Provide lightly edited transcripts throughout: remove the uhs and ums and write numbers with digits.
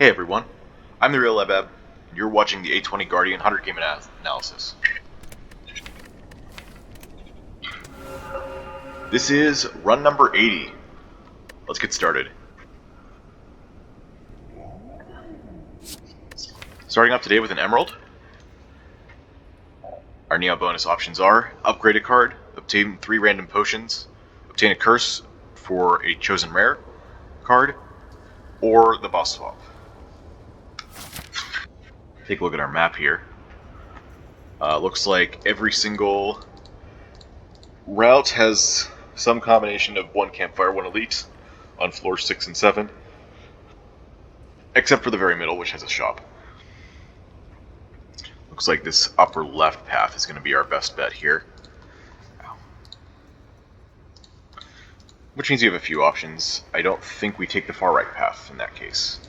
Hey everyone, I'm the Real Lebeb, and you're watching the A20 Guardian 100 Game Analysis. This is run number 80. Let's get started. Starting off today with an Emerald. Our Neo bonus options are upgrade a card, obtain 3 random potions, obtain a curse for a chosen rare card, or the boss swap. Take a look at our map here. Looks like every single route has some combination of 1 campfire, 1 elite on floors 6 and 7, except for the very middle, which has a shop. Looks like this upper left path is going to be our best bet here. Which means you have a few options. I don't think we take the far right path in that case.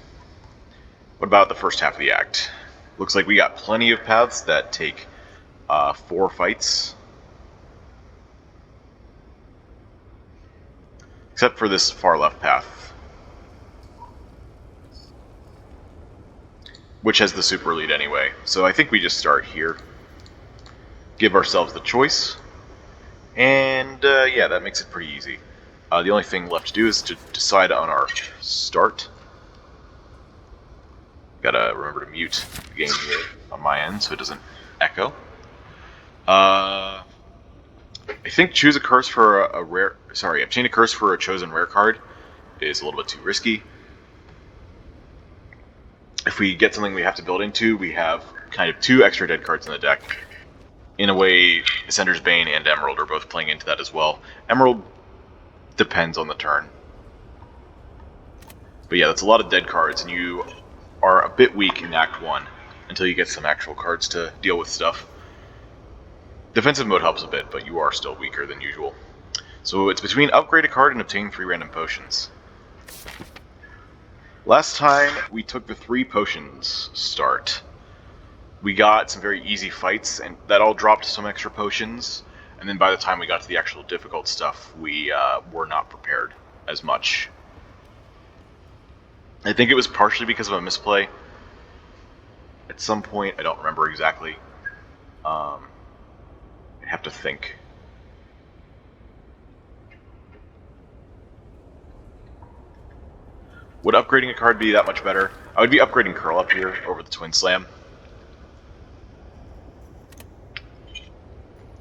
What about the first half of the act? Looks like we got plenty of paths that take 4 fights. Except for this far left path, which has the super elite anyway. So I think we just start here, give ourselves the choice, and yeah, that makes it pretty easy. The only thing left to do is to decide on our start. Gotta remember to mute the game here on my end so it doesn't echo. I think choose a curse for obtain a curse for a chosen rare card is a little bit too risky. If we get something we have to build into, we have kind of 2 extra dead cards in the deck. In a way, Ascender's Bane and Emerald are both playing into that as well. Emerald depends on the turn. But yeah, that's a lot of dead cards, and you are a bit weak in Act 1 until you get some actual cards to deal with stuff. Defensive mode helps a bit, but you are still weaker than usual. So it's between upgrade a card and obtain 3 random potions. Last time we took the 3 potions start. We got some very easy fights, and that all dropped some extra potions. And then by the time we got to the actual difficult stuff, we were not prepared as much. I think it was partially because of a misplay. At some point, I don't remember exactly. I have to think. Would upgrading a card be that much better? I would be upgrading Curl Up here over the Twin Slam.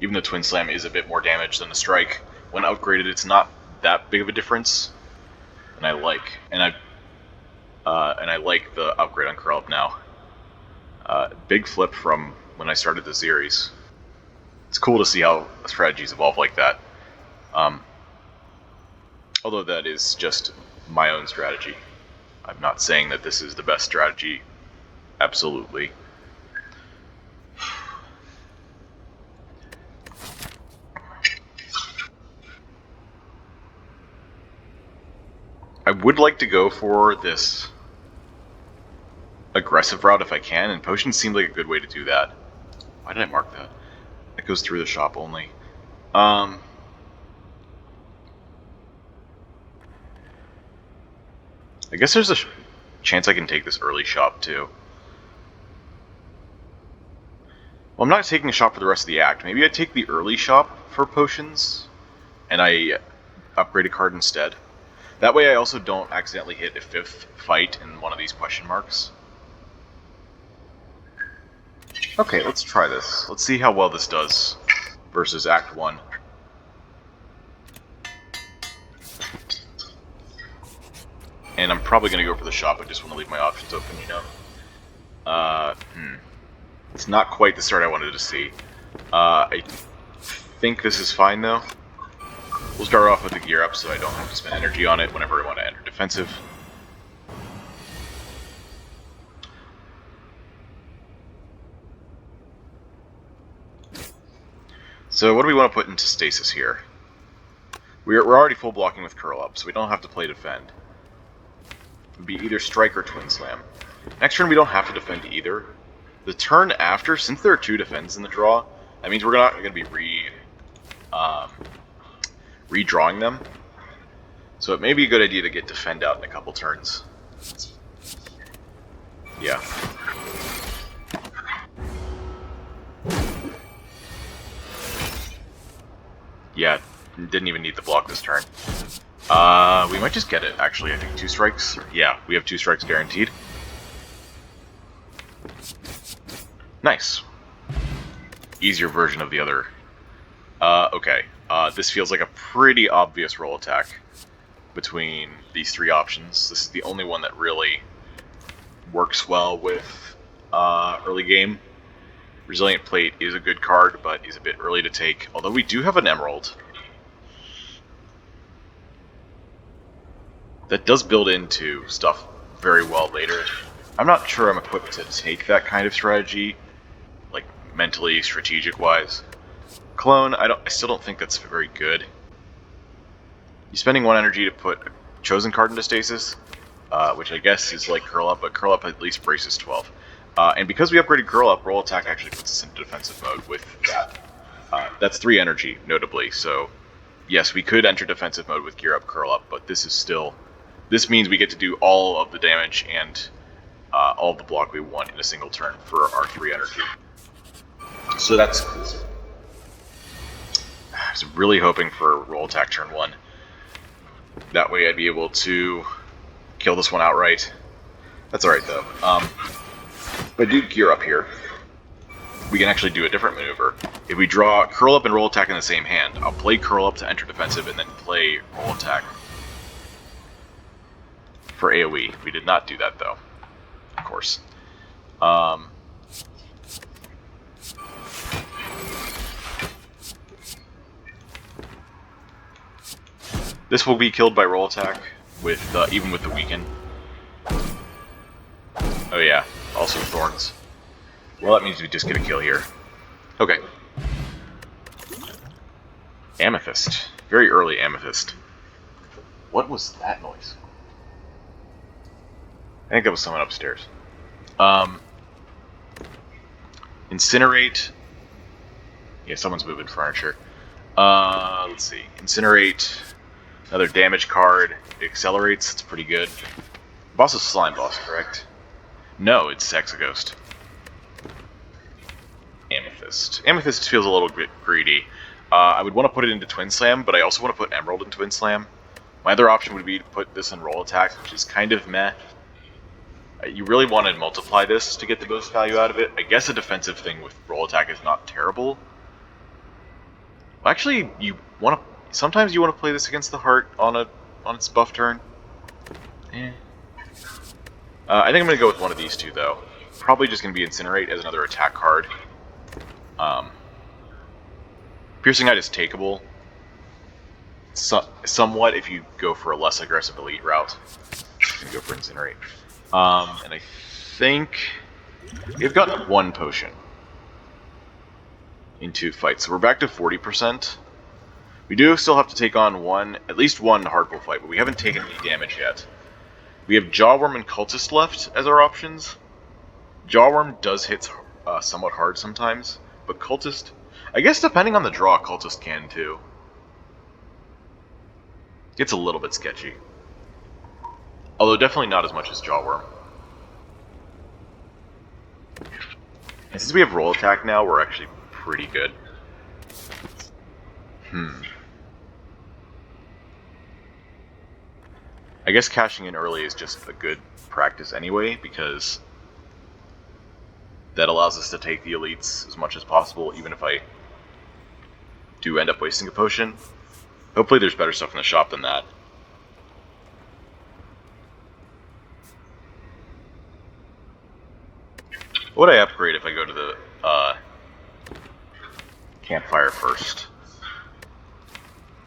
Even though Twin Slam is a bit more damage than the Strike, when upgraded it's not that big of a difference. And I like the upgrade on Curl Up now. Big flip from when I started the series. It's cool to see how strategies evolve like that. Although that is just my own strategy. I'm not saying that this is the best strategy. Absolutely. I would like to go for this aggressive route if I can, and potions seem like a good way to do that. Why did I mark that? It goes through the shop only. I guess there's a chance I can take this early shop too. Well, I'm not taking a shop for the rest of the act. Maybe I take the early shop for potions, and I upgrade a card instead. That way I also don't accidentally hit a 5th fight in one of these question marks. Okay, let's try this. Let's see how well this does versus Act 1. And I'm probably going to go for the shop. I just want to leave my options open, you know. It's not quite the start I wanted to see. I think this is fine, though. We'll start off with the gear up so I don't have to spend energy on it whenever I want to enter defensive. So what do we want to put into stasis here? We're already full blocking with Curl Up, so we don't have to play defend. It would be either Strike or Twin Slam. Next turn we don't have to defend either. The turn after, since there are 2 defends in the draw, that means we're not going to be redrawing them. So it may be a good idea to get defend out in a couple turns. Yeah. Yeah, didn't even need the block this turn. We might just get it, actually. I think 2 strikes. Yeah, we have 2 strikes guaranteed. Nice. Easier version of the other. Okay. This feels like a pretty obvious roll attack between these 3 options. This is the only one that really works well with early game. Resilient Plate is a good card, but is a bit early to take. Although we do have an Emerald. That does build into stuff very well later. I'm not sure I'm equipped to take that kind of strategy, like mentally, strategic-wise. Clone, I still don't think that's very good. You're spending 1 energy to put a chosen card into stasis, which I guess is like Curl Up, but Curl Up at least braces 12. And because we upgraded Curl Up, Roll Attack actually puts us into defensive mode with that. That's 3 energy, notably, so yes, we could enter defensive mode with Gear Up, Curl Up, but this is still... This means we get to do all of the damage and all of the block we want in a single turn for our 3 energy. So that's cool. I was really hoping for Roll Attack turn 1. That way I'd be able to kill this one outright. That's alright though. If I do Gear Up here, we can actually do a different maneuver. If we draw Curl Up and Roll Attack in the same hand, I'll play Curl Up to enter defensive and then play Roll Attack for AoE. We did not do that though, of course. This will be killed by Roll Attack, with even with the Weaken. Oh yeah, also Thorns. Well, that means we just get a kill here. Okay. Amethyst. Very early Amethyst. What was that noise? I think that was someone upstairs. Incinerate. Yeah, someone's moving furniture. Let's see. Incinerate. Another damage card. It accelerates. It's pretty good. Boss is Slime Boss, correct? No, it's Hexaghost. Amethyst. Amethyst feels a little bit greedy. I would want to put it into Twin Slam, but I also want to put Emerald in Twin Slam. My other option would be to put this in Roll Attack, which is kind of meh. You really want to multiply this to get the most value out of it. I guess a defensive thing with Roll Attack is not terrible. Actually, you want to. Sometimes you want to play this against the Heart on its buff turn. I think I'm going to go with one of these two though. Probably just going to be Incinerate as another attack card. Piercing Eye is takeable. Somewhat if you go for a less aggressive elite route. I'm going to go for Incinerate. And I think we've got 1 potion in 2 fights, so we're back to 40%. We do still have to take on at least one hardcore fight, but we haven't taken any damage yet. We have Jawworm and Cultist left as our options. Jawworm does hit somewhat hard sometimes, but Cultist, I guess depending on the draw, Cultist can too. It's a little bit sketchy. Although definitely not as much as Jawworm. And since we have Roll Attack now, we're actually pretty good. I guess cashing in early is just a good practice anyway, because that allows us to take the elites as much as possible, even if I do end up wasting a potion. Hopefully there's better stuff in the shop than that. What would I upgrade if I go to the campfire first?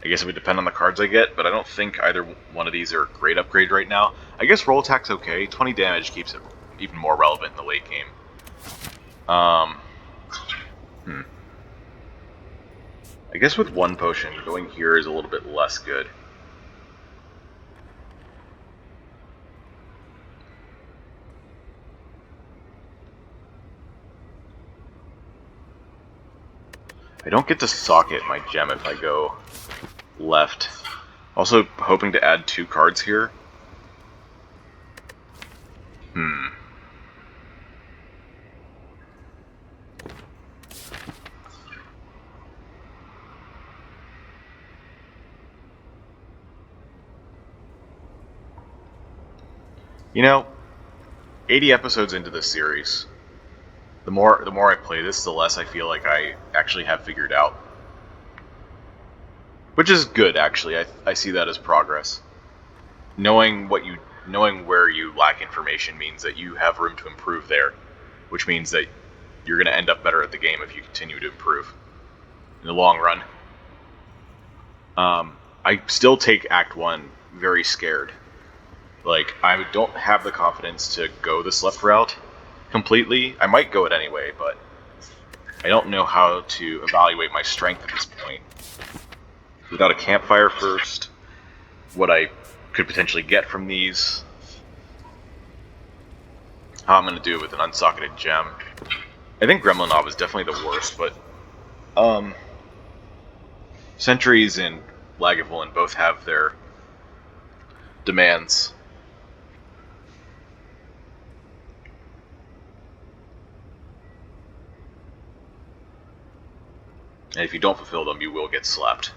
I guess it would depend on the cards I get, but I don't think either one of these are a great upgrade right now. I guess Roll Attack's okay. 20 damage keeps it even more relevant in the late game. I guess with 1 potion, going here is a little bit less good. I don't get to socket my gem if I go left. Also hoping to add 2 cards here. You know, 80 episodes into this series, the more I play this, the less I feel like I actually have figured out. Which is good, actually. I see that as progress. Knowing where you lack information means that you have room to improve there, which means that you're going to end up better at the game if you continue to improve in the long run. I still take Act 1 very scared. Like, I don't have the confidence to go this left route completely. I might go it anyway, but I don't know how to evaluate my strength at this point. Without a campfire first, what I could potentially get from these, how I'm going to do it with an unsocketed gem. I think Gremlinov is definitely the worst, but Sentries and Lagavulin both have their demands. And if you don't fulfill them, you will get slapped.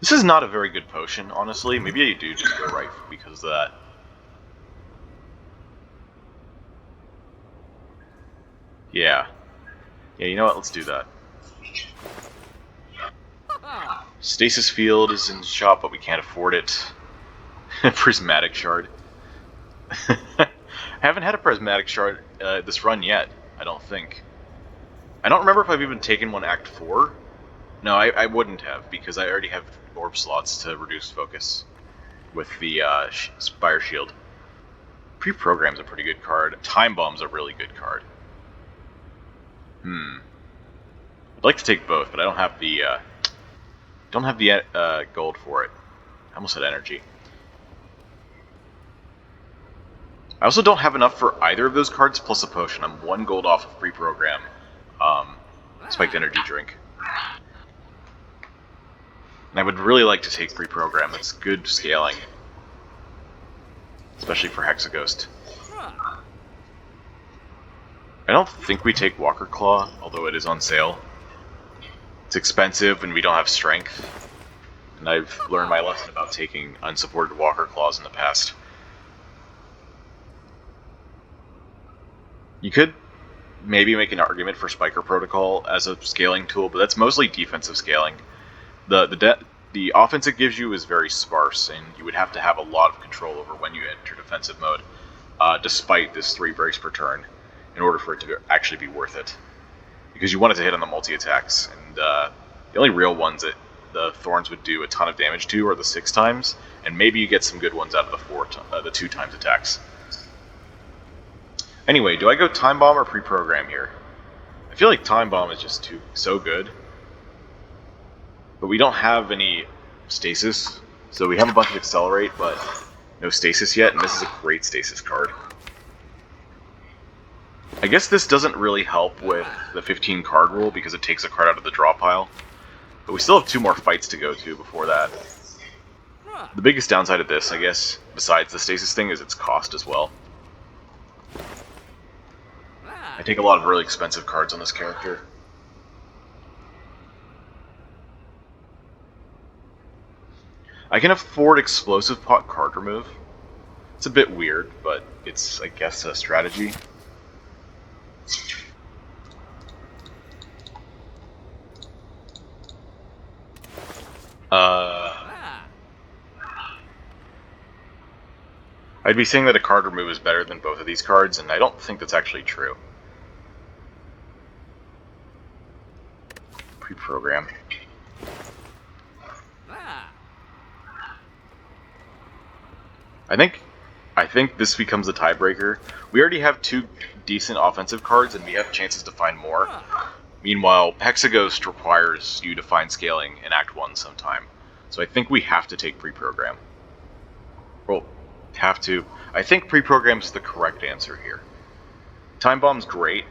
This is not a very good potion, honestly. Maybe I do just go right because of that. Yeah. Yeah, you know what? Let's do that. Stasis Field is in the shop, but we can't afford it. Prismatic Shard. I haven't had a Prismatic Shard this run yet, I don't think. I don't remember if I've even taken one Act 4. No, I wouldn't have, because I already have orb slots to reduce focus with the Spire Shield. Pre-Program's a pretty good card. Time Bomb's a really good card. I'd like to take both, but I don't have the gold for it. I almost had energy. I also don't have enough for either of those cards plus a potion. I'm 1 gold off of pre-program. Spiked energy drink. And I would really like to take pre-program. It's good scaling. Especially for Hexaghost. I don't think we take Walker Claw, although it is on sale. It's expensive and we don't have strength. And I've learned my lesson about taking unsupported Walker Claws in the past. You could maybe make an argument for Spiker Protocol as a scaling tool, but that's mostly defensive scaling. The offense it gives you is very sparse, and you would have to have a lot of control over when you enter defensive mode, despite this 3 breaks per turn, in order for it to actually be worth it. Because you want it to hit on the multi-attacks, and the only real ones that the Thorns would do a ton of damage to are the 6 times, and maybe you get some good ones out of the 2 times attacks. Anyway, do I go Time Bomb or pre-program here? I feel like Time Bomb is just so good. But we don't have any stasis, so we have a bunch of Accelerate, but no stasis yet, and this is a great stasis card. I guess this doesn't really help with the 15 card rule because it takes a card out of the draw pile. But we still have 2 more fights to go to before that. The biggest downside of this, I guess, besides the stasis thing, is its cost as well. I take a lot of really expensive cards on this character. I can afford Explosive Pot card remove. It's a bit weird, but it's, I guess, a strategy. I'd be saying that a card remove is better than both of these cards, and I don't think that's actually true. Pre-program. I think this becomes the tiebreaker. We already have 2 decent offensive cards, and we have chances to find more. Meanwhile, Hexaghost requires you to find scaling in Act 1 sometime. So I think we have to take pre-program. Well, have to. I think pre-program is the correct answer here. Time Bomb's great,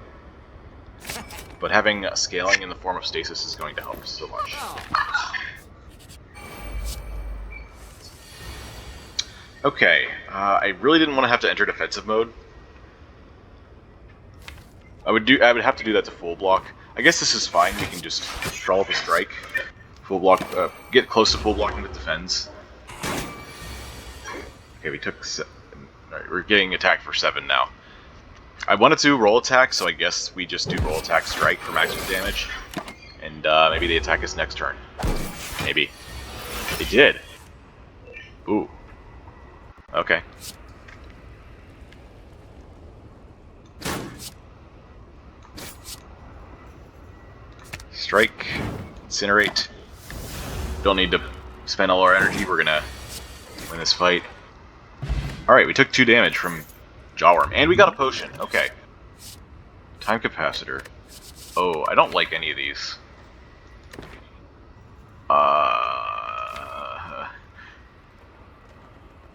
but having scaling in the form of stasis is going to help us so much. Okay, I really didn't want to have to enter defensive mode. I would have to do that to full block. I guess this is fine. We can just draw up a strike, full block, get close to full blocking with defense. Okay, we took Alright, we're getting attacked for 7 now. I wanted to roll attack, so I guess we just do roll attack strike for maximum damage. And maybe they attack us next turn. Maybe. They did. Ooh. Okay. Strike. Incinerate. Don't need to spend all our energy. We're gonna win this fight. Alright, we took 2 damage from Jawworm. And we got a potion. Okay. Time capacitor. Oh, I don't like any of these.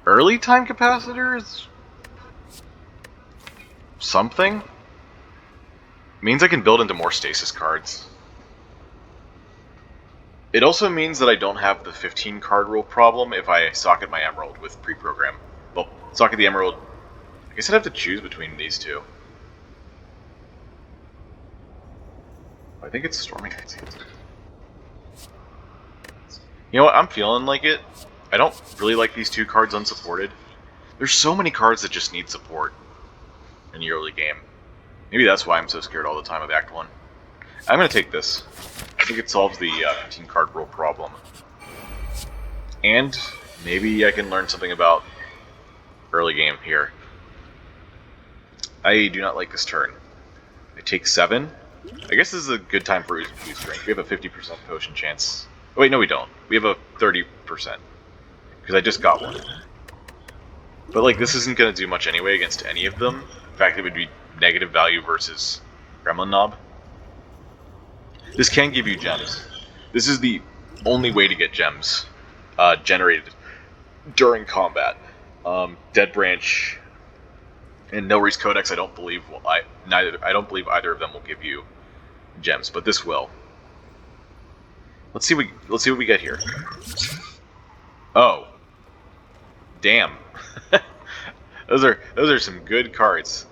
Early time capacitors? Something? Means I can build into more stasis cards. It also means that I don't have the 15 card rule problem if I socket my Emerald with pre-program. Well, socket the Emerald... I guess I'd have to choose between these two. I think it's Storming Ice. You know what? I'm feeling like it. I don't really like these 2 cards unsupported. There's so many cards that just need support in the early game. Maybe that's why I'm so scared all the time of Act 1. I'm going to take this. I think it solves the 15 card rule problem. And maybe I can learn something about early game here. I do not like this turn. I take 7. I guess this is a good time for boost strength. We have a 50% potion chance. Oh, wait, no we don't. We have a 30%. Because I just got one. But like, this isn't going to do much anyway against any of them. In fact, it would be negative value versus Gremlin Knob. This can give you gems. This is the only way to get gems generated during combat. Dead Branch and Nilry's Codex, I don't believe I don't believe either of them will give you gems, but this will. Let's see what we get here. Oh, damn! those are some good cards.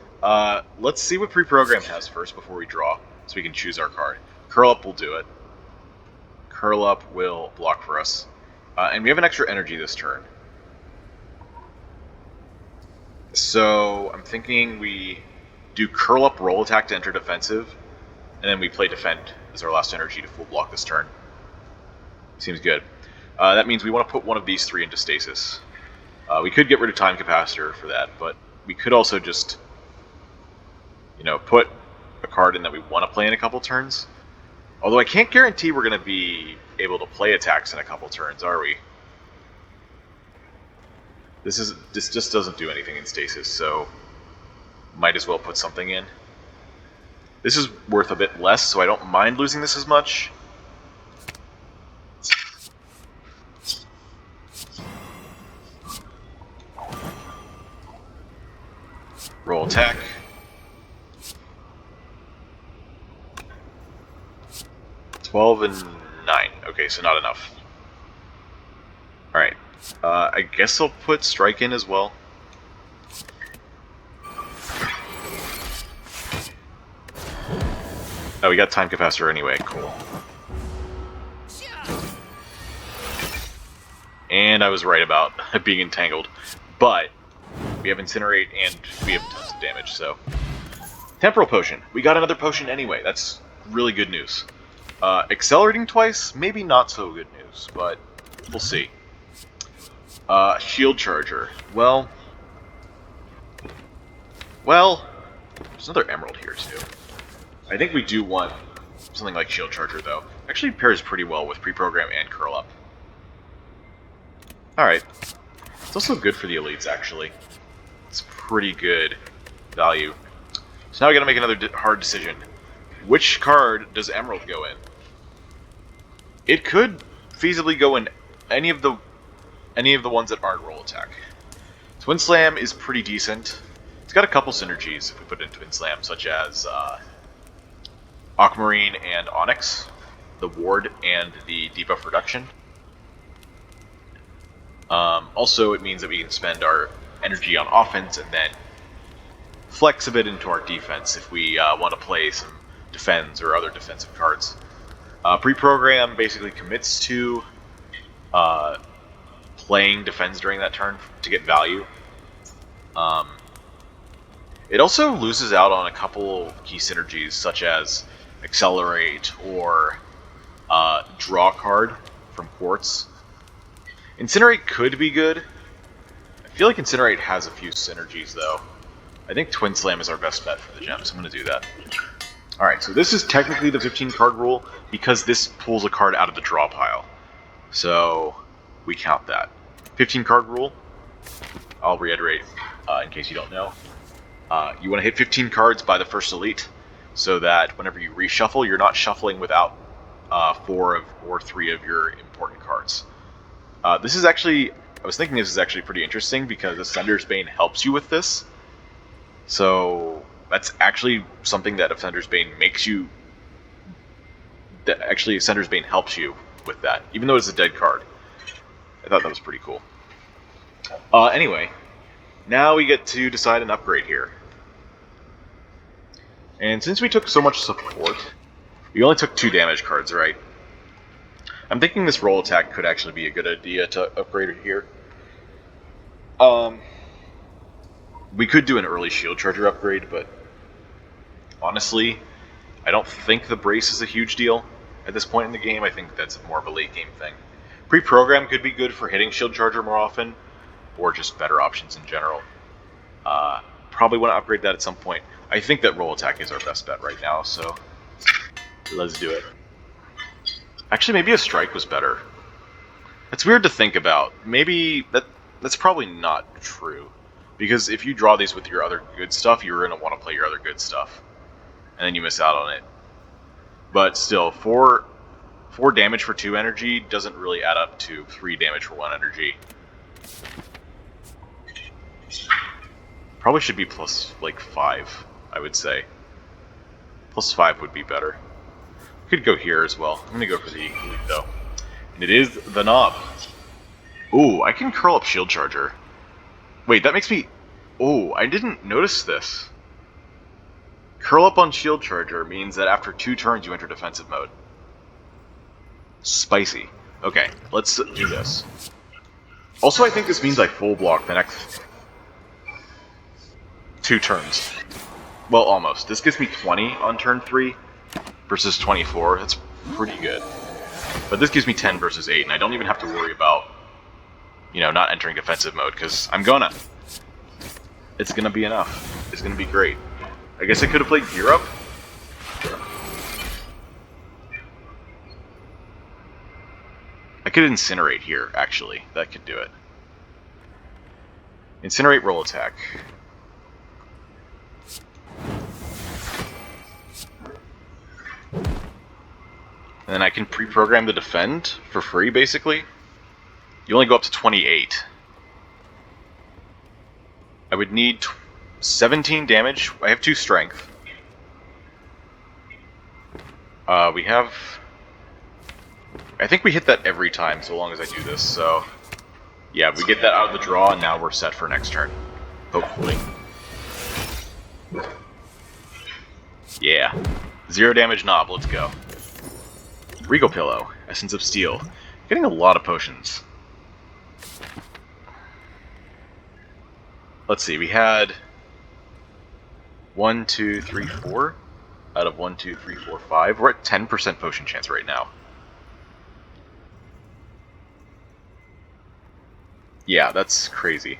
Let's see what pre-program has first before we draw, so we can choose our card. Curl Up will do it. Curl Up will block for us, and we have an extra energy this turn. So I'm thinking we do Curl Up, Roll Attack to enter defensive, and then we play Defend as our last energy to full block this turn. Seems good. That means we want to put one of these 3 into stasis. We could get rid of Time Capacitor for that, but we could also just, you know, put a card in that we want to play in a couple turns. Although I can't guarantee we're going to be able to play attacks in a couple turns, are we? This just doesn't do anything in stasis, so might as well put something in. This is worth a bit less, so I don't mind losing this as much. Roll attack. $12 and 9. Okay, so not enough. Alright. I guess I'll put Strike in as well. Oh, we got Time Capacitor anyway. Cool. And I was right about being entangled. But we have Incinerate and we have tons of damage, so... Temporal Potion. We got another potion anyway. That's really good news. Accelerating twice? Maybe not so good news, but we'll see. Shield Charger. Well, there's another Emerald here too. I think we do want something like Shield Charger though. Actually pairs pretty well with Pre-Program and Curl Up. Alright. It's also good for the elites actually. It's pretty good value. So now we gotta make another hard decision. Which card does Emerald go in? It could feasibly go in any of the ones that aren't roll attack. Twin Slam is pretty decent. It's got a couple synergies if we put it in Twin Slam, such as Aquamarine and Onyx, the Ward and the debuff reduction. Also, it means that we can spend our energy on offense and then flex a bit into our defense if we want to play some defends or other defensive cards. Pre-program basically commits to playing defends during that turn to get value. It also loses out on a couple key synergies, such as Accelerate or Draw Card from Quartz. Incinerate could be good. I feel like Incinerate has a few synergies, though. I think Twin Slam is our best bet for the gems. I'm going to do that. Alright, so this is technically the 15 card rule because this pulls a card out of the draw pile. So we count that. 15 card rule, I'll reiterate in case you don't know. You want to hit 15 cards by the first elite so that whenever you reshuffle, you're not shuffling without 4 or 3 of your important cards. This is actually, I was thinking this is actually pretty interesting because Ascender's Bane helps you with this. So that's actually something that Ascender's Bane makes you. That actually Ascender's Bane helps you with that, even though it's a dead card. I thought that was pretty cool. Anyway, now we get to decide an upgrade here. And since we took so much support, we only took 2 damage cards, right? I'm thinking this roll attack could actually be a good idea to upgrade it here. We could do an early shield charger upgrade, but honestly, I don't think the brace is a huge deal at this point in the game. I think that's more of a late game thing. Pre-program could be good for hitting shield charger more often, or just better options in general. Probably want to upgrade that at some point. I think that roll attack is our best bet right now, so let's do it. Actually, maybe a strike was better. It's weird to think about. Maybe that's probably not true. Because if you draw these with your other good stuff, you're going to want to play your other good stuff. And then you miss out on it. But still, 4 damage for 2 energy doesn't really add up to 3 damage for 1 energy. Probably should be plus, like, 5, I would say. Plus 5 would be better. Could go here as well. I'm going to go for the elite, though. And it is the knob. Ooh, I can curl up shield charger. Wait, that makes me... Oh, I didn't notice this. Curl up on shield charger means that after 2 turns you enter defensive mode. Spicy. Okay, let's do this. Also, I think this means I full block the next 2 turns. Well, almost. This gives me 20 on turn 3 versus 24. That's pretty good. But this gives me 10 versus 8, and I don't even have to worry about, you know, not entering defensive mode, because I'm gonna. It's gonna be enough. It's gonna be great. I guess I could have played Gear Up. I could Incinerate here, actually. That could do it. Incinerate, roll attack. And then I can pre-program the defend for free, basically. You only go up to 28. I would need 17 damage. I have 2 strength. We have... I think we hit that every time, so long as I do this, so... Yeah, we get that out of the draw, and now we're set for next turn. Hopefully. Yeah. 0 damage knob, let's go. Regal Pillow, Essence of Steel. Getting a lot of potions. Let's see, we had 1, 2, 3, 4 out of 1, 2, 3, 4, 5. We're at 10% potion chance right now. Yeah, that's crazy.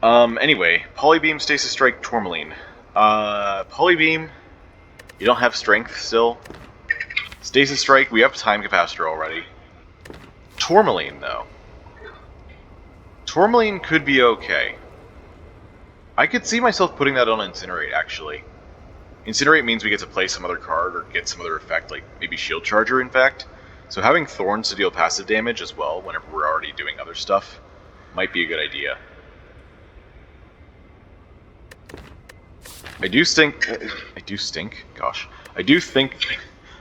Anyway, Polybeam, Stasis Strike, Tourmaline. Polybeam, you don't have strength still. Stasis Strike, we have Time Capacitor already. Tourmaline, though. Tourmaline could be okay. I could see myself putting that on Incinerate, actually. Incinerate means we get to play some other card or get some other effect, like maybe Shield Charger, in fact. So having Thorns to deal passive damage as well, whenever we're already doing other stuff, might be a good idea. I do think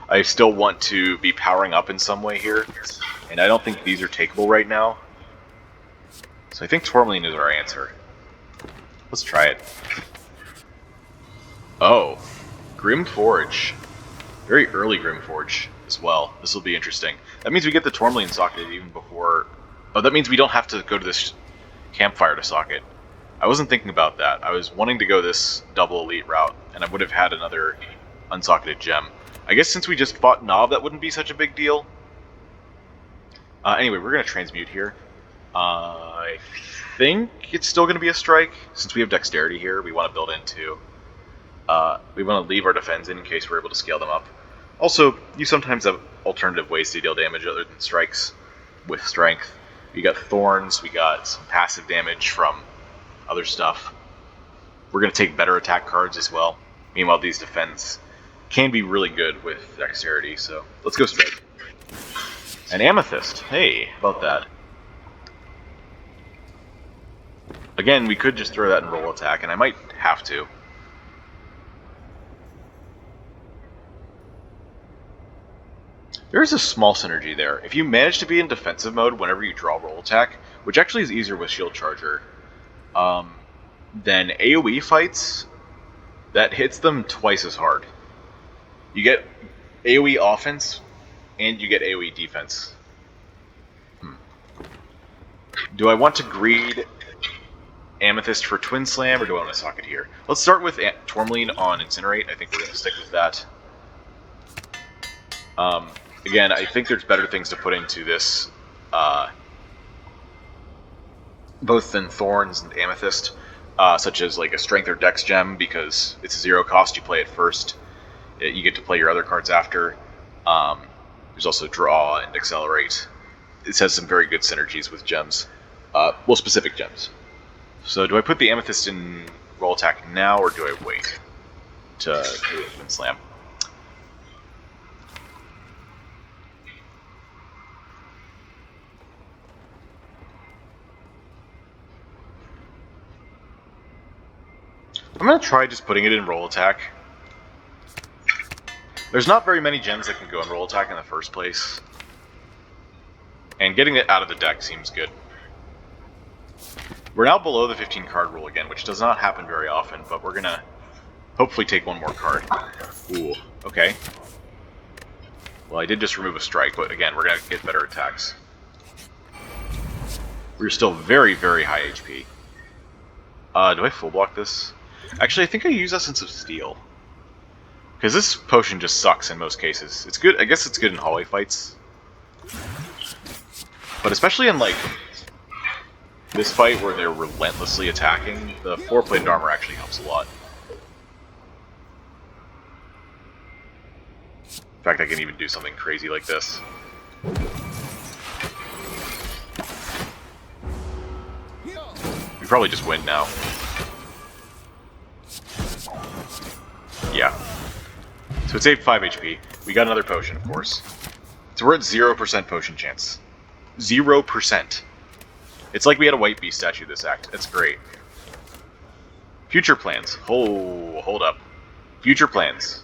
I still want to be powering up in some way here, and I don't think these are takeable right now. So I think Tourmaline is our answer. Let's try it. Oh, Grim Forge. Very early Grim Forge as well. This will be interesting. That means we get the Tourmaline socket even before... Oh, that means we don't have to go to this campfire to socket. I wasn't thinking about that. I was wanting to go this double elite route, and I would have had another unsocketed gem. I guess since we just fought Nav, that wouldn't be such a big deal. Anyway, we're going to transmute here. I think it's still going to be a strike. Since we have dexterity here, we want to build into... we want to leave our defense in case we're able to scale them up. Also, you sometimes have alternative ways to deal damage other than strikes with strength. We got thorns, we got some passive damage from other stuff. We're going to take better attack cards as well. Meanwhile, these defense can be really good with dexterity, so let's go straight. An amethyst. Hey, how about that? Again, we could just throw that in roll attack, and I might have to. There's a small synergy there. If you manage to be in defensive mode whenever you draw roll attack, which actually is easier with shield charger, then AoE fights, that hits them twice as hard. You get AoE offense, and you get AoE defense. Do I want to greed Amethyst for Twin Slam, or do I want to sock it here? Let's start with Tourmaline on Incinerate. I think we're going to stick with that. Again, I think there's better things to put into this, both than Thorns and Amethyst, such as like a Strength or Dex gem, because it's a 0 cost, you play it first. You get to play your other cards after. There's also Draw and Accelerate. It has some very good synergies with gems. Well, specific gems. So do I put the Amethyst in roll attack now, or do I wait to do a Twin Slam? I'm going to try just putting it in roll attack. There's not very many gems that can go in roll attack in the first place. And getting it out of the deck seems good. We're now below the 15 card rule again, which does not happen very often, but we're going to hopefully take one more card. Ooh, okay. Well, I did just remove a strike, but again, we're going to get better attacks. We're still very, very high HP. Do I full block this? Actually, I think I use Essence of Steel. Because this potion just sucks in most cases. It's good, I guess it's good in hallway fights. But especially in, like, this fight where they're relentlessly attacking, the 4-plated armor actually helps a lot. In fact, I can even do something crazy like this. We probably just win now. Yeah. So it saved 5 HP. We got another potion, of course. So we're at 0% potion chance. 0%. It's like we had a White Beast statue this act. That's great. Future plans. Oh, hold up. Future plans.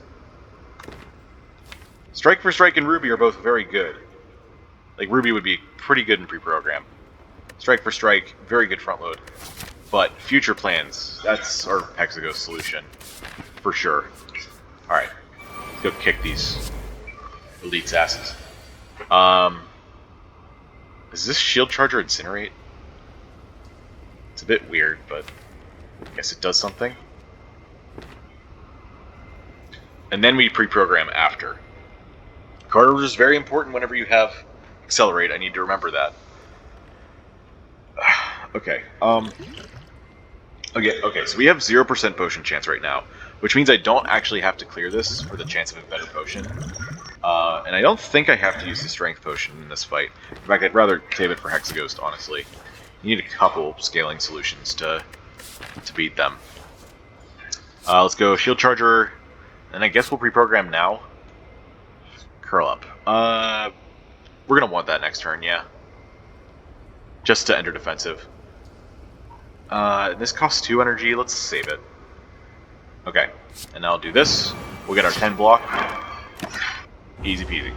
Strike for Strike and Ruby are both very good. Like, Ruby would be pretty good in pre-program. Strike for Strike, very good front load. But future plans, that's our Hexaghost solution. For sure. Alright. Let's go kick these elites' asses. Is this Shield Charger Incinerate? It's a bit weird, but I guess it does something. And then we pre-program after. Card order is very important whenever you have Accelerate. I need to remember that. Okay. Okay, so we have 0% potion chance right now, which means I don't actually have to clear this for the chance of a better potion. And I don't think I have to use the Strength Potion in this fight. In fact, I'd rather save it for Hexaghost, honestly. You need a couple scaling solutions to beat them. Let's go Shield Charger, and I guess we'll pre-program now. Curl up. We're going to want that next turn, yeah. Just to enter defensive. This costs 2 energy. Let's save it. Okay, and now I'll do this. We'll get our 10 block. Easy peasy.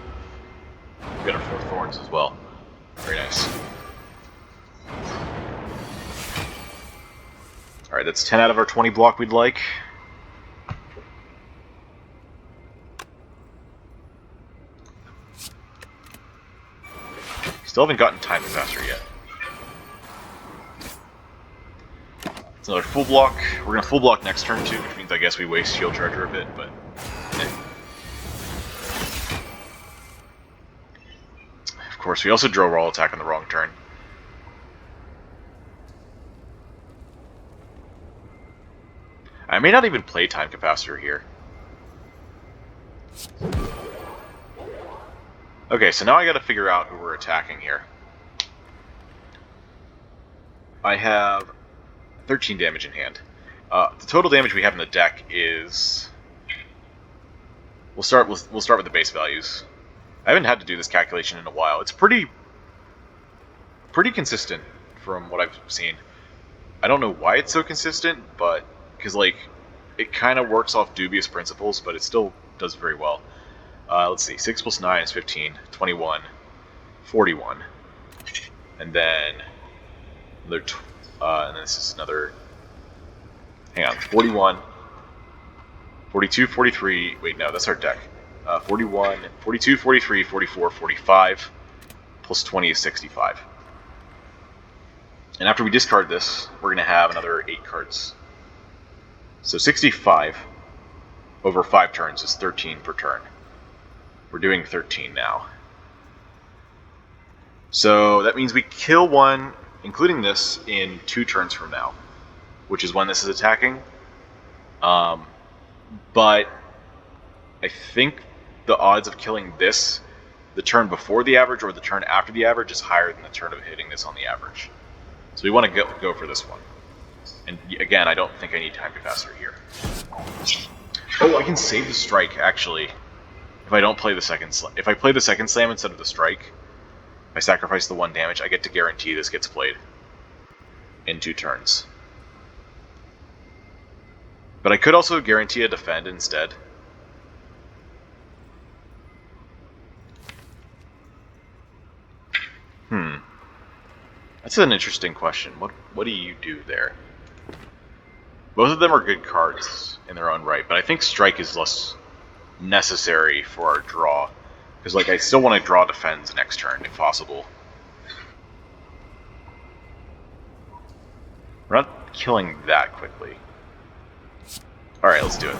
We'll get our 4 thorns as well. Very nice. Alright, that's 10 out of our 20 block we'd like. Still haven't gotten Time Faster yet. It's another full block. We're gonna full block next turn too, which means I guess we waste shield charger a bit, but of course we also draw roll attack on the wrong turn. I may not even play time capacitor here. Okay, so now I gotta figure out who we're attacking here. I have 13 damage in hand. The total damage we have in the deck is... We'll start with the base values. I haven't had to do this calculation in a while. It's pretty consistent from what I've seen. I don't know why it's so consistent, but because like it kind of works off dubious principles, but it still does very well. Let's see, 6 plus 9 is 15, 21, 41, and then another. And then this is another. Hang on, 41, 42, 43. Wait, no, that's our deck. 41, 42, 43, 44, 45, plus 20 is 65. And after we discard this, we're going to have another 8 cards. So 65 over 5 turns is 13 per turn. We're doing 13 now. So that means we kill one, including this, in 2 turns from now, which is when this is attacking. But I think the odds of killing this the turn before the average or the turn after the average is higher than the turn of hitting this on the average. So we want to go for this one. And again, I don't think I need time capacitor here. Oh, I can save the strike, actually. If I don't play the second slam. If I play the second slam instead of the strike, I sacrifice the 1 damage, I get to guarantee this gets played in 2 turns. But I could also guarantee a defend instead. That's an interesting question. What do you do there? Both of them are good cards in their own right, but I think strike is less necessary for our draw. Because like I still want to draw defends next turn if possible. We're not killing that quickly. Alright, let's do it.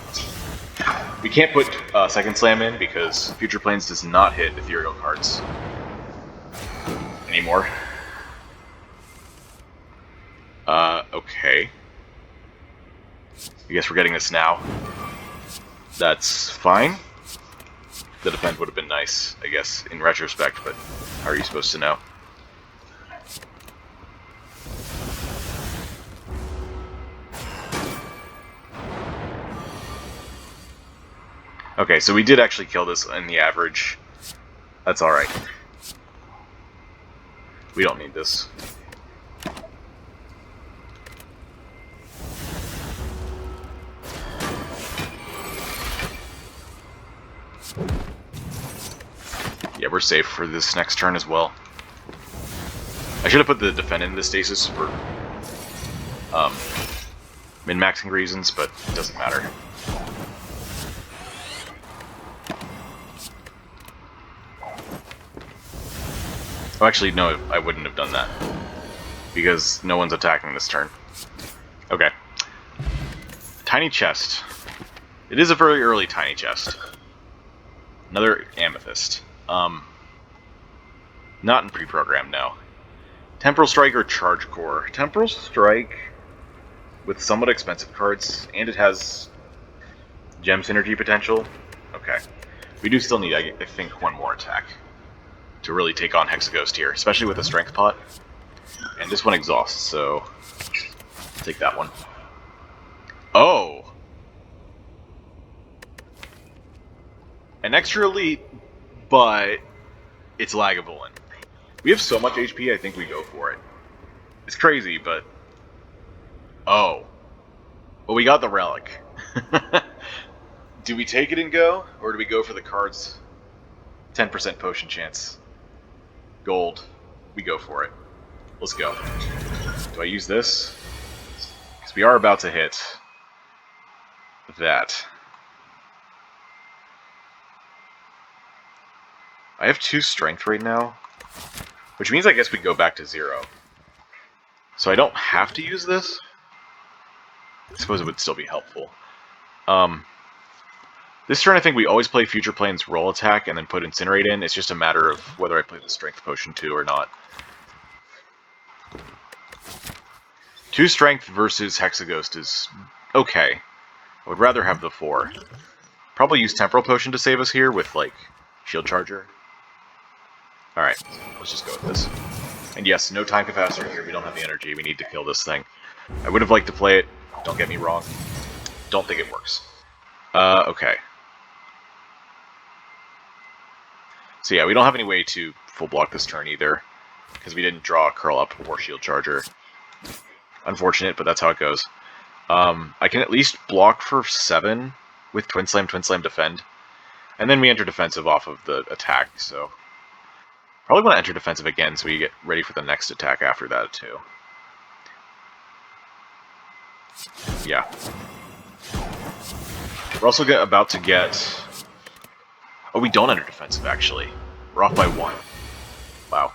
We can't put Second Slam in because Future Planes does not hit ethereal cards anymore. Okay. I guess we're getting this now. That's fine. The defend would have been nice, I guess, in retrospect, but how are you supposed to know? Okay, so we did actually kill this in the average. That's alright. We don't need this. Yeah, we're safe for this next turn as well. I should have put the defend in the stasis for min-maxing reasons, but it doesn't matter. Oh, actually, no, I wouldn't have done that. Because no one's attacking this turn. Okay. Tiny chest. It is a very early tiny chest. Another amethyst. Not in pre-program, no. Temporal Strike or Charge Core. Temporal Strike with somewhat expensive cards, and it has gem synergy potential. Okay. We do still need, I think, 1 more attack to really take on Hexaghost here, especially with the Strength Pot. And this one exhausts, so I'll take that one. Oh! An extra elite, but it's Lagavulin. We have so much HP, I think we go for it. It's crazy, but... Oh. Well, we got the relic. Do we take it and go, or do we go for the cards? 10% potion chance. Gold. We go for it. Let's go. Do I use this? Because we are about to hit that. I have 2 strength right now, which means I guess we go back to 0. So I don't have to use this, I suppose it would still be helpful. This turn, I think we always play Future Plane's roll attack and then put Incinerate in. It's just a matter of whether I play the Strength Potion too or not. 2 Strength versus Hexaghost is okay. I would rather have the 4. Probably use Temporal Potion to save us here with, like, Shield Charger. Alright, let's just go with this. And yes, no Time Capacitor here. We don't have the energy. We need to kill this thing. I would have liked to play it. Don't get me wrong. Don't think it works. Okay. So yeah, we don't have any way to full block this turn either, because we didn't draw a Curl Up or Shield Charger. Unfortunate, but that's how it goes. I can at least block for 7 with Twin Slam, Defend. And then we enter defensive off of the attack, so... Probably want to enter defensive again so we get ready for the next attack after that, too. Yeah. We're also about to get... Oh, we don't enter defensive, actually. We're off by 1. Wow.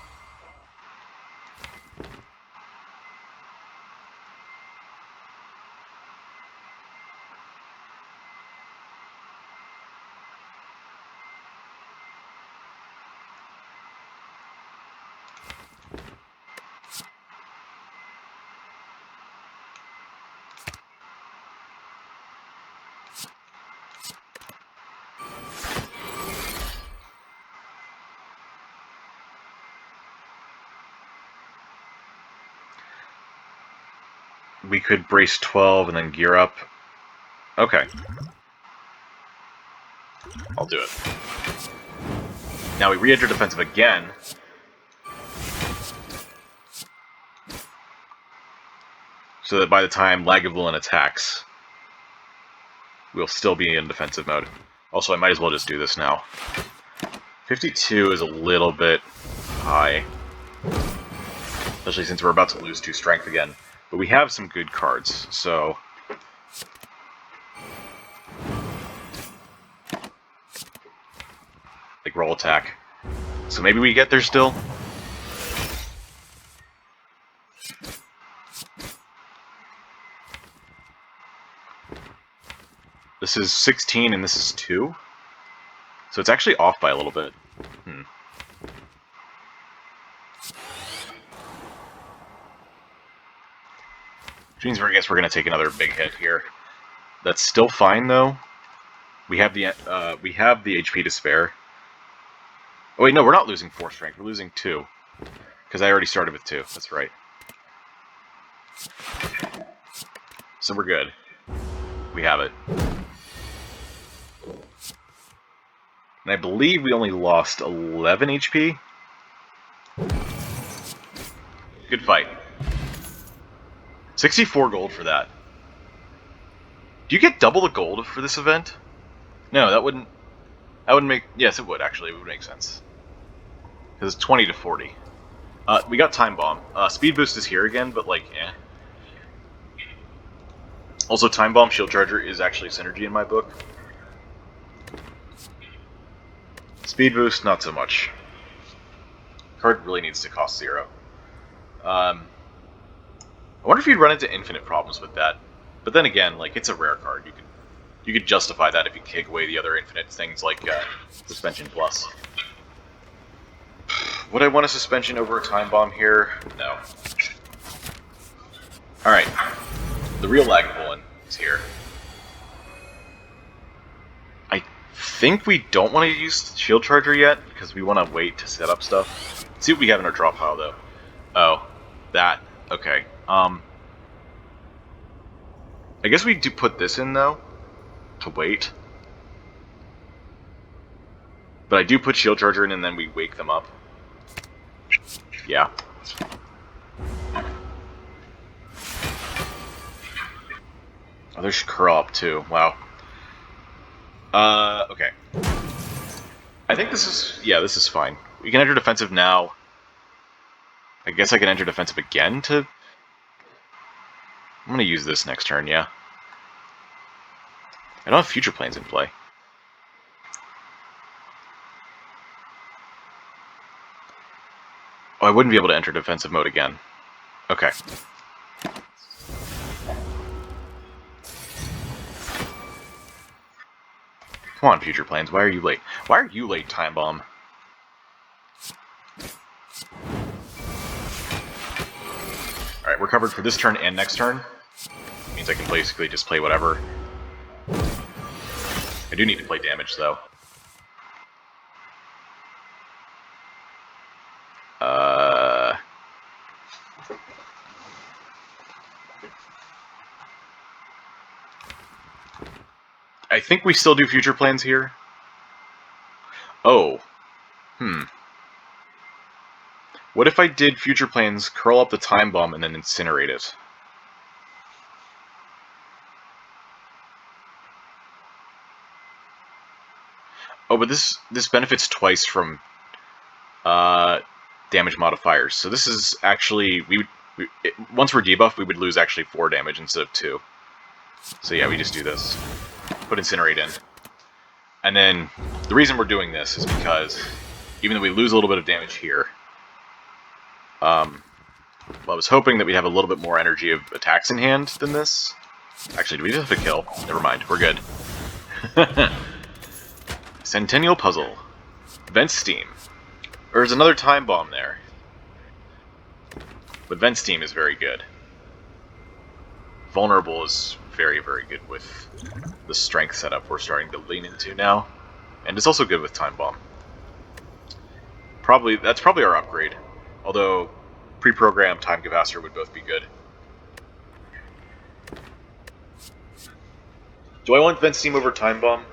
We could brace 12 and then gear up. Okay. I'll do it. Now we re-enter defensive again. So that by the time Lagavulin attacks, we'll still be in defensive mode. Also, I might as well just do this now. 52 is a little bit high. Especially since we're about to lose 2 strength again. But we have some good cards, so... like roll attack. So maybe we get there still? This is 16 and this is 2? So it's actually off by a little bit. Which means I guess we're going to take another big hit here. That's still fine though. We have the HP to spare. Oh wait, no, we're not losing 4 strength. We're losing 2. Because I already started with 2. That's right. So we're good. We have it. And I believe we only lost 11 HP. Good fight. 64 gold for that. Do you get double the gold for this event? No, that wouldn't make... Yes, it would, actually. It would make sense. Because it's 20 to 40. We got Time Bomb. Speed Boost is here again, but, like, eh. Also, Time Bomb Shield Charger is actually synergy in my book. Speed Boost, not so much. Card really needs to cost 0. I wonder if you'd run into infinite problems with that. But then again, like, it's a rare card. You could justify that if you kick away the other infinite things like Suspension Plus. Would I want a Suspension over a Time Bomb here? No. Alright. The real Lagavulin is here. I think we don't want to use Shield Charger yet, because we want to wait to set up stuff. Let's see what we have in our draw pile, though. Oh, that. Okay. I guess we do put this in, though, to wait. But I do put Shield Charger in, and then we wake them up. Yeah. Oh, there's Curl Up, too. Wow. Okay. I think this is... Yeah, this is fine. We can enter defensive now. I guess I can enter defensive again to... I'm going to use this next turn, yeah. I don't have Future Planes in play. Oh, I wouldn't be able to enter defensive mode again. Okay. Come on, Future Planes. Why are you late? Why are you late, Time Bomb? Alright, we're covered for this turn and next turn. Means I can basically just play whatever. I do need to play damage, though. I think we still do Future Planes here. Oh. What if I did Future Planes, curl up the Time Bomb, and then incinerate it? Oh, but this benefits twice from damage modifiers. So this is actually once we're debuffed, we would lose actually 4 damage instead of 2. So yeah, we just do this. Put Incinerate in. And then the reason we're doing this is because even though we lose a little bit of damage here, well, I was hoping that we'd have a little bit more energy of attacks in hand than this. Actually, do we just have a kill? Never mind, we're good. Centennial Puzzle. Vent Steam. There's another Time Bomb there. But Vent Steam is very good. Vulnerable is very, very good with the strength setup we're starting to lean into now. And it's also good with Time Bomb. That's probably our upgrade. Although, pre-programmed Time Capacitor would both be good. Do I want Vent Steam over Time Bomb?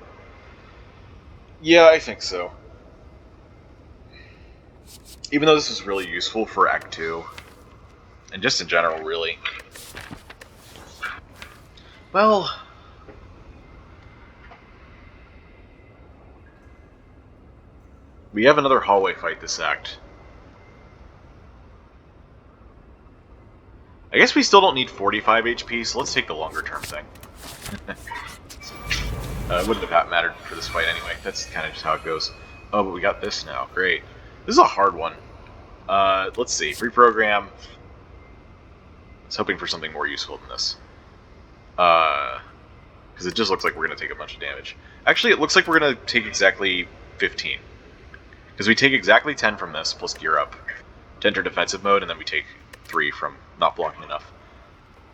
Yeah, I think so. Even though this is really useful for Act 2. And just in general, really. Well... we have another hallway fight this act. I guess we still don't need 45 HP, so let's take the longer term thing. It wouldn't have mattered for this fight anyway. That's kind of just how it goes. Oh, but we got this now. Great. This is a hard one. Let's see. Reprogram. I was hoping for something more useful than this. Because it just looks like we're going to take a bunch of damage. Actually, it looks like we're going to take exactly 15. Because we take exactly 10 from this, plus Gear Up, to enter defensive mode, and then we take 3 from not blocking enough.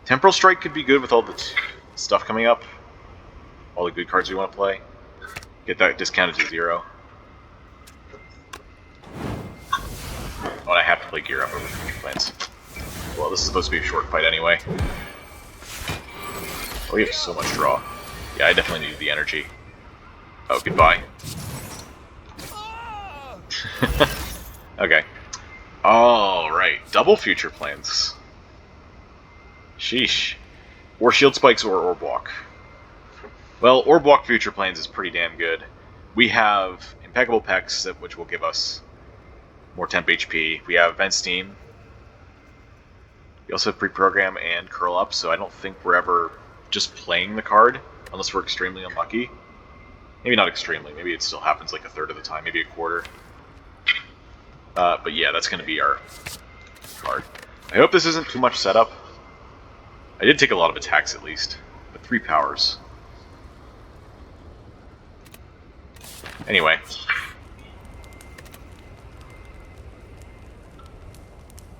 Temporal Strike could be good with all the stuff coming up. All the good cards we want to play. Get that discounted to 0. Oh, and I have to play Gear Up over Future Planes. Well, this is supposed to be a short fight anyway. Oh, we have so much draw. Yeah, I definitely need the energy. Oh, goodbye. Okay. Alright, double Future Planes. Sheesh. Or Shield Spikes or Orb Walk. Well, Orb Walk Future Planes is pretty damn good. We have Impeccable Pecs, which will give us more temp HP. We have Vent Steam. We also have Pre-Program and Curl Up, so I don't think we're ever just playing the card, unless we're extremely unlucky. Maybe not extremely, maybe it still happens like a third of the time, maybe a quarter. But yeah, that's going to be our card. I hope this isn't too much setup. I did take a lot of attacks at least, but 3 powers. Anyway.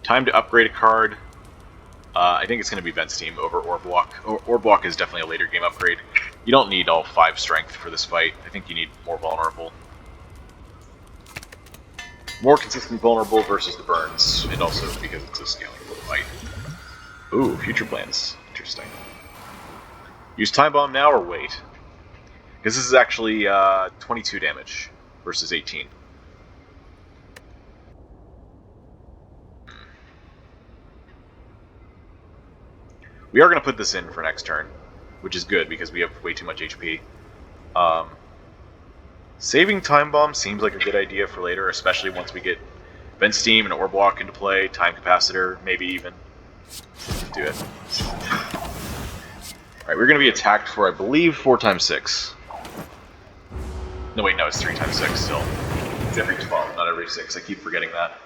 Time to upgrade a card. I think it's going to be Vent Steam over Orb Walk. Orb Walk is definitely a later game upgrade. You don't need all 5 strength for this fight. I think you need more vulnerable. More consistent vulnerable versus the burns, and also because it's a scaling fight. Ooh, Future Planes. Interesting. Use Time Bomb now or wait? Because this is actually 22 damage versus 18. We are going to put this in for next turn, which is good because we have way too much HP. Saving Time Bomb seems like a good idea for later, especially once we get Vent Steam and Orb Walk into play, Time Capacitor, maybe even. Do it. Alright, we're going to be attacked for, I believe, 4 times 6. No, wait, no, it's 3 times 6 still. It's every 12, not every 6. I keep forgetting that.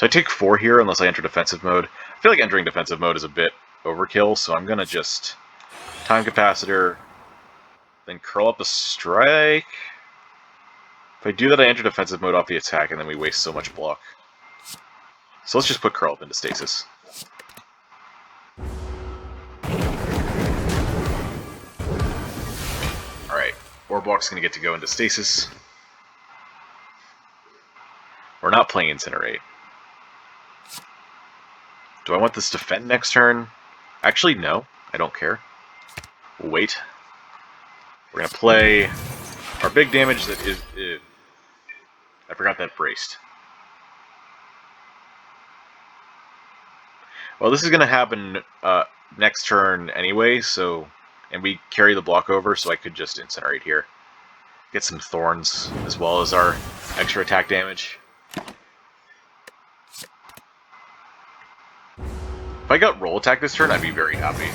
So I take 4 here unless I enter defensive mode. I feel like entering defensive mode is a bit overkill, so I'm gonna just time capacitor, then curl up a strike. If I do that, I enter defensive mode off the attack, and then we waste so much block. So let's just put curl up into stasis. Alright, Orblock's gonna get to go into stasis. We're not playing Incinerate. Do I want this to defend next turn? Actually, no. I don't care. We'll wait. We're gonna play our big damage that is... I forgot that braced. Well, this is gonna happen next turn anyway, so... And we carry the block over, so I could just Incinerate here. Get some Thorns, as well as our extra attack damage. If I got roll attack this turn, I'd be very happy.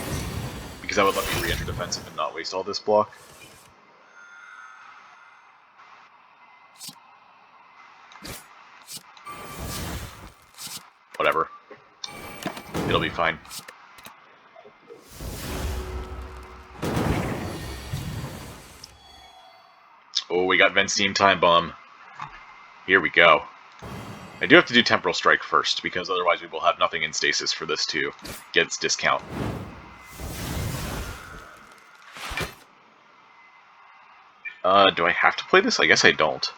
Because that would let me re-enter defensive and not waste all this block. Whatever. It'll be fine. Oh, we got Vensteam Time Bomb. Here we go. I do have to do Temporal Strike first, because otherwise we will have nothing in stasis for this to get its discount. Do I have to play this? I guess I don't.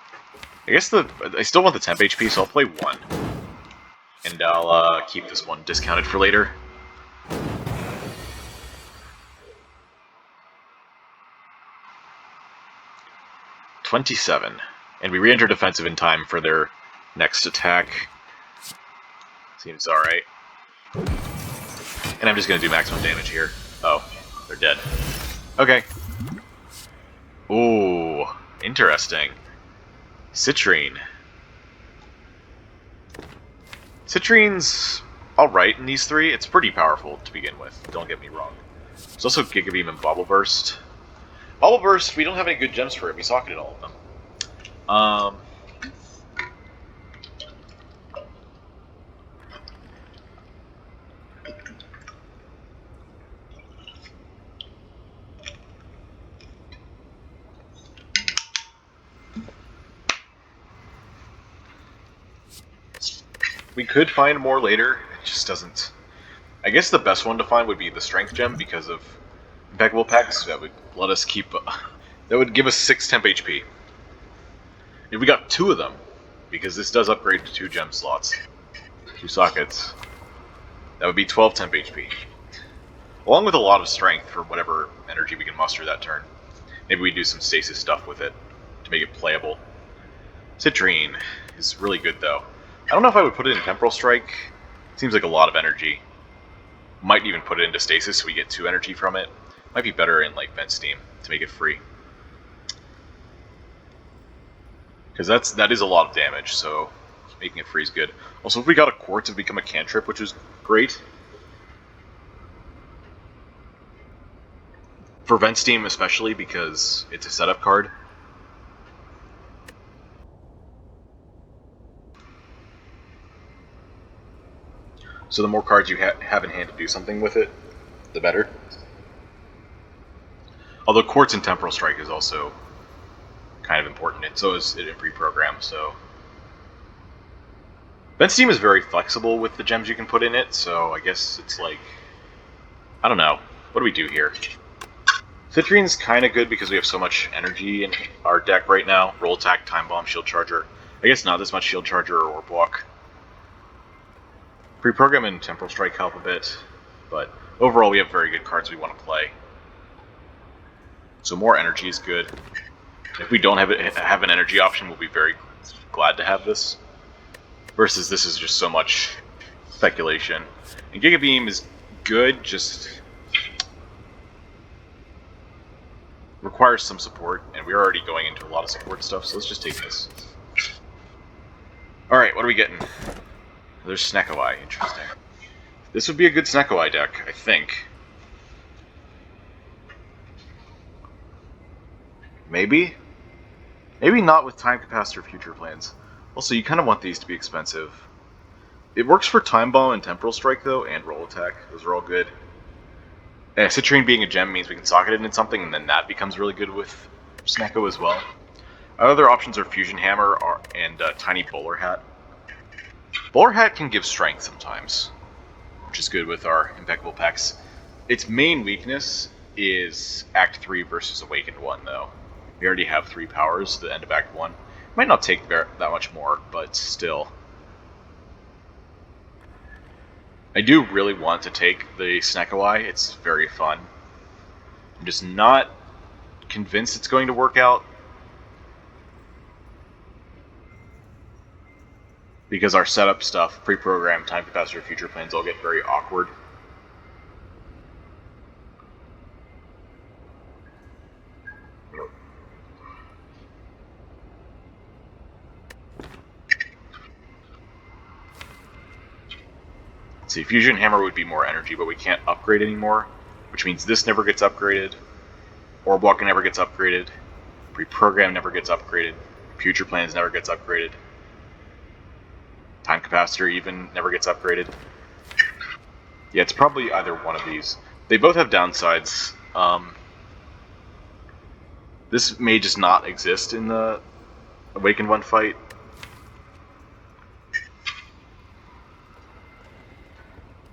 I guess I still want the temp HP, so I'll play 1. And I'll keep this one discounted for later. $27. And we re-enter defensive in time for their next attack. Seems alright. And I'm just going to do maximum damage here. Oh, they're dead. Okay. Ooh, interesting. Citrine. Citrine's alright in these 3. It's pretty powerful to begin with, don't get me wrong. There's also Giga Beam and Bubble Burst. Bubble Burst, we don't have any good gems for it. We socketed all of them. We could find more later, it just doesn't... I guess the best one to find would be the Strength Gem because of Impeccable Packs. That would let us keep... that would give us 6 temp HP. If we got 2 of them, because this does upgrade to 2 gem slots, 2 sockets, that would be 12 temp HP. Along with a lot of strength for whatever energy we can muster that turn. Maybe we do some stasis stuff with it to make it playable. Citrine is really good though. I don't know if I would put it in Temporal Strike. Seems like a lot of energy. Might even put it into stasis so we get 2 energy from it. Might be better in like Vensteam to make it free. Because that is a lot of damage, so making it free is good. Also, if we got a Quartz, it would become a cantrip, which is great. For Vensteam especially, because it's a setup card. So the more cards you have in hand to do something with it, the better. Although Quartz and Temporal Strike is also kind of important, and so is it in pre-program, so... Vensteam is very flexible with the gems you can put in it, so I guess it's like... I don't know. What do we do here? Citrine's kind of good because we have so much energy in our deck right now. Roll Attack, Time Bomb, Shield Charger. I guess not this much Shield Charger or Block. Pre-program and Temporal Strike help a bit, but overall we have very good cards we want to play. So more energy is good. If we don't have an energy option, we'll be very glad to have this. Versus this is just so much speculation. And Giga Beam is good, just requires some support, and we're already going into a lot of support stuff, so let's just take this. Alright, what are we getting? There's Snecko-Eye, interesting. This would be a good Snecko-Eye deck, I think. Maybe? Maybe not with Time Capacitor Future Plans. Also, you kind of want these to be expensive. It works for Time Bomb and Temporal Strike, though, and Roll Attack. Those are all good. And Citrine being a gem means we can socket it into something, and then that becomes really good with Snecko as well. Our other options are Fusion Hammer and Tiny Bowler Hat. Bowler Hat can give strength sometimes, which is good with our impeccable pecs. Its main weakness is Act 3 versus Awakened 1, though. We already have 3 powers at the end of Act 1. Might not take that much more, but still. I do really want to take the Snecko. It's very fun. I'm just not convinced it's going to work out, because our setup stuff, pre-programmed, time capacitor, future plans all get very awkward. Let's see, Fusion Hammer would be more energy, but we can't upgrade anymore, which means this never gets upgraded, Orb Walker never gets upgraded, pre-program never gets upgraded, future plans never gets upgraded, time capacitor even never gets upgraded. Yeah, it's probably either one of these. They both have downsides. This may just not exist in the Awakened 1 fight.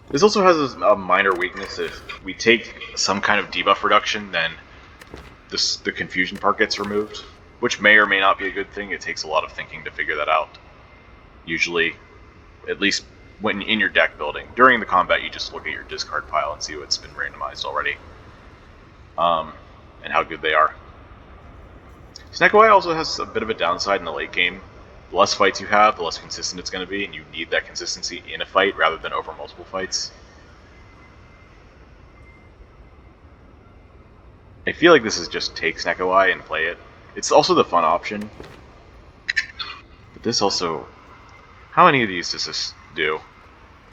This also has a minor weakness. If we take some kind of debuff reduction, then the confusion part gets removed, which may or may not be a good thing. It takes a lot of thinking to figure that out. Usually, at least when in your deck building. During the combat, you just look at your discard pile and see what's been randomized already, and how good they are. Snecko also has a bit of a downside in the late game. The less fights you have, the less consistent it's going to be, and you need that consistency in a fight rather than over multiple fights. I feel like this is just take Snecko and play it. It's also the fun option. But this also... How many of these does this do?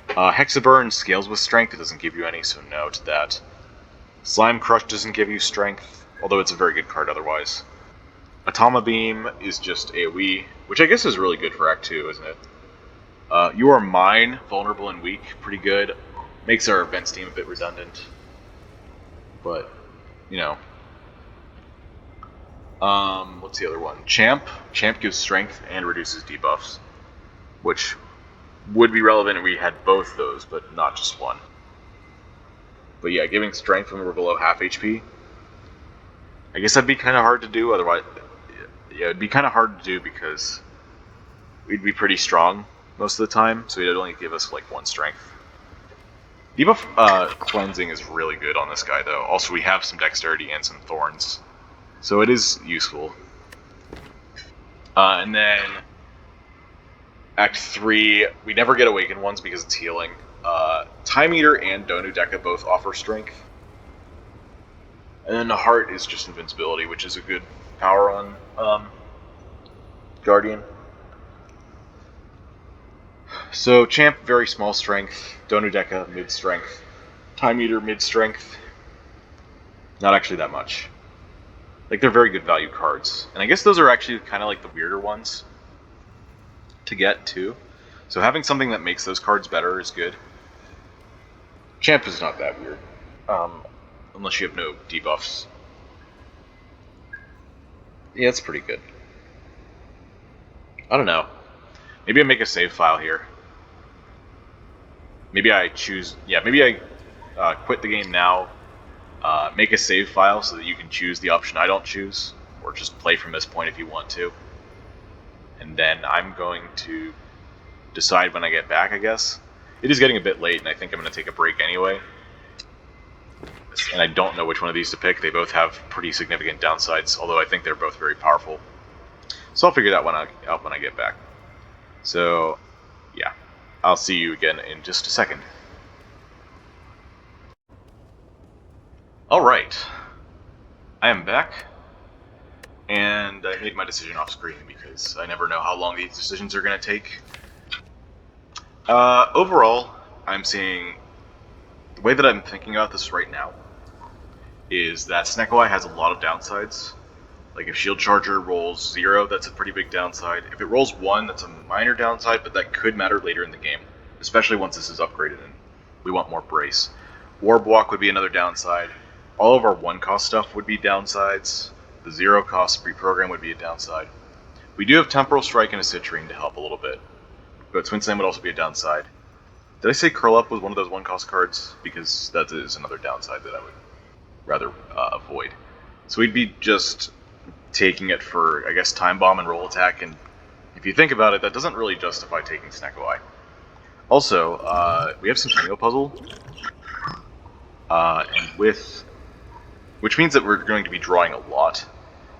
Hexaburn scales with strength. It doesn't give you any, so no to that. Slime Crush doesn't give you strength, although it's a very good card otherwise. Atoma Beam is just AoE, which I guess is really good for Act 2, isn't it? You Are Mine, vulnerable and weak, pretty good. Makes our events team a bit redundant. But, you know. What's the other one? Champ. Champ gives strength and reduces debuffs, which would be relevant if we had both those, but not just one. But yeah, giving strength when we're below half HP. I guess that'd be kind of hard to do, otherwise... Yeah, it'd be kind of hard to do because we'd be pretty strong most of the time, so it'd only give us like 1 strength. Debuff cleansing is really good on this guy, though. Also, we have some dexterity and some thorns, so it is useful. And then Act 3, we never get Awakened ones because it's healing. Time Eater and Donu Deka both offer strength. And then the Heart is just invincibility, which is a good power on Guardian. So Champ, very small strength. Donu Deka, mid strength. Time Eater, mid strength. Not actually that much. Like, they're very good value cards. And I guess those are actually kind of like the weirder ones to get, too. So having something that makes those cards better is good. Champ is not that weird. Unless you have no debuffs. Yeah, it's pretty good. I don't know. Maybe I make a save file here. Maybe I choose... Yeah, maybe I quit the game now, make a save file so that you can choose the option I don't choose, or just play from this point if you want to. And then I'm going to decide when I get back, I guess. It is getting a bit late, and I think I'm going to take a break anyway. And I don't know which one of these to pick. They both have pretty significant downsides, although I think they're both very powerful. So I'll figure that one out when I get back. So, yeah. I'll see you again in just a second. Alright. I am back. And I made my decision off screen because I never know how long these decisions are going to take. Overall, I'm seeing... The way that I'm thinking about this right now is that Snecko has a lot of downsides. Like, if Shield Charger rolls 0, that's a pretty big downside. If it rolls 1, that's a minor downside, but that could matter later in the game, especially once this is upgraded and we want more brace. Warp Walk would be another downside. All of our 1-cost stuff would be downsides. The 0-cost pre-program would be a downside. We do have Temporal Strike and a Citrine to help a little bit, but Twin Slam would also be a downside. Did I say Curl Up was one of those 1-cost cards? Because that is another downside that I would rather avoid. So we'd be just taking it for, I guess, Time Bomb and Roll Attack, and if you think about it, that doesn't really justify taking Snecko Eye. Also, we have some Tango Puzzle, which means that we're going to be drawing a lot,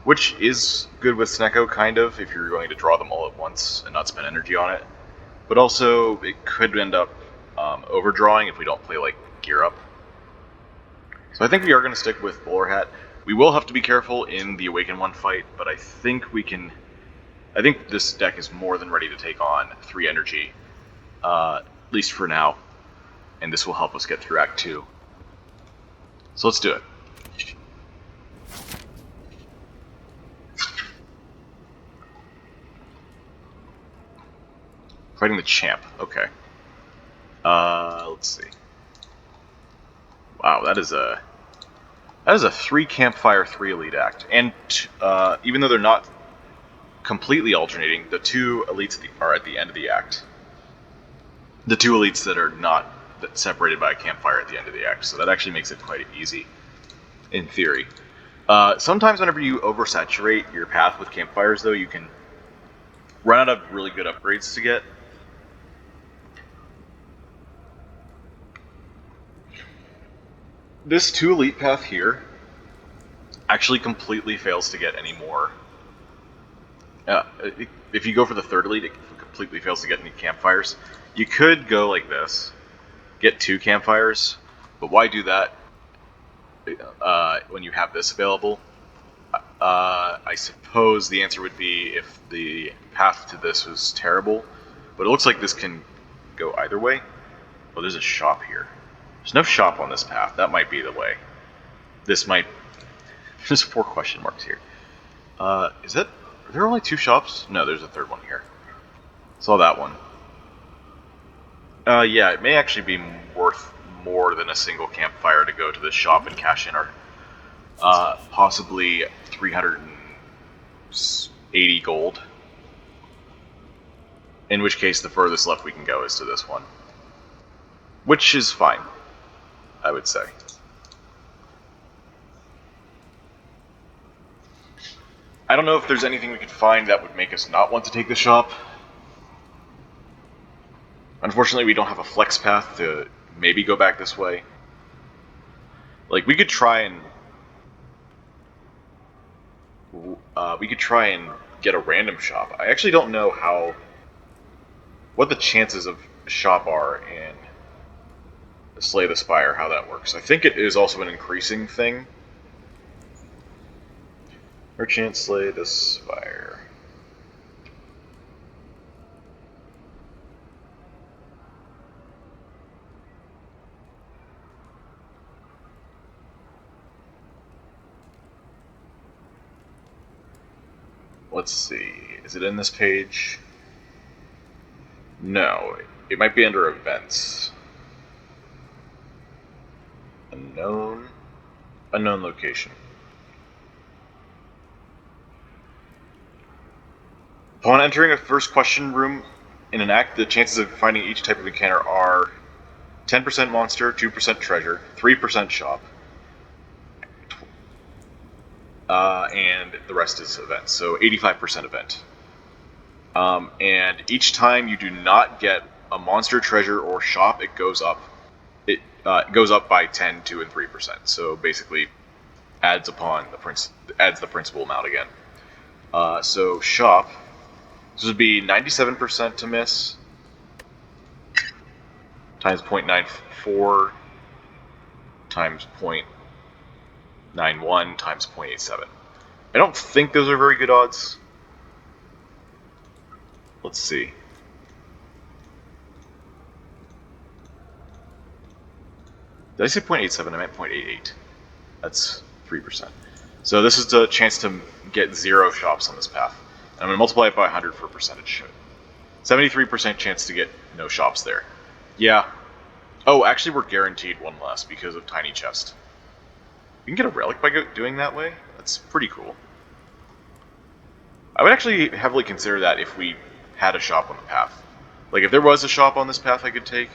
which is good with Snecko, kind of, if you're going to draw them all at once and not spend energy on it. But also, it could end up overdrawing if we don't play, like, Gear Up. So I think we are going to stick with Bowler Hat. We will have to be careful in the Awaken 1 fight, but I think we can... I think this deck is more than ready to take on 3 energy, at least for now, and this will help us get through Act 2. So let's do it. Fighting the Champ, okay. Let's see. Wow, that is a 3 Campfire, 3 Elite Act, and even though they're not completely alternating, the 2 elites are at the end of the act. The 2 elites that are not separated by a campfire at the end of the act, so that actually makes it quite easy, in theory. Sometimes whenever you oversaturate your path with campfires, though, you can run out of really good upgrades to get. This 2 elite path here actually completely fails to get any more. If you go for the 3rd elite, it completely fails to get any campfires. You could go like this, get 2 campfires, but why do that when you have this available? I suppose the answer would be if the path to this was terrible, but it looks like this can go either way. Oh, there's a shop here. There's no shop on this path. That might be the way. This might... There's 4 question marks here. Are there only 2 shops? No, there's a 3rd one here. Saw that one. Yeah, it may actually be worth more than a single campfire to go to this shop and cash in our possibly 380 gold. In which case, the furthest left we can go is to this one. Which is fine, I would say. I don't know if there's anything we could find that would make us not want to take the shop. Unfortunately, we don't have a flex path to maybe go back this way. Like, we could try and get a random shop. I actually don't know what the chances of shop are in Slay the Spire, how that works. I think it is also an increasing thing. Merchant Slay the Spire. Let's see. Is it in this page? No. It might be under events. Unknown location. Upon entering a first question room in an act, the chances of finding each type of encounter are 10% monster, 2% treasure, 3% shop, and the rest is events, so 85% event. And each time you do not get a monster, treasure, or shop, it goes up. It goes up by 10, 2, and 3%. So basically, adds the principal amount again. So shop. This would be 97% to miss times 0.94 times 0.91 times 0.87. I don't think those are very good odds. Let's see. Did I say 0.87? I meant 0.88. That's 3%. So this is the chance to get 0 shops on this path. I'm going to multiply it by 100 for percentage. 73% chance to get no shops there. Yeah. Oh, actually, we're guaranteed one less because of Tiny Chest. We can get a relic by doing that way? That's pretty cool. I would actually heavily consider that if we had a shop on the path. Like, if there was a shop on this path I could take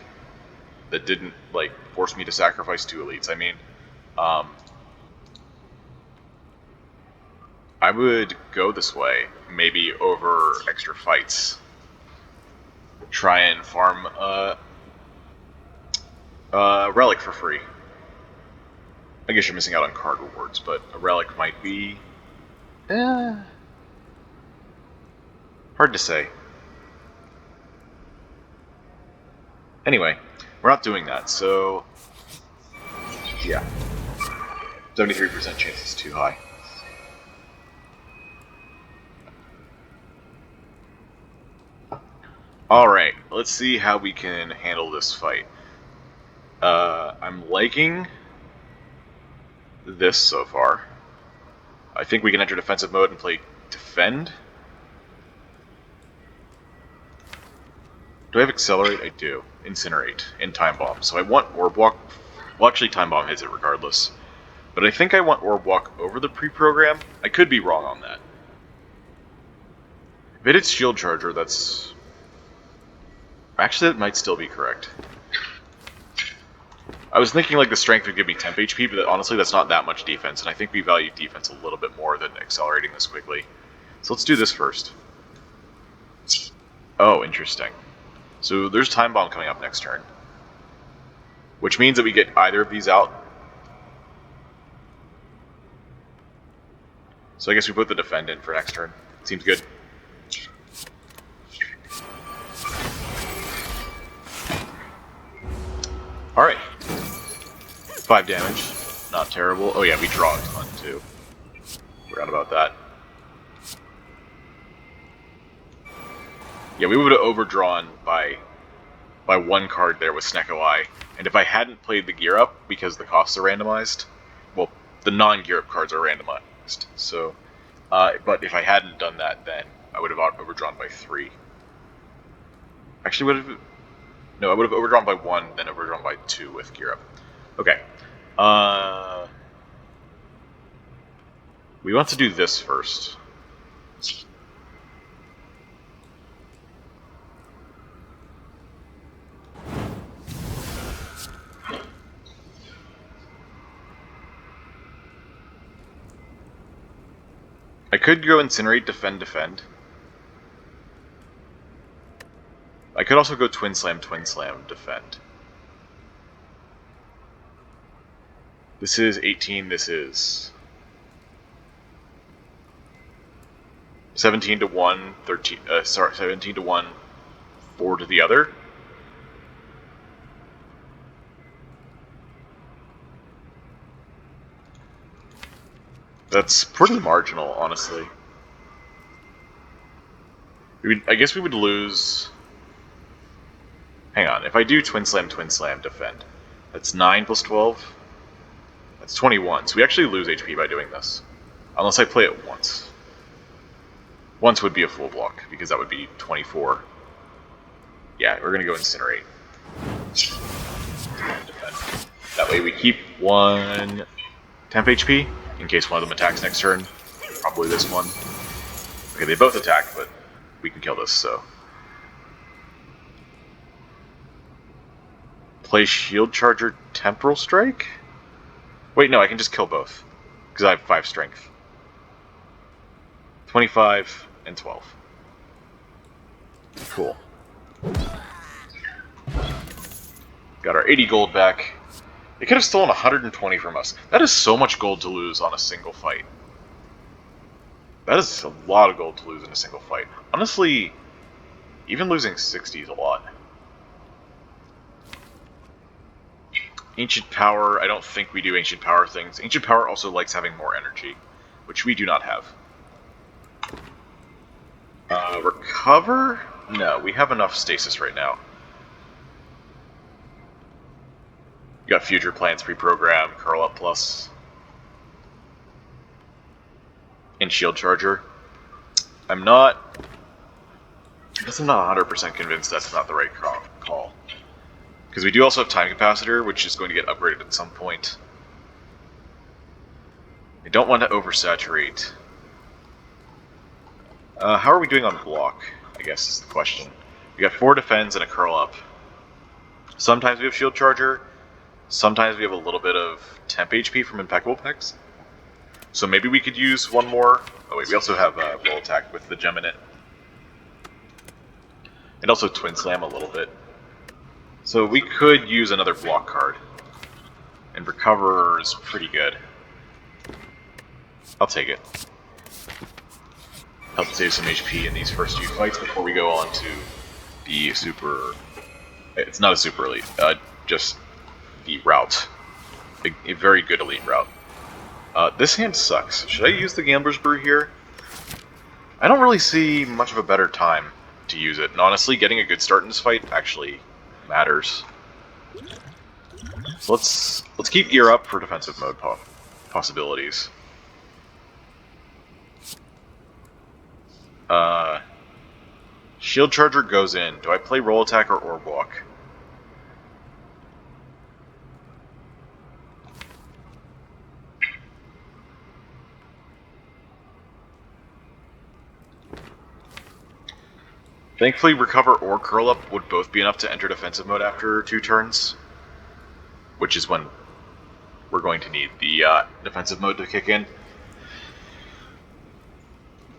that didn't, like, force me to sacrifice 2 elites, I mean, I would go this way, maybe over extra fights. Try and farm relic for free. I guess you're missing out on card rewards, but a relic might be... hard to say. Anyway, we're not doing that, so... yeah. 73% chance is too high. Alright, let's see how we can handle this fight. I'm liking this so far. I think we can enter defensive mode and play defend. Do I have accelerate? I do. Incinerate and time bomb. So I want orb walk. Well, actually, time bomb hits it regardless. But I think I want orb walk over the pre-program. I could be wrong on that. If it hits shield charger, that's... actually, that might still be correct. I was thinking like the strength would give me temp HP, but honestly that's not that much defense, and I think we value defense a little bit more than accelerating this quickly. So let's do this first. Oh, interesting. So there's time bomb coming up next turn, which means that we get either of these out. So I guess we put the defend in for next turn. Seems good. Alright. 5 damage. Not terrible. Oh yeah, we draw a ton too. Forgot about that. Yeah, we would have overdrawn by 1 card there with Snecko Eye. And if I hadn't played the gear up, because the costs are randomized, well, the non-gear up cards are randomized. So, but if I hadn't done that, then I would have overdrawn by 3. Actually, would have... no, I would have overdrawn by 1, then overdrawn by 2 with gear up. Okay. We want to do this first. I could go Incinerate, Defend, Defend. I could also go Twin Slam, Defend. This is 18, this is 17 to 1, 13, 17 to 1, 4 to the other. That's pretty marginal, honestly. I guess we would lose... hang on, if I do Twin Slam, Defend, that's 9 plus 12. That's 21, so we actually lose HP by doing this. Unless I play it once. Once would be a full block, because that would be 24. Yeah, we're gonna go Incinerate. Defend. That way we keep 1 temp HP, in case one of them attacks next turn. Probably this one. Okay, they both attack, but we can kill this, so... play Shield Charger, Temporal Strike? Wait, no, I can just kill both. Because I have 5 strength. 25 and 12. Cool. Got our 80 gold back. They could have stolen 120 from us. That is so much gold to lose on a single fight. That is a lot of gold to lose in a single fight. Honestly, even losing 60 is a lot. Ancient Power, I don't think we do Ancient Power things. Ancient Power also likes having more energy, which we do not have. Recover? No, we have enough stasis right now. You got Future Plans pre-program, Curl Up Plus, and Shield Charger. I guess I'm not 100% convinced that's not the right call. Because we do also have time capacitor, which is going to get upgraded at some point. I don't want to oversaturate. How are we doing on block, I guess is the question. We got 4 defense and a curl up. Sometimes we have shield charger. Sometimes we have a little bit of temp HP from impeccable pegs. So maybe we could use one more. Oh wait, we also have roll attack with the gem in it. And also twin slam a little bit. So we could use another block card. And recover is pretty good. I'll take it. Help save some HP in these first few fights before we go on to the super... It's not a super elite, just the route. A very good elite route. This hand sucks. Should I use the Gambler's Brew here? I don't really see much of a better time to use it. And honestly, getting a good start in this fight actually matters. So let's keep gear up for defensive mode possibilities. Shield charger goes in. Do I play roll attack or orb walk? Thankfully, recover or curl up would both be enough to enter defensive mode after 2 turns, which is when we're going to need the defensive mode to kick in.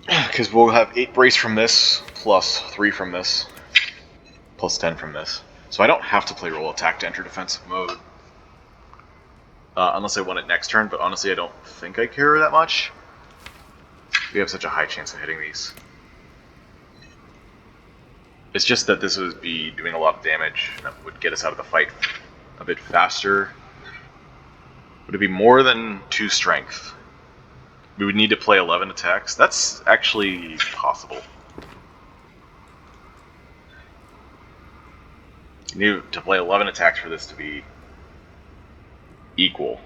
Because we'll have 8 brace from this, plus 3 from this, plus 10 from this. So I don't have to play roll attack to enter defensive mode. Unless I want it next turn, but honestly I don't think I care that much. We have such a high chance of hitting these. It's just that this would be doing a lot of damage, and that would get us out of the fight a bit faster. Would it be more than 2 strength? We would need to play 11 attacks. That's actually possible. You need to play 11 attacks for this to be equal.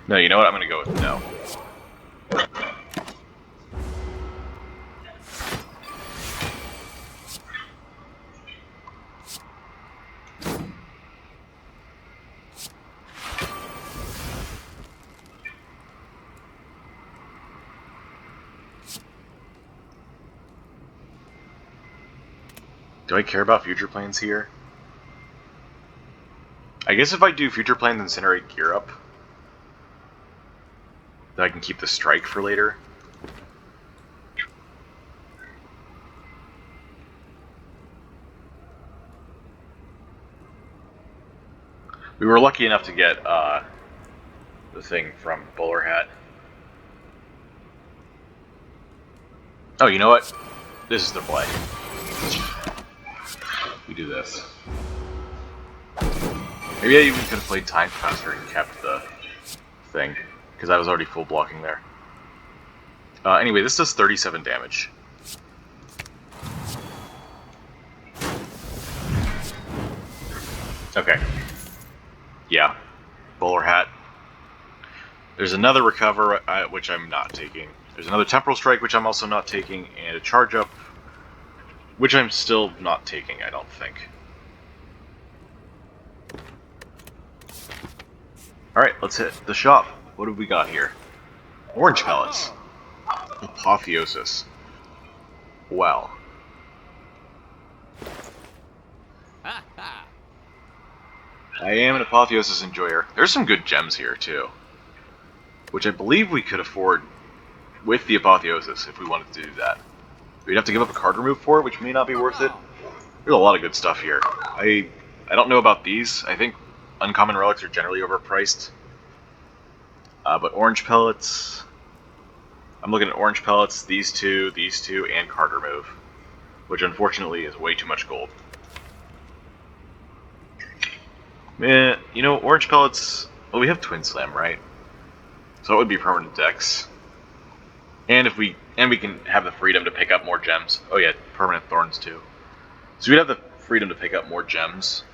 No, you know what? I'm going to go with no. Do I care about future planes here? I guess if I do future planes incinerate gear up, then I can keep the strike for later. We were lucky enough to get the thing from Bowler Hat. Oh, you know what? This is the play. We do this. Maybe I even could have played time faster and kept the thing, because I was already full blocking there. Anyway, this does 37 damage. Okay. Yeah. Bowler Hat. There's another recover, which I'm not taking. There's another temporal strike, which I'm also not taking, and a charge up, which I'm still not taking, I don't think. Alright, let's hit the shop. What have we got here? Orange pellets. Apotheosis. Well. I am an Apotheosis enjoyer. There's some good gems here, too. Which I believe we could afford with the Apotheosis if we wanted to do that. We'd have to give up a card remove for it, which may not be worth it. There's a lot of good stuff here. I don't know about these. I think uncommon relics are generally overpriced. But orange pellets... I'm looking at orange pellets, these two, and card remove. Which unfortunately is way too much gold. Man, you know, orange pellets... Well, we have Twin Slam, right? So it would be permanent dex. And if we can have the freedom to pick up more gems. Oh yeah, permanent thorns too. So we'd have the freedom to pick up more gems.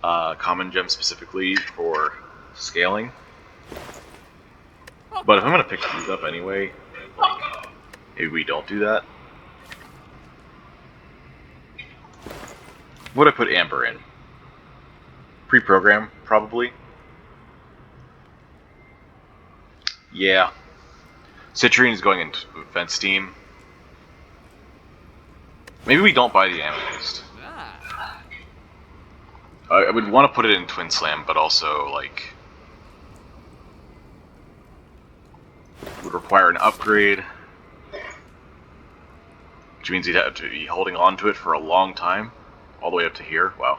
Common gems specifically for scaling. But if I'm going to pick these up anyway, maybe we don't do that. What would I put Amber in? Pre-program, probably. Yeah. Citrine is going into Fence Team. Maybe we don't buy the Amethyst. I would want to put it in Twin Slam, but also, like, would require an upgrade, which means he'd have to be holding on to it for a long time, all the way up to here. Wow.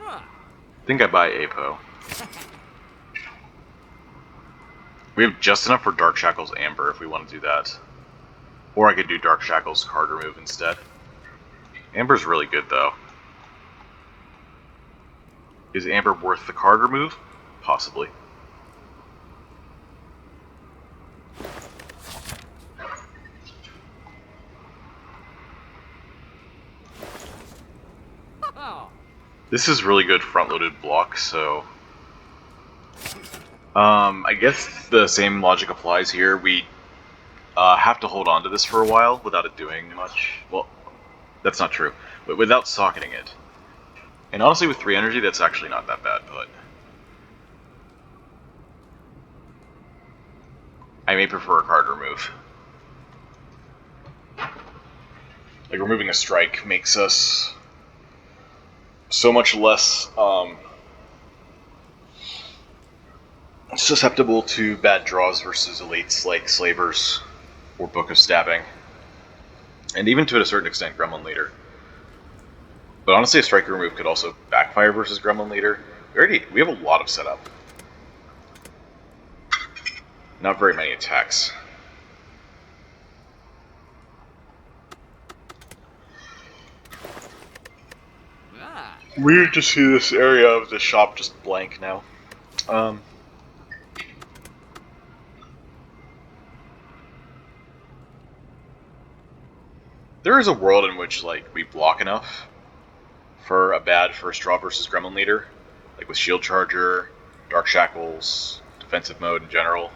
I think I buy Apo. We have just enough for Dark Shackles Amber if we want to do that. Or I could do Dark Shackles card remove instead. Amber's really good though. Is Amber worth the card remove? Possibly. This is really good front-loaded block, so... I guess the same logic applies here. We have to hold on to this for a while without it doing much. Well, that's not true. But without socketing it. And honestly, with 3 energy, that's actually not that bad, but... I may prefer a card remove. Like, removing a strike makes us so much less susceptible to bad draws versus elites like Slavers or Book of Stabbing. And even to a certain extent, Gremlin Leader. But honestly, a strike remove could also backfire versus Gremlin Leader. We have a lot of setup. Not very many attacks. Weird to see this area of the shop just blank now. There is a world in which, like, we block enough for a bad first draw versus Gremlin Leader, like with Shield Charger, Dark Shackles, defensive mode in general.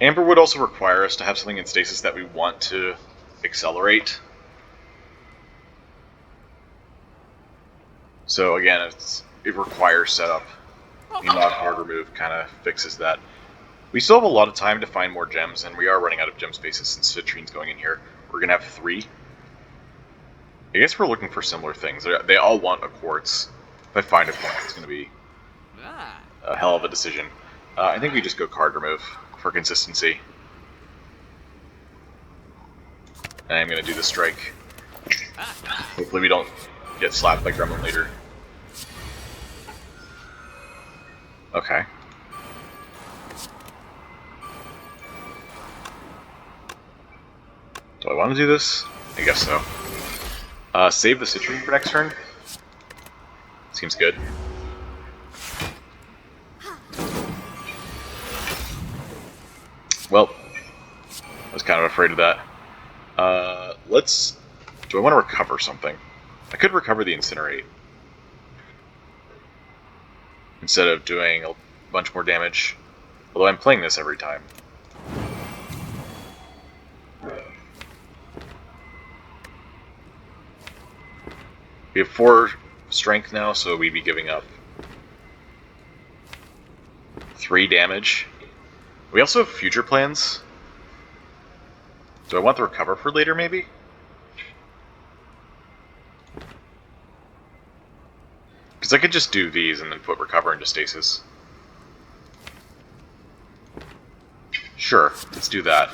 Amber would also require us to have something in stasis that we want to accelerate. So again, it requires setup. The not hard remove kind of fixes that. We still have a lot of time to find more gems, and we are running out of gem spaces since Citrine's going in here. We're going to have 3. I guess we're looking for similar things. They all want a quartz. If I find a quartz, it's going to be a hell of a decision. I think we just go card remove for consistency. And I'm going to do the strike. Hopefully we don't get slapped by Gremlin Leader. Okay. Do I want to do this? I guess so. Save the Citrine for next turn. Seems good. Well, I was kind of afraid of that. Do I want to recover something? I could recover the Incinerate. Instead of doing a bunch more damage. Although I'm playing this every time. We have 4 strength now, so we'd be giving up 3 damage. We also have future plans. Do I want the recover for later, maybe? Because I could just do these and then put recover into stasis. Sure, let's do that.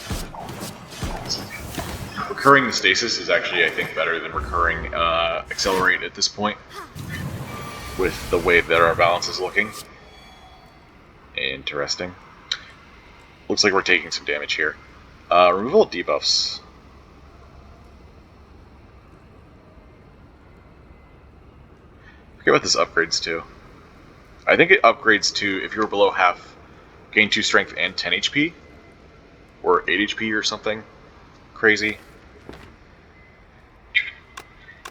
Recurring the stasis is actually, I think, better than recurring accelerate at this point, with the way that our balance is looking. Interesting. Looks like we're taking some damage here. Removal of debuffs. Forget what this upgrades to. I think it upgrades to, if you're below half, gain 2 strength and 10 HP. Or 8 HP or something crazy.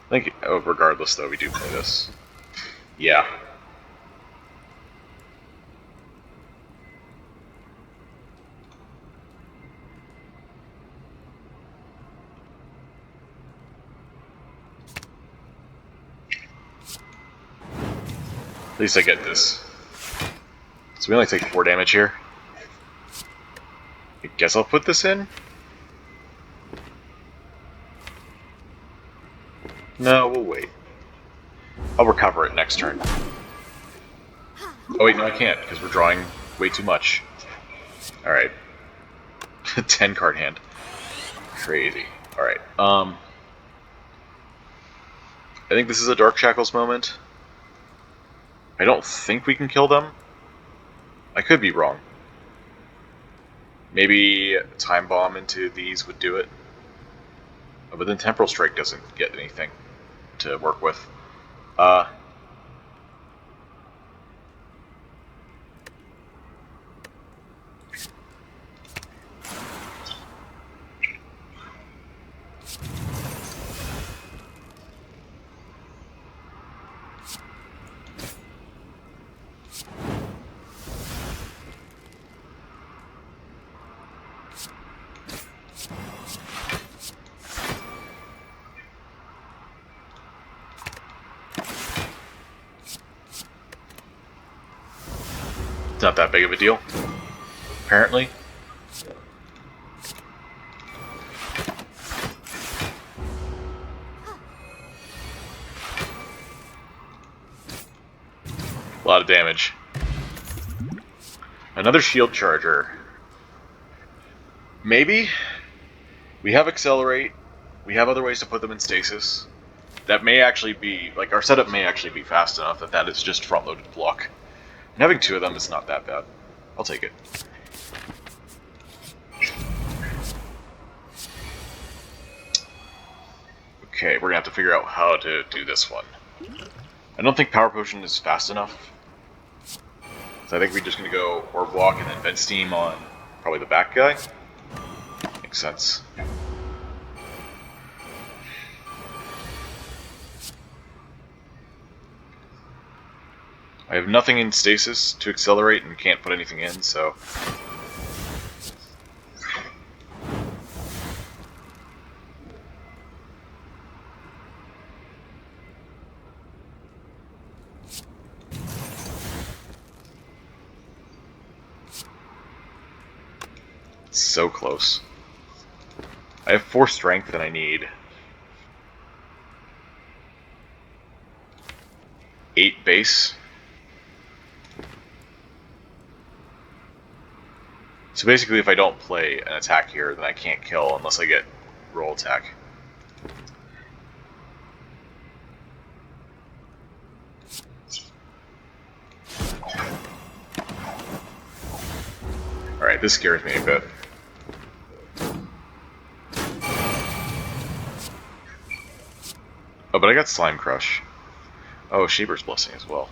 I think, regardless, though, we do play this. Yeah. At least I get this. So we only take 4 damage here. I guess I'll put this in? No, we'll wait. I'll recover it next turn. Oh wait, no I can't, because we're drawing way too much. Alright. 10 card hand. Crazy. Alright, I think this is a Dark Shackles moment. I don't think we can kill them. I could be wrong. Maybe Time Bomb into these would do it. But then Temporal Strike doesn't get anything to work with. It's not that big of a deal, apparently. A lot of damage. Another shield charger. Maybe. We have Accelerate. We have other ways to put them in stasis. That may actually be, like, our setup may actually be fast enough that that is just front-loaded block. And having 2 of them is not that bad. I'll take it. Okay, we're gonna have to figure out how to do this one. I don't think Power Potion is fast enough. So I think we're just gonna go Orb Walk and then Vent Steam on probably the back guy. Makes sense. I have nothing in stasis to accelerate and can't put anything in, so... It's so close. I have 4 strength and I need 8 base. So basically, if I don't play an attack here, then I can't kill unless I get roll attack. Alright, this scares me a bit. Oh, but I got Slime Crush. Oh, Shaper's Blessing as well.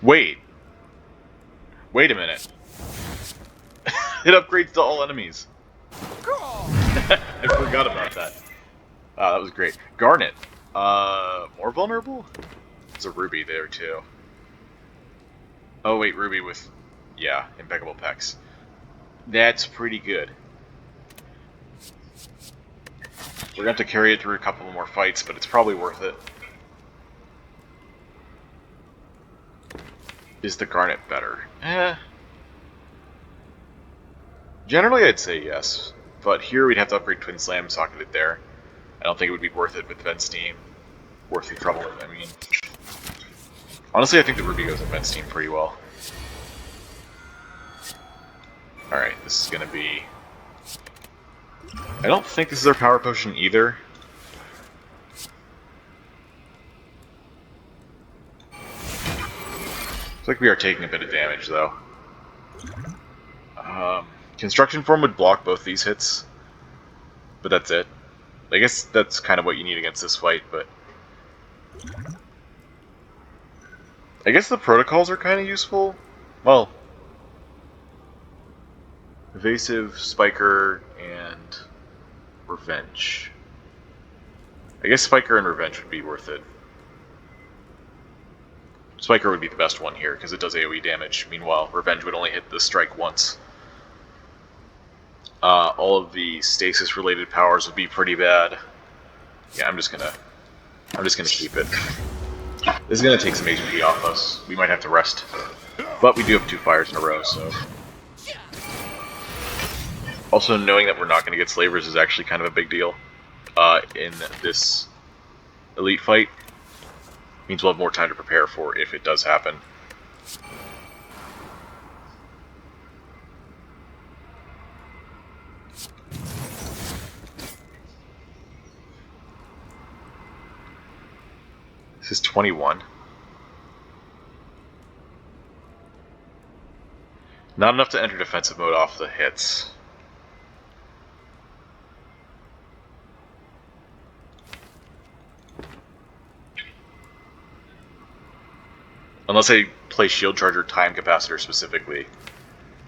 Wait a minute. It upgrades to all enemies. I forgot about that. Ah, that was great. Garnet. More vulnerable? There's a Ruby there too. Oh wait, Ruby with, yeah, Impeccable Pecs. That's pretty good. We're gonna have to carry it through a couple more fights, but it's probably worth it. Is the Garnet better? Generally I'd say yes, but here we'd have to upgrade Twin Slam, socket it there. I don't think it would be worth it with Vent Steam. Worth the trouble, I mean. Honestly, I think the Ruby goes with Vent Steam pretty well. Alright, this is gonna be... I don't think this is our Power Potion either. Looks like we are taking a bit of damage, though. Construction Form would block both these hits, but that's it. I guess that's kind of what you need against this fight, but... I guess the protocols are kind of useful. Well... Evasive, Spiker, and Revenge. I guess Spiker and Revenge would be worth it. Spiker would be the best one here, because it does AoE damage. Meanwhile, Revenge would only hit the strike once. All of the stasis-related powers would be pretty bad. Yeah, I'm just gonna keep it. This is gonna take some HP off us. We might have to rest. But we do have 2 fires in a row, so... Also, knowing that we're not gonna get Slavers is actually kind of a big deal. In this elite fight. Means we'll have more time to prepare for if it does happen. This is 21. Not enough to enter defensive mode off the hits. Unless I play Shield Charger Time Capacitor specifically.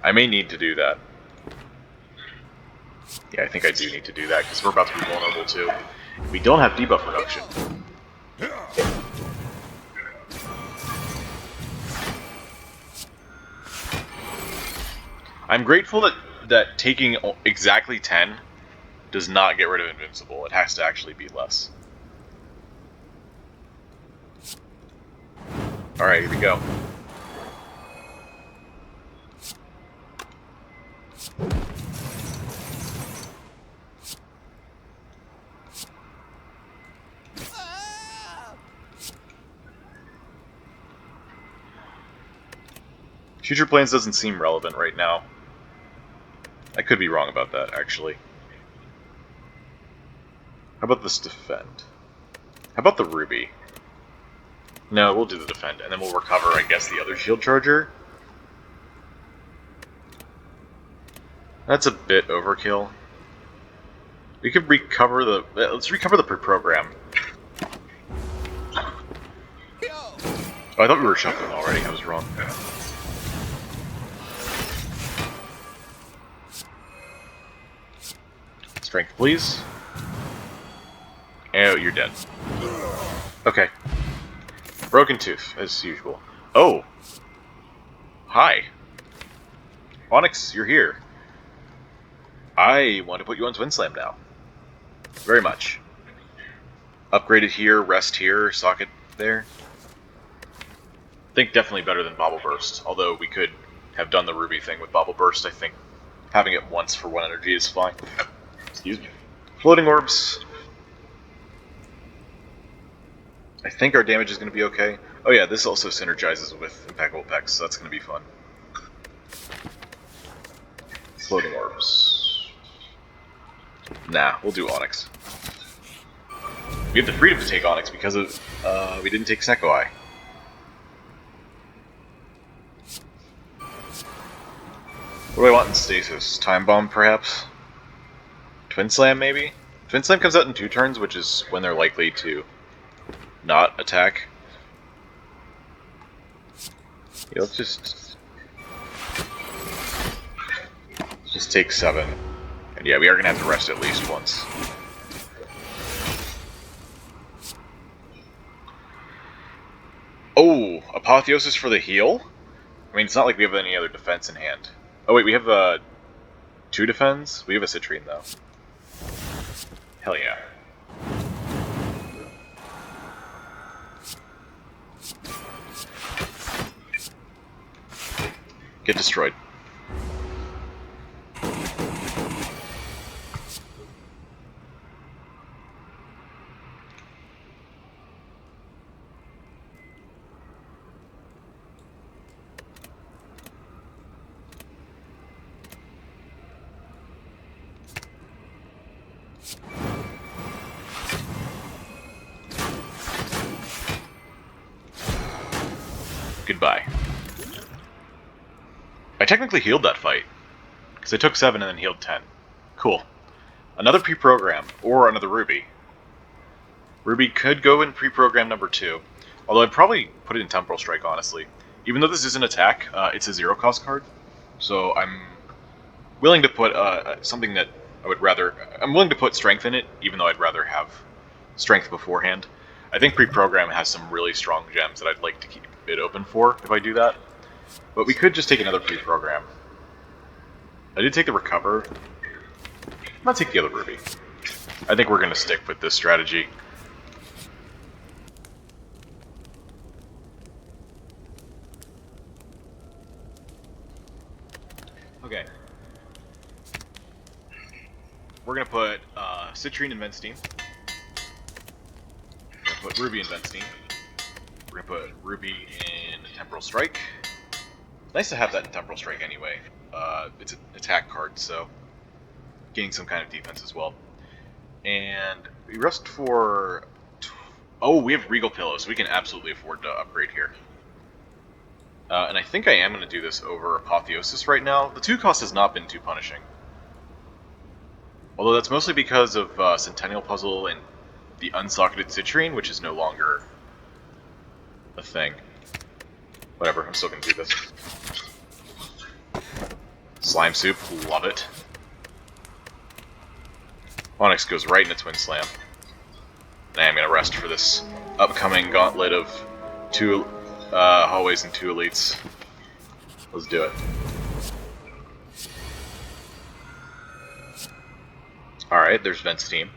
I may need to do that. Yeah, I think I do need to do that, because we're about to be vulnerable too. We don't have debuff reduction. I'm grateful that taking exactly 10 does not get rid of Invincible. It has to actually be less. Alright, here we go. Future plans doesn't seem relevant right now. I could be wrong about that, actually. How about this defend? How about the ruby? No, we'll do the defend, and then we'll recover, I guess, the other shield charger. That's a bit overkill. We could recover the... Let's recover the pre-program. Oh, I thought we were shuffling already. I was wrong. Strength, please. Oh, you're dead. Okay. Broken Tooth, as usual. Oh! Hi. Onyx, you're here. I want to put you on Twin Slam now. Very much. Upgraded here, rest here, socket there. I think definitely better than Bobble Burst, although we could have done the Ruby thing with Bobble Burst. I think having it once for 1 energy is fine. Excuse me. Floating Orbs. I think our damage is going to be okay. Oh yeah, this also synergizes with Impeccable Pex, so that's going to be fun. Floating Orbs. Nah, we'll do Onyx. We have the freedom to take Onyx because of we didn't take Snecko Eye. What do I want in Stasis? Time Bomb, perhaps? Twin Slam, maybe? Twin Slam comes out in 2 turns, which is when they're likely to not attack. Yeah, let's just take 7. And yeah, we are gonna have to rest at least once. Oh, Apotheosis for the heal? I mean, it's not like we have any other defense in hand. Oh wait, we have 2 defense? We have a Citrine though. Hell yeah. Get destroyed. Goodbye. I technically healed that fight, because I took 7 and then healed 10. Cool. Another pre-program, or another Ruby. Ruby could go in pre-program number 2, although I'd probably put it in Temporal Strike, honestly. Even though this is an attack, it's a 0-cost card, so I'm willing to put something that I'm willing to put strength in it, even though I'd rather have strength beforehand. I think pre-program has some really strong gems that I'd like to keep it open for if I do that. But we could just take another pre-program. I did take the recover. I'm gonna take the other ruby. I think we're gonna stick with this strategy. Okay. We're gonna put citrine in vent steam. We're gonna put ruby in vent steam. We're gonna put ruby in temporal strike. It's nice to have that in temporal strike anyway. It's an attack card, so gaining some kind of defense as well. And we rest for... Oh, we have Regal Pillows, so we can absolutely afford to upgrade here. And I think I am going to do this over Apotheosis right now. The 2 cost has not been too punishing. Although that's mostly because of Centennial Puzzle and the unsocketed Citrine, which is no longer a thing. Whatever, I'm still going to do this. Slime Soup, love it. Onyx goes right into Twin Slam. And I'm going to rest for this upcoming gauntlet of 2 hallways and 2 elites. Let's do it. Alright, there's Vent Steam.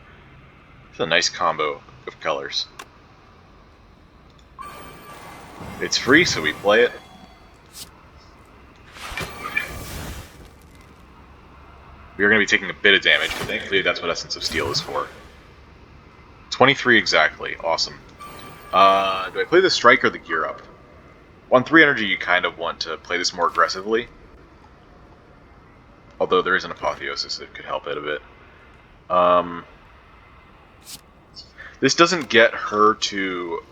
It's a nice combo of colors. It's free, so we play it. We are going to be taking a bit of damage, but thankfully that's what Essence of Steel is for. 23 exactly. Awesome. Do I play the Strike or the Gear Up? On 3 energy, you kind of want to play this more aggressively. Although there is an Apotheosis that could help it a bit. This doesn't get her to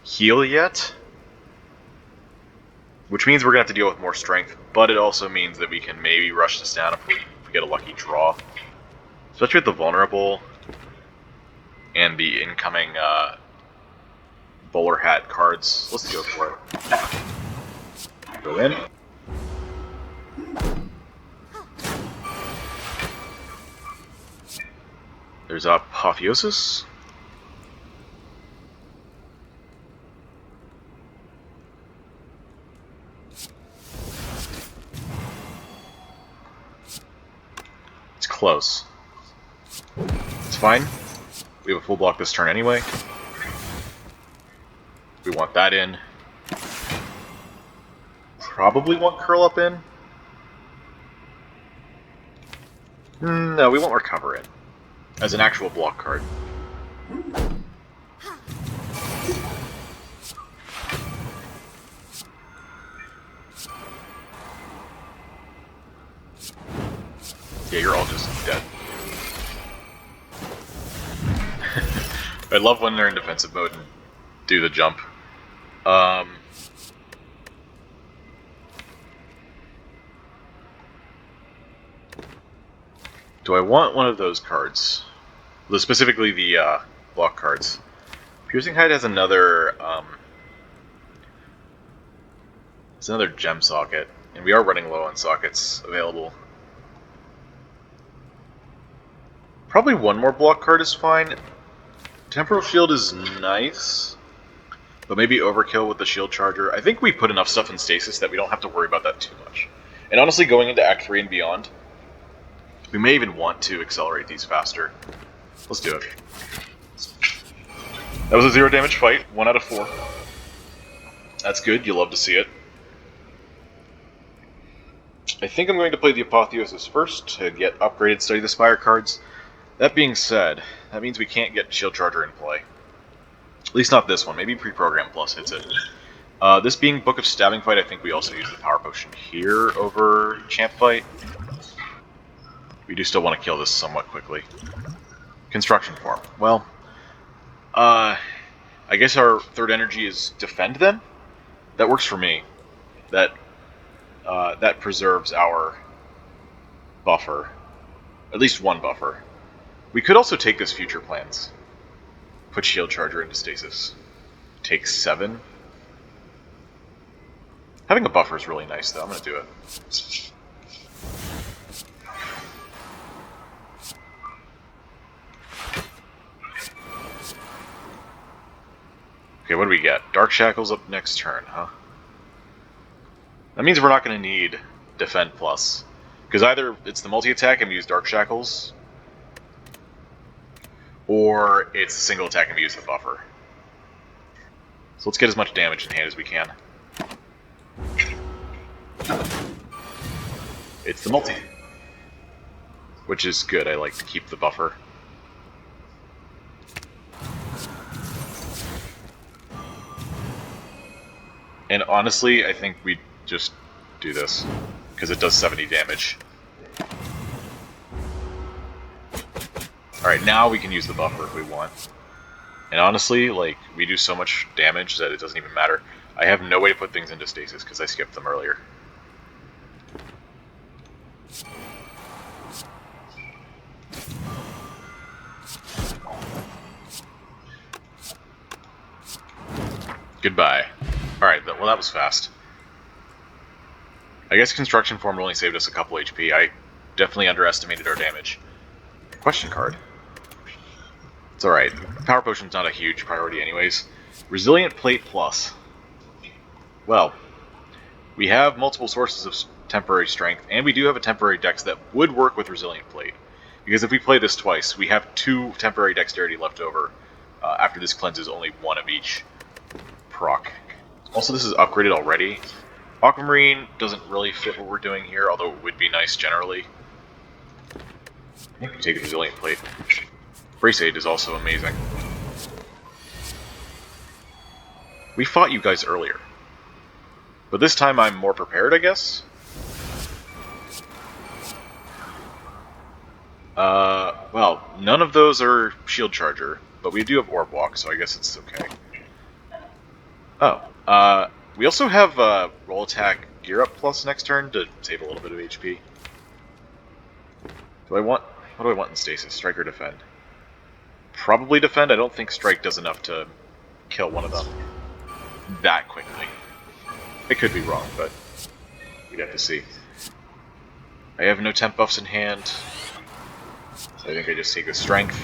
heal yet. Which means we're going to have to deal with more strength, but it also means that we can maybe rush this down if we get a lucky draw. Especially with the vulnerable and the incoming bowler hat cards. Let's go for it. Go in. There's Apotheosis. It's close. It's fine. We have a full block this turn anyway. We want that in. Probably want Curl Up in. No, we won't Recover in. As an actual block card. Yeah, you're all just dead. I love when they're in defensive mode and do the jump. Do I want one of those cards? Specifically the block cards. Piercing Hide has another it's another gem socket, and we are running low on sockets available. Probably one more block card is fine. Temporal Shield is nice, but maybe overkill with the Shield Charger. I think we put enough stuff in Stasis that we don't have to worry about that too much. And honestly, going into Act 3 and beyond, we may even want to accelerate these faster. Let's do it. That was a 0 damage fight, 1 out of 4. That's good, you love to see it. I think I'm going to play the Apotheosis first to get upgraded Study the Spire cards. That being said, that means we can't get Shield Charger in play. At least not this one, maybe Pre-Program Plus hits it. This being Book of Stabbing Fight, I think we also use the Power Potion here over Champ Fight. We do still want to kill this somewhat quickly. Construction Form. Well, I guess our third energy is Defend then? That works for me. That preserves our buffer. At least one buffer. We could also take this Future Plans. Put Shield Charger into Stasis. Take 7. Having a buffer is really nice though, I'm going to do it. Okay, what do we get? Dark Shackles up next turn, huh? That means we're not going to need Defend Plus. Because either it's the multi-attack and we use Dark Shackles, or it's a single attack and we use the buffer. So let's get as much damage in hand as we can. It's the multi. Which is good, I like to keep the buffer. And honestly, I think we just do this, because it does 70 damage. Alright, now we can use the buffer if we want. And honestly, like, we do so much damage that it doesn't even matter. I have no way to put things into stasis, because I skipped them earlier. Goodbye. Alright, well that was fast. I guess Construction Form only saved us a couple HP. I definitely underestimated our damage. Question card. It's alright. Power Potion's not a huge priority anyways. Resilient Plate Plus. Well, we have multiple sources of temporary strength, and we do have a temporary dex that would work with Resilient Plate. Because if we play this twice, we have 2 temporary dexterity left over. After this cleanses only 1 of each proc. Also, this is upgraded already. Aquamarine doesn't really fit what we're doing here, although it would be nice generally. I think we take the Resilient Plate. Brace Aid is also amazing. We fought you guys earlier. But this time I'm more prepared, I guess? Well, none of those are Shield Charger, but we do have Orb Walk, so I guess it's okay. Oh, we also have Roll Attack Gear Up Plus next turn to save a little bit of HP. What do I want in Stasis? Strike or Defend? Probably Defend. I don't think Strike does enough to kill one of them that quickly. I could be wrong, but we'd have to see. I have no temp buffs in hand, so I think I just take the Strength.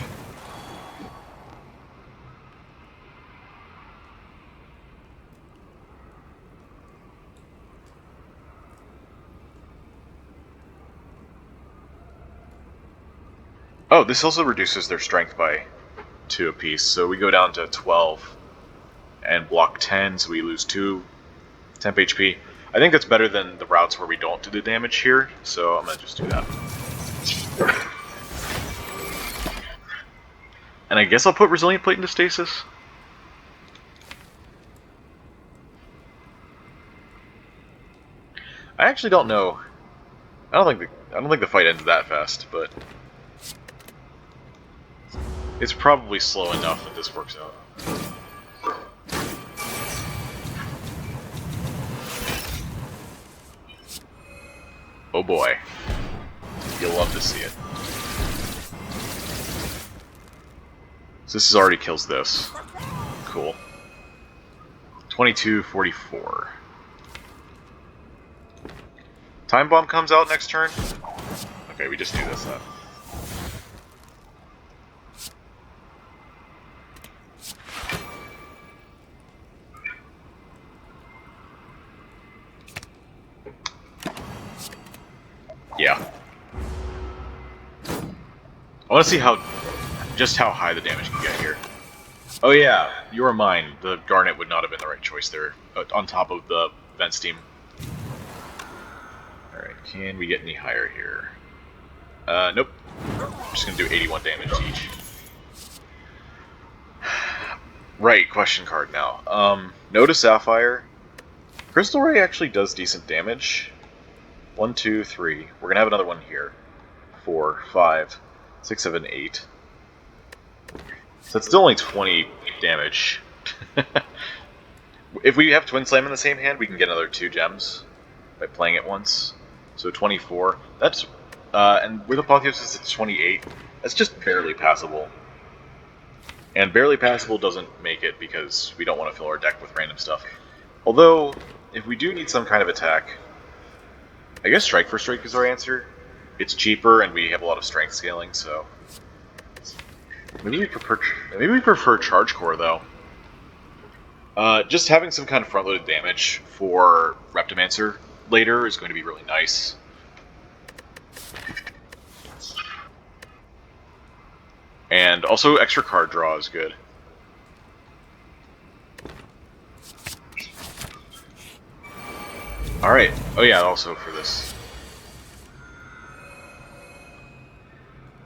Oh, this also reduces their strength by 2 apiece, so we go down to 12 and block 10, so we lose 2 temp HP. I think that's better than the routes where we don't do the damage here, so I'm going to just do that. And I guess I'll put Resilient Plate into stasis. I actually don't know. I don't think the fight ends that fast, but it's probably slow enough that this works out. Oh boy. You'll love to see it. So this already kills this. Cool. 2244. Time Bomb comes out next turn? Okay, we just do this then. Yeah. I want to see just how high the damage can get here. Oh yeah, you are mine. The Garnet would not have been the right choice there, on top of the Vent Steam. Alright, can we get any higher here? Nope. I'm just gonna do 81 damage each. Right, question card now. Notice Sapphire. Crystal Ray actually does decent damage. 1, 2, 3. We're gonna have another one here. 4, 5, 6, 7, 8. So it's still only 20 damage. If we have Twin Slam in the same hand, we can get another 2 gems by playing it once. So 24. That's and with Apotheosis it's 28. That's just barely passable. And barely passable doesn't make it because we don't want to fill our deck with random stuff. Although, if we do need some kind of attack, I guess Strike for Strike is our answer. It's cheaper and we have a lot of strength scaling, so maybe we prefer Charge Core though. Just having some kind of front-loaded damage for Reptomancer later is going to be really nice. And also extra card draw is good. Alright. Oh yeah, also for this.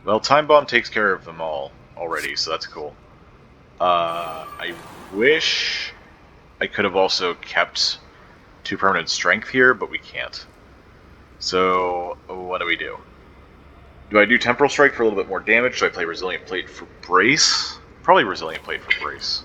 Well, Time Bomb takes care of them all already, so that's cool. I wish I could have also kept 2 permanent strength here, but we can't. So, what do we do? Do I do Temporal Strike for a little bit more damage? Do I play Resilient Plate for Brace? Probably Resilient Plate for Brace.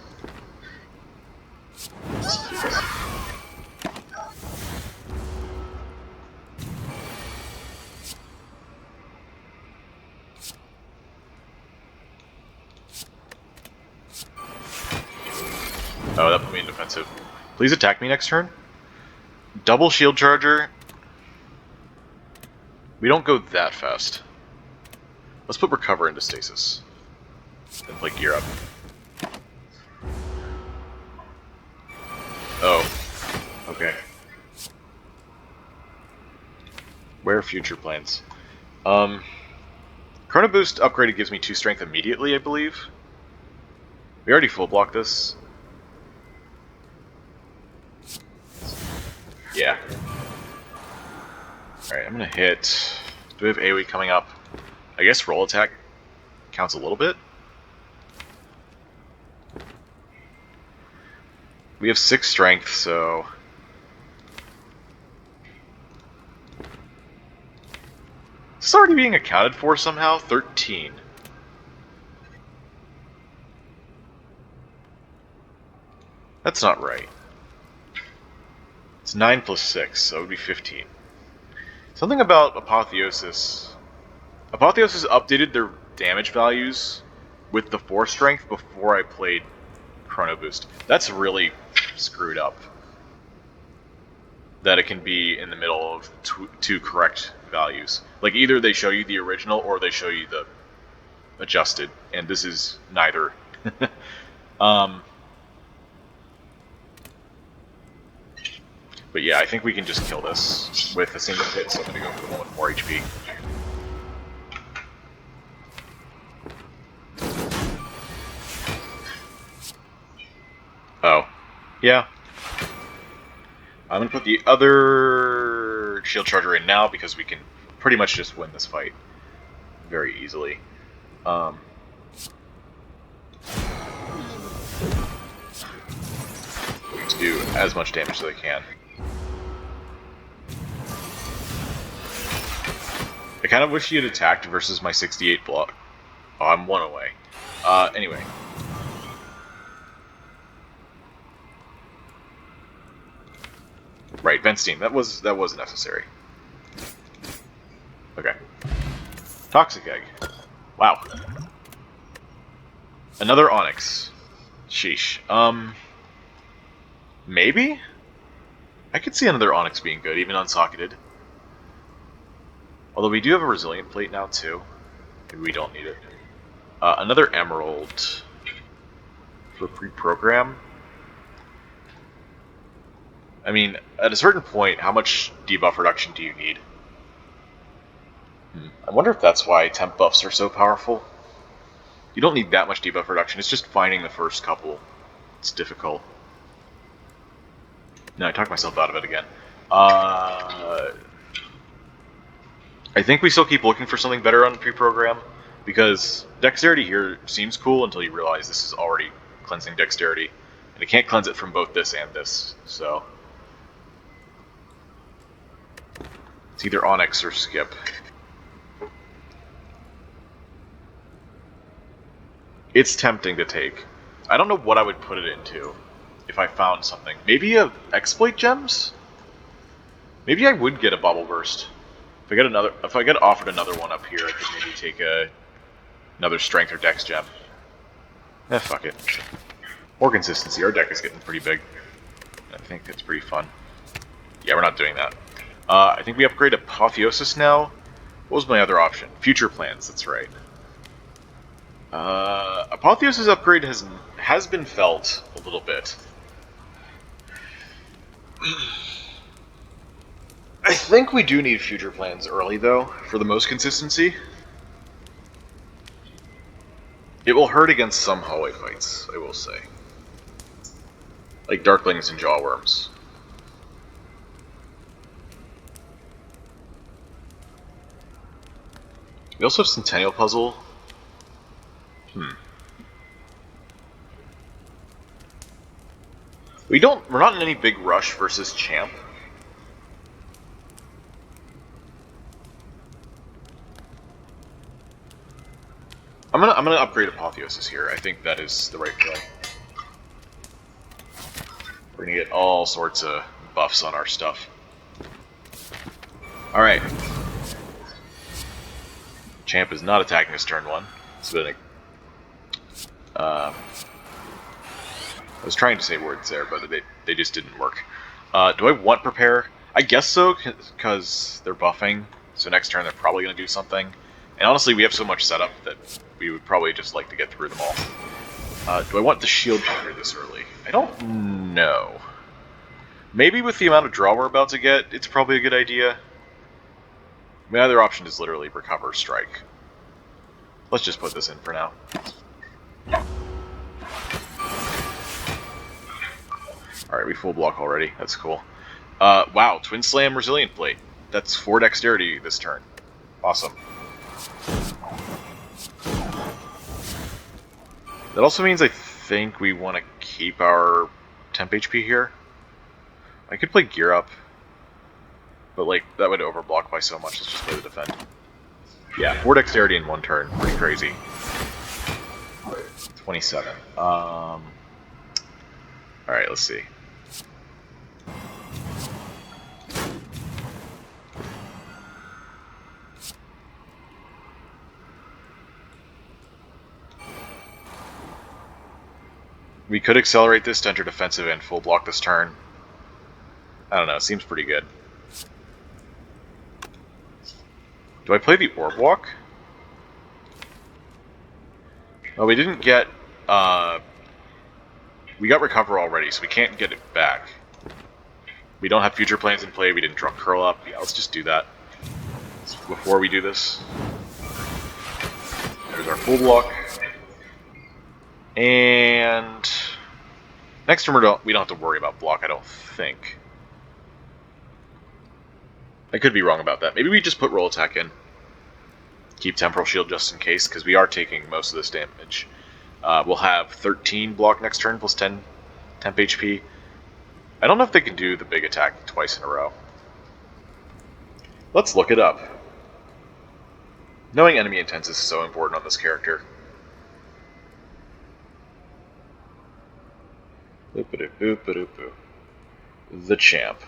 Oh, that put me in defensive. Please attack me next turn. Double Shield Charger. We don't go that fast. Let's put Recover into Stasis. Then play Gear Up. Oh. Okay. Where are future plans? Chrono Boost upgraded gives me 2 strength immediately, I believe. We already full blocked this. Yeah. Alright, I'm gonna hit... Do we have AoE coming up? I guess roll attack counts a little bit. We have 6 strength, so... Is this already being accounted for somehow? 13. That's not right. It's 9 plus 6, so it would be 15. Something about Apotheosis. Apotheosis updated their damage values with the 4 strength before I played Chrono Boost. That's really screwed up. That it can be in the middle of 2 correct values. Like, either they show you the original or they show you the adjusted, and this is neither. But yeah, I think we can just kill this with a single hit, so I'm gonna go for the one with more HP. Oh. Yeah. I'm gonna put the other shield charger in now because we can pretty much just win this fight very easily. Do as much damage as I can. I kind of wish he had attacked versus my 68 block. Oh, I'm 1 away. Anyway. Right, Venstein. That was necessary. Okay. Toxic Egg. Wow. Another Onyx. Sheesh. Maybe? I could see another Onyx being good, even unsocketed. Although we do have a Resilient Plate now, too. Maybe we don't need it. Another Emerald for pre-program. I mean, at a certain point, how much debuff reduction do you need? I wonder if that's why temp buffs are so powerful. You don't need that much debuff reduction, it's just finding the first couple. It's difficult. No, I talked myself out of it again. I think we still keep looking for something better on the pre-program, because Dexterity here seems cool until you realize this is already cleansing Dexterity, and it can't cleanse it from both this and this, so... It's either Onyx or skip. It's tempting to take. I don't know what I would put it into if I found something. Maybe a Exploit Gems? Maybe I would get a Bubble Burst. If I get offered another one up here, I could maybe take another Strength or Dex Gem. Fuck it. More consistency. Our deck is getting pretty big. I think it's pretty fun. Yeah, we're not doing that. I think we upgrade Apotheosis now. What was my other option? Future Plans, that's right. Apotheosis upgrade has been felt a little bit. I think we do need future plans early, though, for the most consistency. It will hurt against some hallway fights, I will say. Like Darklings and Jawworms. We also have Centennial Puzzle. We're not in any big rush versus Champ. I'm gonna upgrade Apotheosis here. I think that is the right play. We're gonna get all sorts of buffs on our stuff. Alright. Champ is not attacking us turn 1. So I was trying to say words there, but they just didn't work. Do I want Prepare? I guess so, because they're buffing. So next turn they're probably going to do something. And honestly, we have so much setup that we would probably just like to get through them all. Do I want the Shield Trigger this early? I don't know. Maybe with the amount of draw we're about to get, it's probably a good idea. My other option is literally Recover, Strike. Let's just put this in for now. Alright, we full block already. That's cool. Wow, Twin Slam Resilient Plate. That's 4 Dexterity this turn. Awesome. That also means I think we want to keep our temp HP here. I could play Gear Up, but like that would overblock by so much. Let's just play the Defend. Yeah, 4 Dexterity in 1 turn. Pretty crazy. 27. Alright, let's see. We could accelerate this to enter defensive and full block this turn. I don't know, it seems pretty good. Do I play the Orb Walk? Well, we didn't get... we got Recover already, so we can't get it back. We don't have future plans in play, we didn't draw Curl Up. Yeah, let's just do that before we do this. There's our full block. And next turn we don't have to worry about block, I don't think. I could be wrong about that. Maybe we just put Roll Attack in. Keep Temporal Shield just in case, because we are taking most of this damage. We'll have 13 block next turn, plus 10 temp HP. I don't know if they can do the big attack twice in a row. Let's look it up. Knowing enemy intents is so important on this character. The Champ.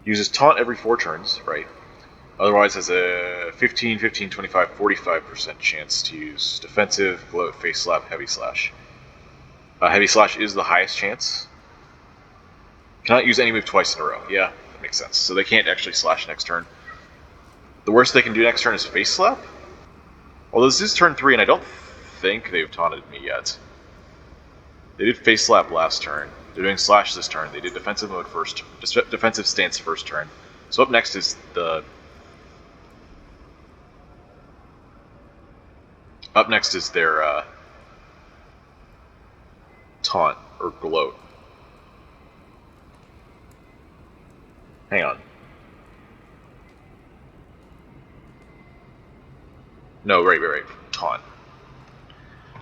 Uses Taunt every 4 turns, right? Otherwise has a 15, 15, 25, 45% chance to use Defensive, Gloat, Face Slap, Heavy Slash. Heavy Slash is the highest chance. Cannot use any move twice in a row. Yeah, that makes sense. So they can't actually slash next turn. The worst they can do next turn is Face Slap? Although this is turn 3, and I don't think they've taunted me yet. They did Face Slap last turn. They're doing Slash this turn. They did Defensive Mode first. Defensive Stance first turn. So up next is the... Up next is their Taunt, or Gloat. Hang on. No, right. Taunt.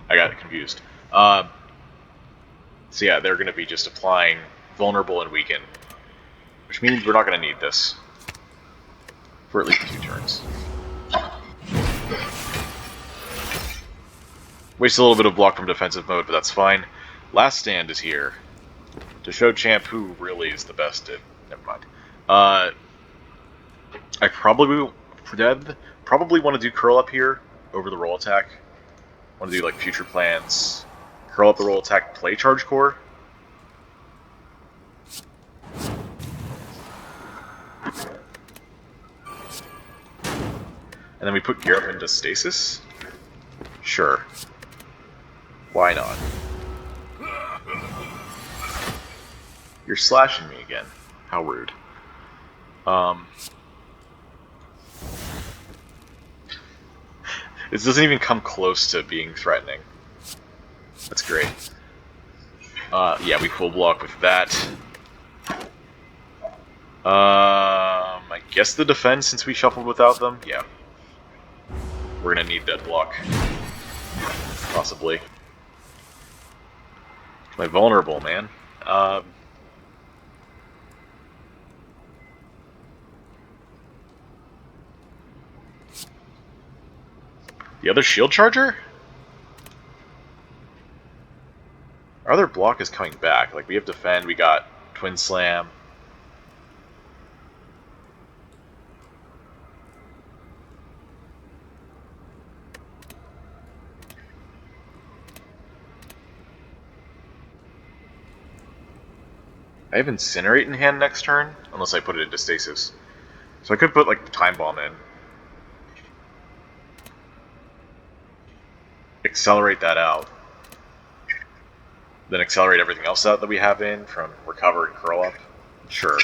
I got confused. So yeah, they're going to be just applying Vulnerable and Weaken. Which means we're not going to need this. For at least 2 turns. Waste a little bit of block from defensive mode, but that's fine. Last Stand is here. To show Champ who really is the best at... Never mind. I probably want to do Curl Up here over the Roll Attack. Want to do like Future Plans, Curl Up the Roll Attack, play Charge Core. And then we put Gear Up into Stasis? Sure. Why not? You're slashing me again. How rude. This doesn't even come close to being threatening. That's great. Yeah, we full block with that. I guess the defense, since we shuffled without them? Yeah. We're gonna need that block. Possibly. Am I vulnerable, man? The other shield charger? Our other block is coming back. Like, we have defend, we got twin slam. I have Incinerate in hand next turn, unless I put it into stasis. So I could put, like, the Time Bomb in. Accelerate that out. Then accelerate everything else out that we have in, from Recover and Curl Up. Sure.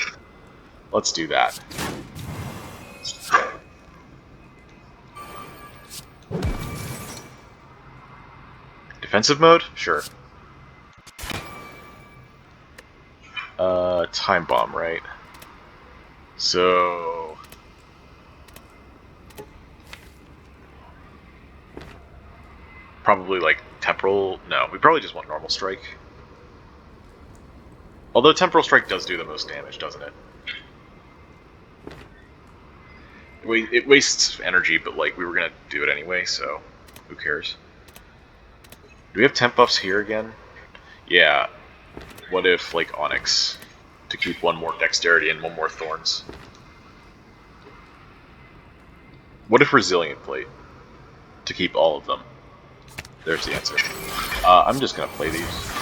Let's do that. Defensive mode? Sure. Time Bomb, right? So... probably, like, Temporal... No, we probably just want Normal Strike. Although Temporal Strike does do the most damage, doesn't it? It wastes energy, but, like, we were gonna do it anyway, so... who cares? Do we have temp buffs here again? Yeah. What if, like, Onyx? To keep one more Dexterity and one more Thorns. What if Resilient Plate? To keep all of them. There's the answer. I'm just gonna play these.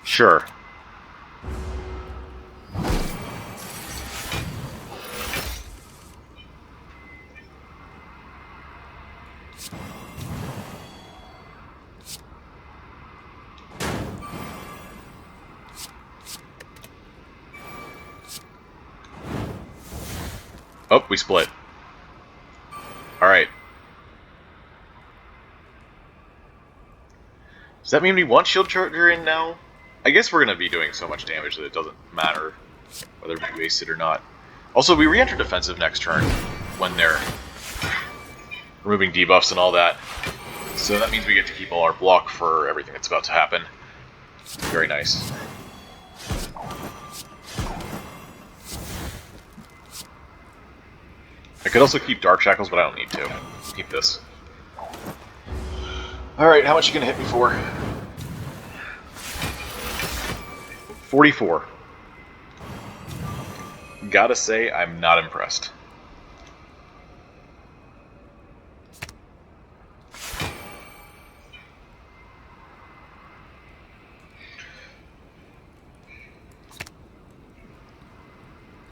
Sure. Oh, we split. Alright. Does that mean we want Shield Charger in now? I guess we're going to be doing so much damage that it doesn't matter whether we waste it or not. Also, we re-enter defensive next turn when they're removing debuffs and all that. So that means we get to keep all our block for everything that's about to happen. Very nice. I could also keep Dark Shackles, but I don't need to. Keep this. Alright, how much are you going to hit me for? 44. Gotta say, I'm not impressed.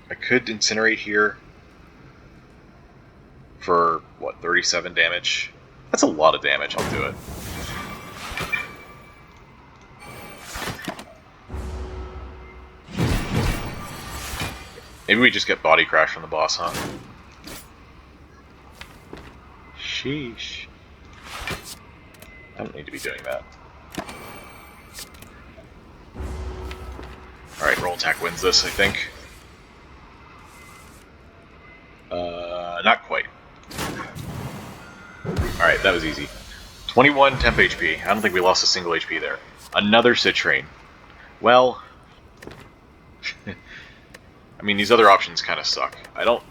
I could Incinerate here for, what, 37 damage? That's a lot of damage, I'll do it. Maybe we just get Body Crash from the boss, huh? Sheesh. I don't need to be doing that. Alright, roll attack wins this, I think. Not quite. Alright, that was easy. 21 temp HP. I don't think we lost a single HP there. Another Citrain. Well... I mean, these other options kind of suck. I don't...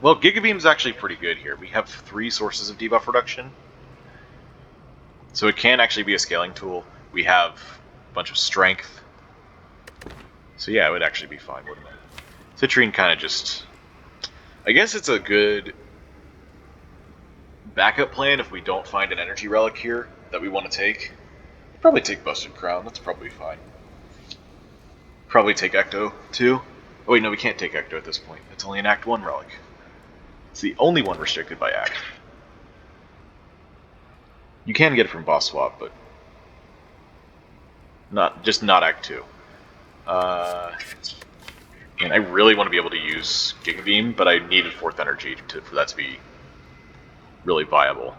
Well, Giga Beam's actually pretty good here. We have 3 sources of debuff reduction. So it can actually be a scaling tool. We have a bunch of strength. So yeah, it would actually be fine, wouldn't it? Citrine kind of just... I guess it's a good backup plan if we don't find an energy relic here that we want to take. Probably take Busted Crown, that's probably fine. Probably take Ecto, too. Oh wait, no, we can't take Ecto at this point. It's only an Act 1 relic. It's the only one restricted by Act. You can get it from boss swap, but not Act 2. And I really want to be able to use Giga Beam, but I needed 4th energy for that to be really viable.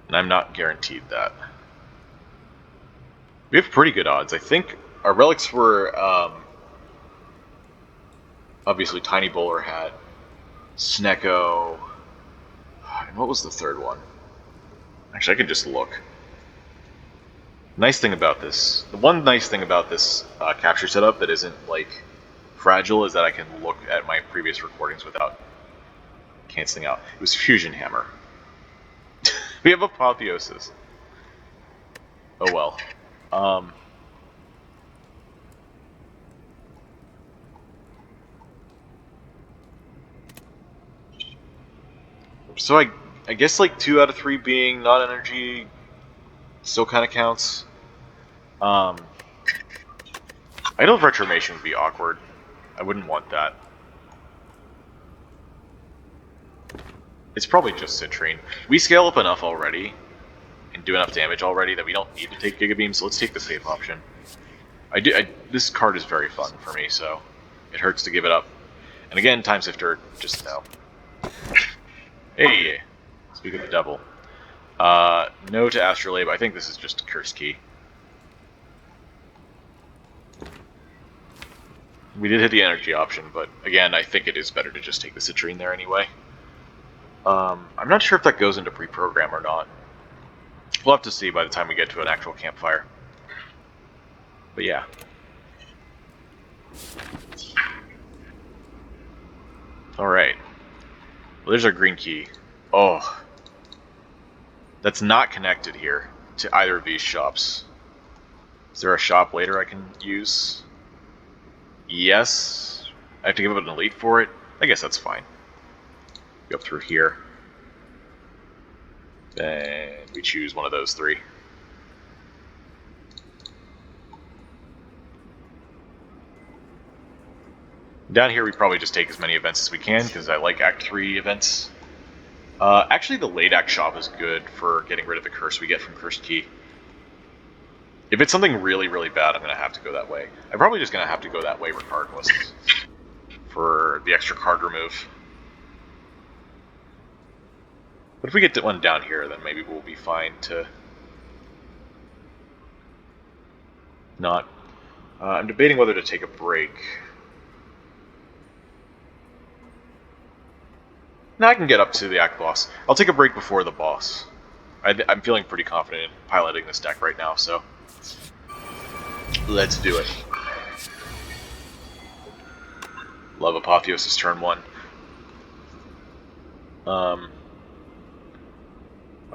And I'm not guaranteed that. We have pretty good odds. I think our relics were obviously Tiny Bowler had Snecko. And what was the third one? Actually, I could just look. Nice thing about this, the one nice thing about this capture setup that isn't like fragile is that I can look at my previous recordings without canceling out. It was Fusion Hammer. We have Apotheosis. Oh well. So I guess like 2 out of 3 being not energy still kind of counts. Idle Retromation would be awkward. I wouldn't want that. It's probably just Citrine. We scale up enough already and do enough damage already that we don't need to take Giga Beam, so let's take the safe option. This card is very fun for me, so it hurts to give it up. And again, Time Sifter, just no. Hey! Speak of the devil. No to Astrolabe. I think this is just a Curse Key. We did hit the energy option, but again, I think it is better to just take the Citrine there anyway. I'm not sure if that goes into pre-program or not. We'll have to see by the time we get to an actual campfire. But yeah. Alright. Well, there's our green key. Oh. That's not connected here to either of these shops. Is there a shop later I can use? Yes. I have to give up an elite for it? I guess that's fine. Go up through here. Then we choose one of those 3. Down here we probably just take as many events as we can, because I like Act 3 events. Actually, the late Act shop is good for getting rid of the curse we get from Cursed Key. If it's something really, really bad, I'm going to have to go that way. I'm probably just going to have to go that way regardless for the extra card remove. But if we get one down here, then maybe we'll be fine to not... I'm debating whether to take a break. No, I can get up to the Act boss. I'll take a break before the boss. I'm feeling pretty confident in piloting this deck right now, so let's do it. Love Apotheosis turn 1.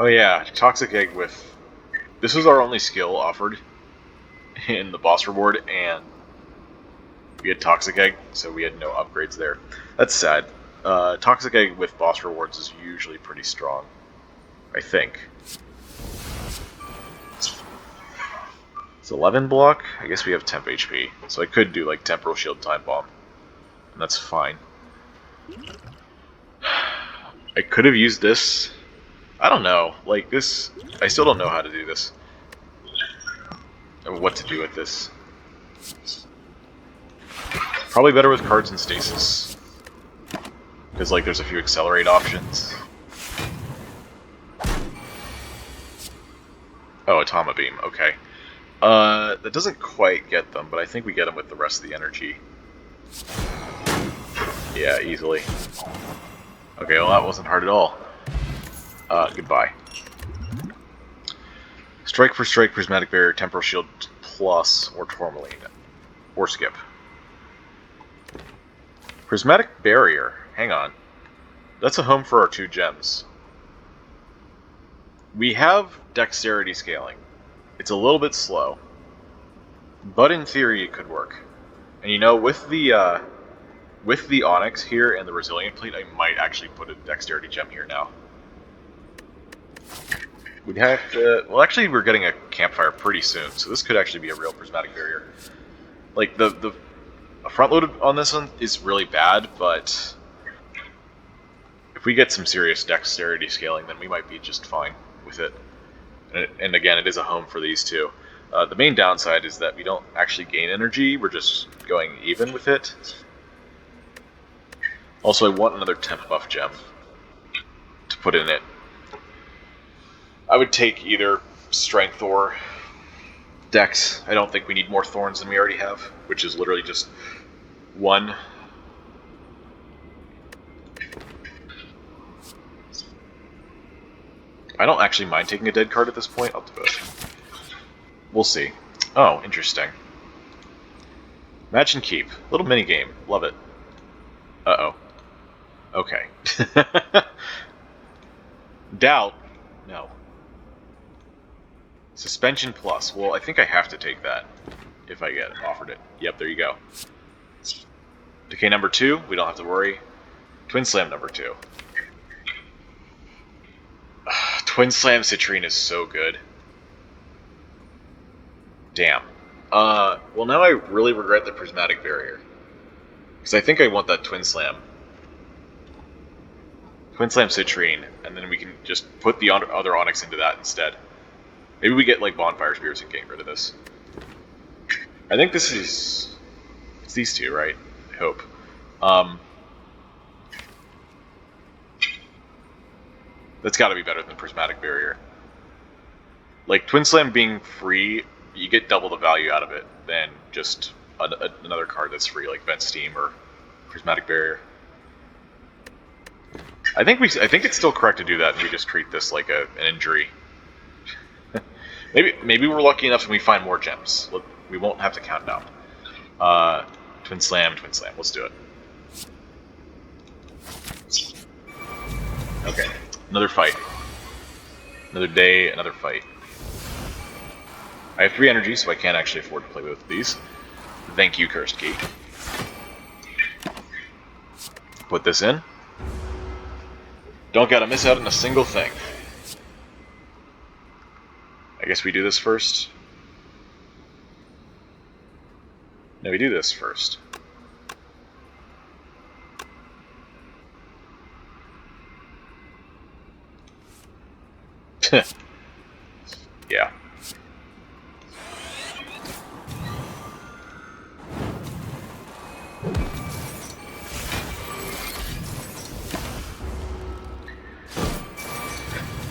Oh yeah, Toxic Egg with... This was our only skill offered in the boss reward, and we had Toxic Egg, so we had no upgrades there. That's sad. Toxic Egg with boss rewards is usually pretty strong, I think. It's 11 block? I guess we have temp HP, so I could do like Temporal Shield Time Bomb, and that's fine. I could have used this. I don't know, like this, I still don't know how to do this. Or what to do with this. Probably better with cards in Stasis. Because like there's a few accelerate options. Oh, Atoma Beam, okay. That doesn't quite get them, but I think we get them with the rest of the energy. Yeah, easily. Okay, well that wasn't hard at all. Goodbye. Strike for strike, Prismatic Barrier, Temporal Shield Plus, or Tourmaline. Or skip. Prismatic Barrier. Hang on. That's a home for our 2 gems. We have Dexterity Scaling. It's a little bit slow. But in theory it could work. And you know, with the Onyx here and the Resilient Plate, I might actually put a Dexterity gem here now. We'd have to... Well, actually, we're getting a campfire pretty soon, so this could actually be a real Prismatic Barrier. Like, the front load on this one is really bad, but If we get some serious dexterity scaling, then we might be just fine with it. And again, it is a home for these two. The main downside is that we don't actually gain energy, we're just going even with it. Also, I want another temp buff gem to put in it. I would take either strength or dex. I don't think we need more thorns than we already have, which is literally just one. I don't actually mind taking a dead card at this point. I'll do it. We'll see. Oh, interesting. Match and keep. Little mini game. Love it. Uh-oh. Okay. Doubt? No. Suspension plus. Well, I think I have to take that if I get offered it. Yep, there you go. Decay number 2, we don't have to worry. Twin Slam number 2. Twin Slam Citrine is so good. Damn. Well, now I really regret the Prismatic Barrier. Because I think I want that Twin Slam. Twin Slam Citrine, and then we can just put the other Onyx into that instead. Maybe we get, like, Bonfire Spears and get rid of this. I think this is... It's these two, right? I hope. That's gotta be better than Prismatic Barrier. Like, Twin Slam being free, you get double the value out of it than just another card that's free, like Vent Steam or Prismatic Barrier. I think it's still correct to do that, and we just treat this like an injury. maybe we're lucky enough and we find more gems. We won't have to count down. Twin Slam. Let's do it. Okay. Another fight. Another day, another fight. I have 3 energy, so I can't actually afford to play with these. Thank you, Cursed Key. Put this in. Don't gotta miss out on a single thing. I guess we do this first. No, we do this first. Yeah.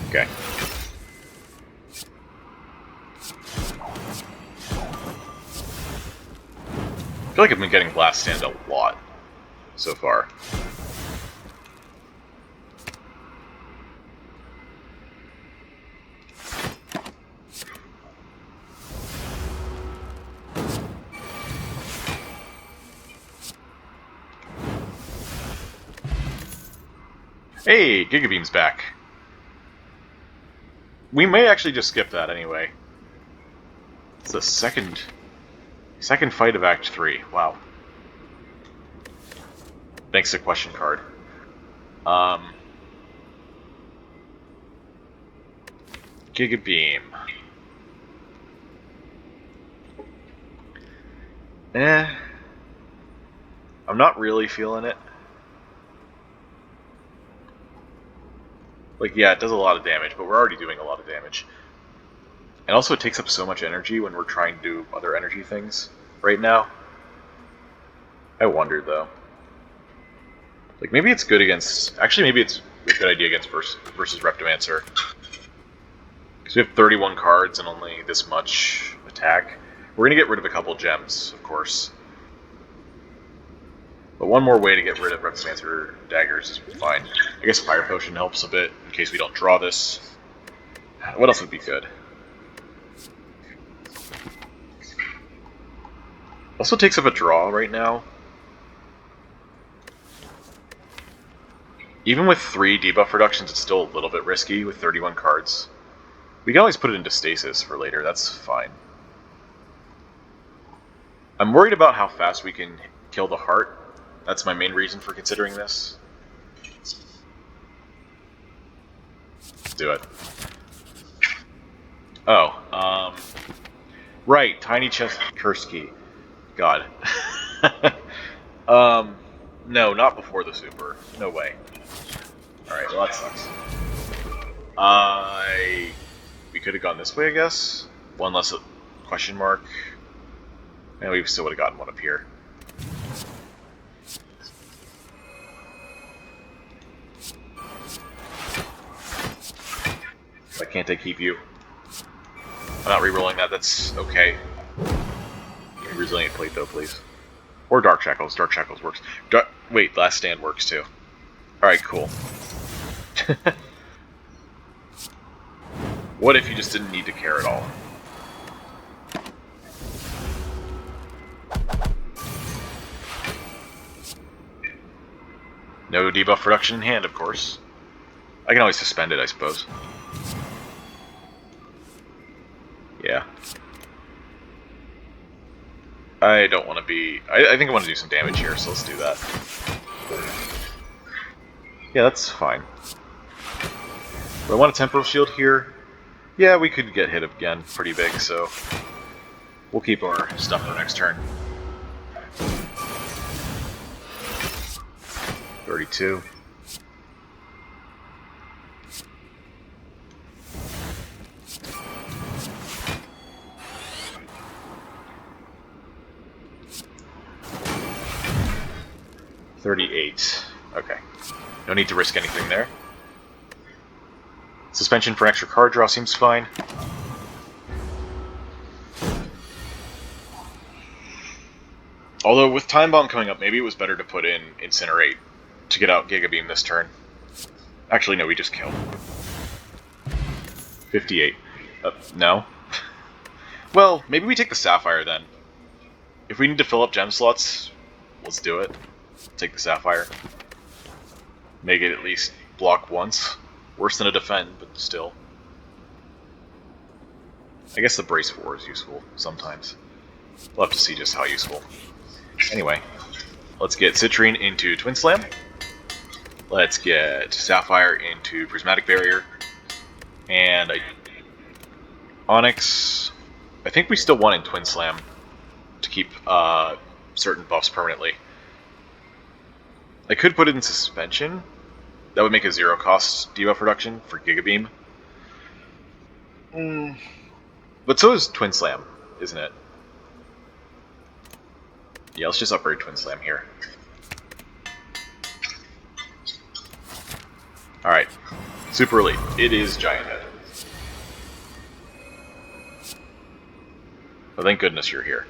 Okay. I feel like I've been getting Blast Stand a lot so far. Hey, Giga Beam's back. We may actually just skip that anyway. It's the second fight of Act 3. Wow. Thanks to question card. Giga Beam. I'm not really feeling it. Like, yeah, it does a lot of damage, but we're already doing a lot of damage. And also it takes up so much energy when we're trying to do other energy things right now. I wonder, though. Like, maybe it's good against... Actually, maybe it's a good idea against versus Reptomancer. Because we have 31 cards and only this much attack. We're going to get rid of a couple gems, of course. But one more way to get rid of Reptomancer daggers is fine. I guess Fire Potion helps a bit, in case we don't draw this. What else would be good? Also takes up a draw right now. Even with 3 debuff reductions, it's still a little bit risky with 31 cards. We can always put it into stasis for later, that's fine. I'm worried about how fast we can kill the heart. That's my main reason for considering this. Let's do it. Oh, right, Tiny Chest Curse Key. God. No, not before the super. No way. Alright, well that sucks. We could have gone this way, I guess. One less question mark. And we still would have gotten one up here. Why can't I keep you? I'm not re-rolling that, that's okay. Resilient plate though, please. Or Dark Shackles. Dark Shackles works. Wait, Last Stand works too. Alright, cool. What if you just didn't need to care at all? No debuff reduction in hand, of course. I can always suspend it, I suppose. Yeah. I don't want to be... I think I want to do some damage here, so let's do that. Yeah, that's fine. Do I want a Temporal Shield here? Yeah, we could get hit again pretty big, so... we'll keep our stuff for the next turn. 32. $38. Okay. No need to risk anything there. Suspension for an extra card draw seems fine. Although, with Time Bomb coming up, maybe it was better to put in Incinerate to get out Giga Beam this turn. Actually, no, we just killed. 58. No? Well, maybe we take the Sapphire then. If we need to fill up gem slots, let's do it. Take the Sapphire. Make it at least block once. Worse than a defend, but still. I guess the Brace 4 is useful sometimes. We'll have to see just how useful. Anyway, let's get Citrine into Twin Slam. Let's get Sapphire into Prismatic Barrier. And Onyx. I think we still want in Twin Slam to keep certain buffs permanently. I could put it in Suspension. That would make a 0 cost debuff reduction for Giga Beam. But so is Twin Slam, isn't it? Yeah, let's just upgrade Twin Slam here. Alright. Super Elite. It is Giant Head. Oh, thank goodness you're here.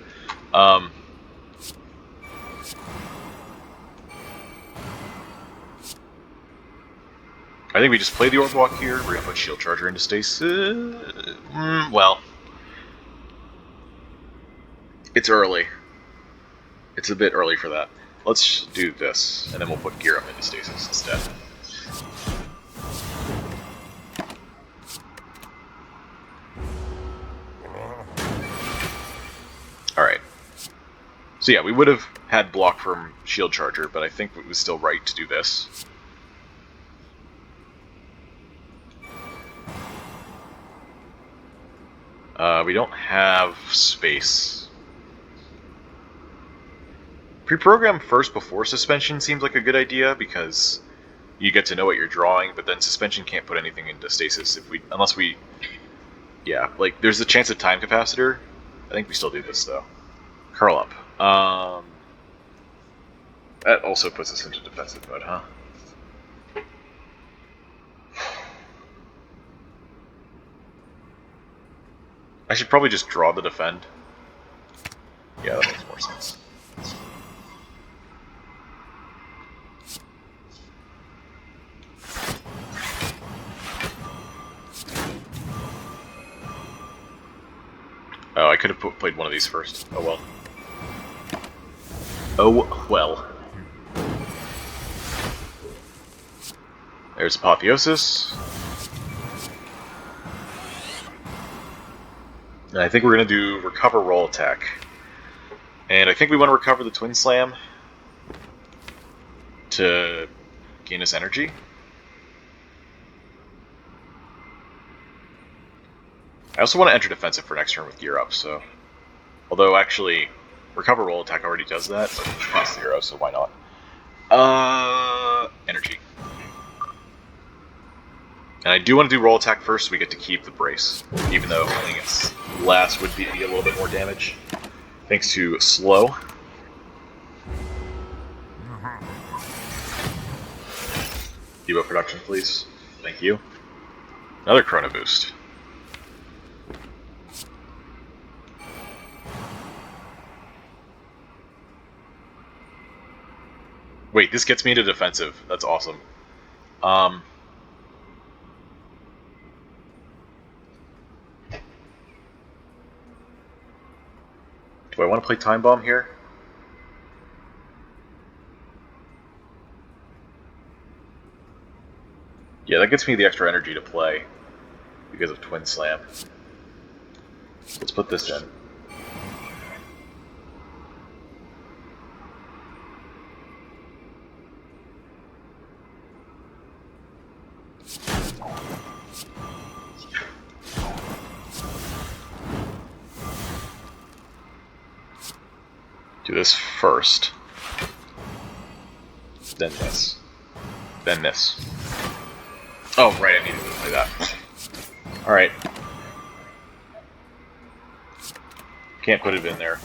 I think we just play the Orb Walk here. We're going to put Shield Charger into stasis. Well. It's early. It's a bit early for that. Let's do this, and then we'll put Gear Up into stasis instead. Alright. So yeah, we would have had block from Shield Charger, but I think it was still right to do this. We don't have space. Pre-program first before Suspension seems like a good idea, because you get to know what you're drawing, but then Suspension can't put anything into stasis unless we... Yeah, like, there's a chance of Time Capacitor. I think we still do this, though. Curl Up. That also puts us into defensive mode, huh? I should probably just draw the defend. Yeah, that makes more sense. Oh, I could have played one of these first. Oh well. Oh well. There's Apotheosis. And I think we're going to do Recover Roll Attack. And I think we want to recover the Twin Slam to gain us energy. I also want to enter defensive for next turn with Gear Up, so... Although, actually, Recover Roll Attack already does that, but it costs 0, so why not? Energy. And I do want to do roll attack first, so we get to keep the brace, even though I think it's last would be a little bit more damage. Thanks to slow. Devo production, please. Thank you. Another chrono boost. Wait, this gets me into defensive. That's awesome. Do I want to play Time Bomb here? Yeah, that gets me the extra energy to play because of Twin Slam. Let's put this in. Do this first. Then this. Then this. Oh, right, I needed to play that. Alright. Can't put it in there.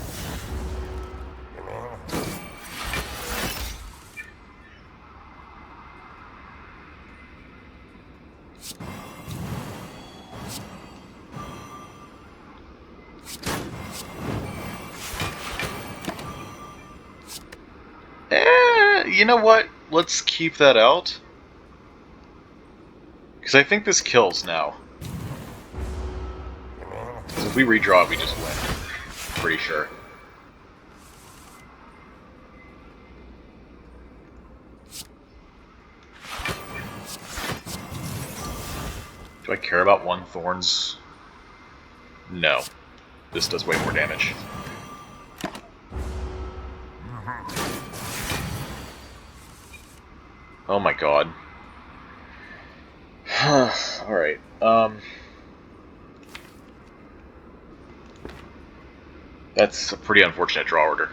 You know what? Let's keep that out. Because I think this kills now. So if we redraw it, we just win. Pretty sure. Do I care about one Thorns? No. This does way more damage. Oh my god. Alright, that's a pretty unfortunate draw order.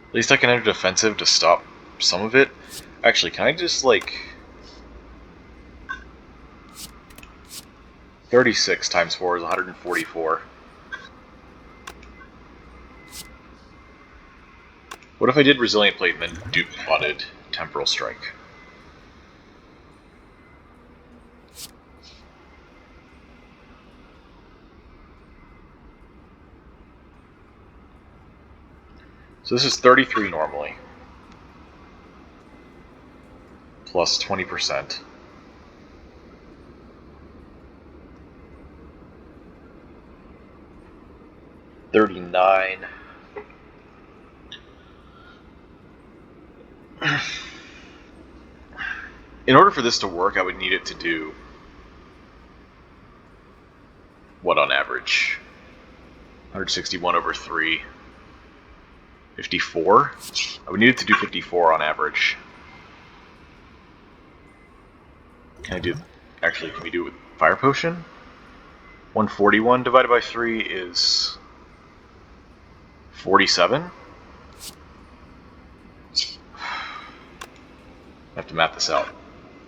At least I can enter defensive to stop some of it. Actually, can I just, like... 36 times 4 is 144. What if I did Resilient Plate and then plotted Temporal Strike? So this is 33 normally. Plus 20%. $39. In order for this to work, I would need it to do what on average? 161 over 3. 54? I would need it to do 54 on average. Can I do... Actually, can we do it with Fire Potion? 141 divided by 3 is... 47? I have to map this out.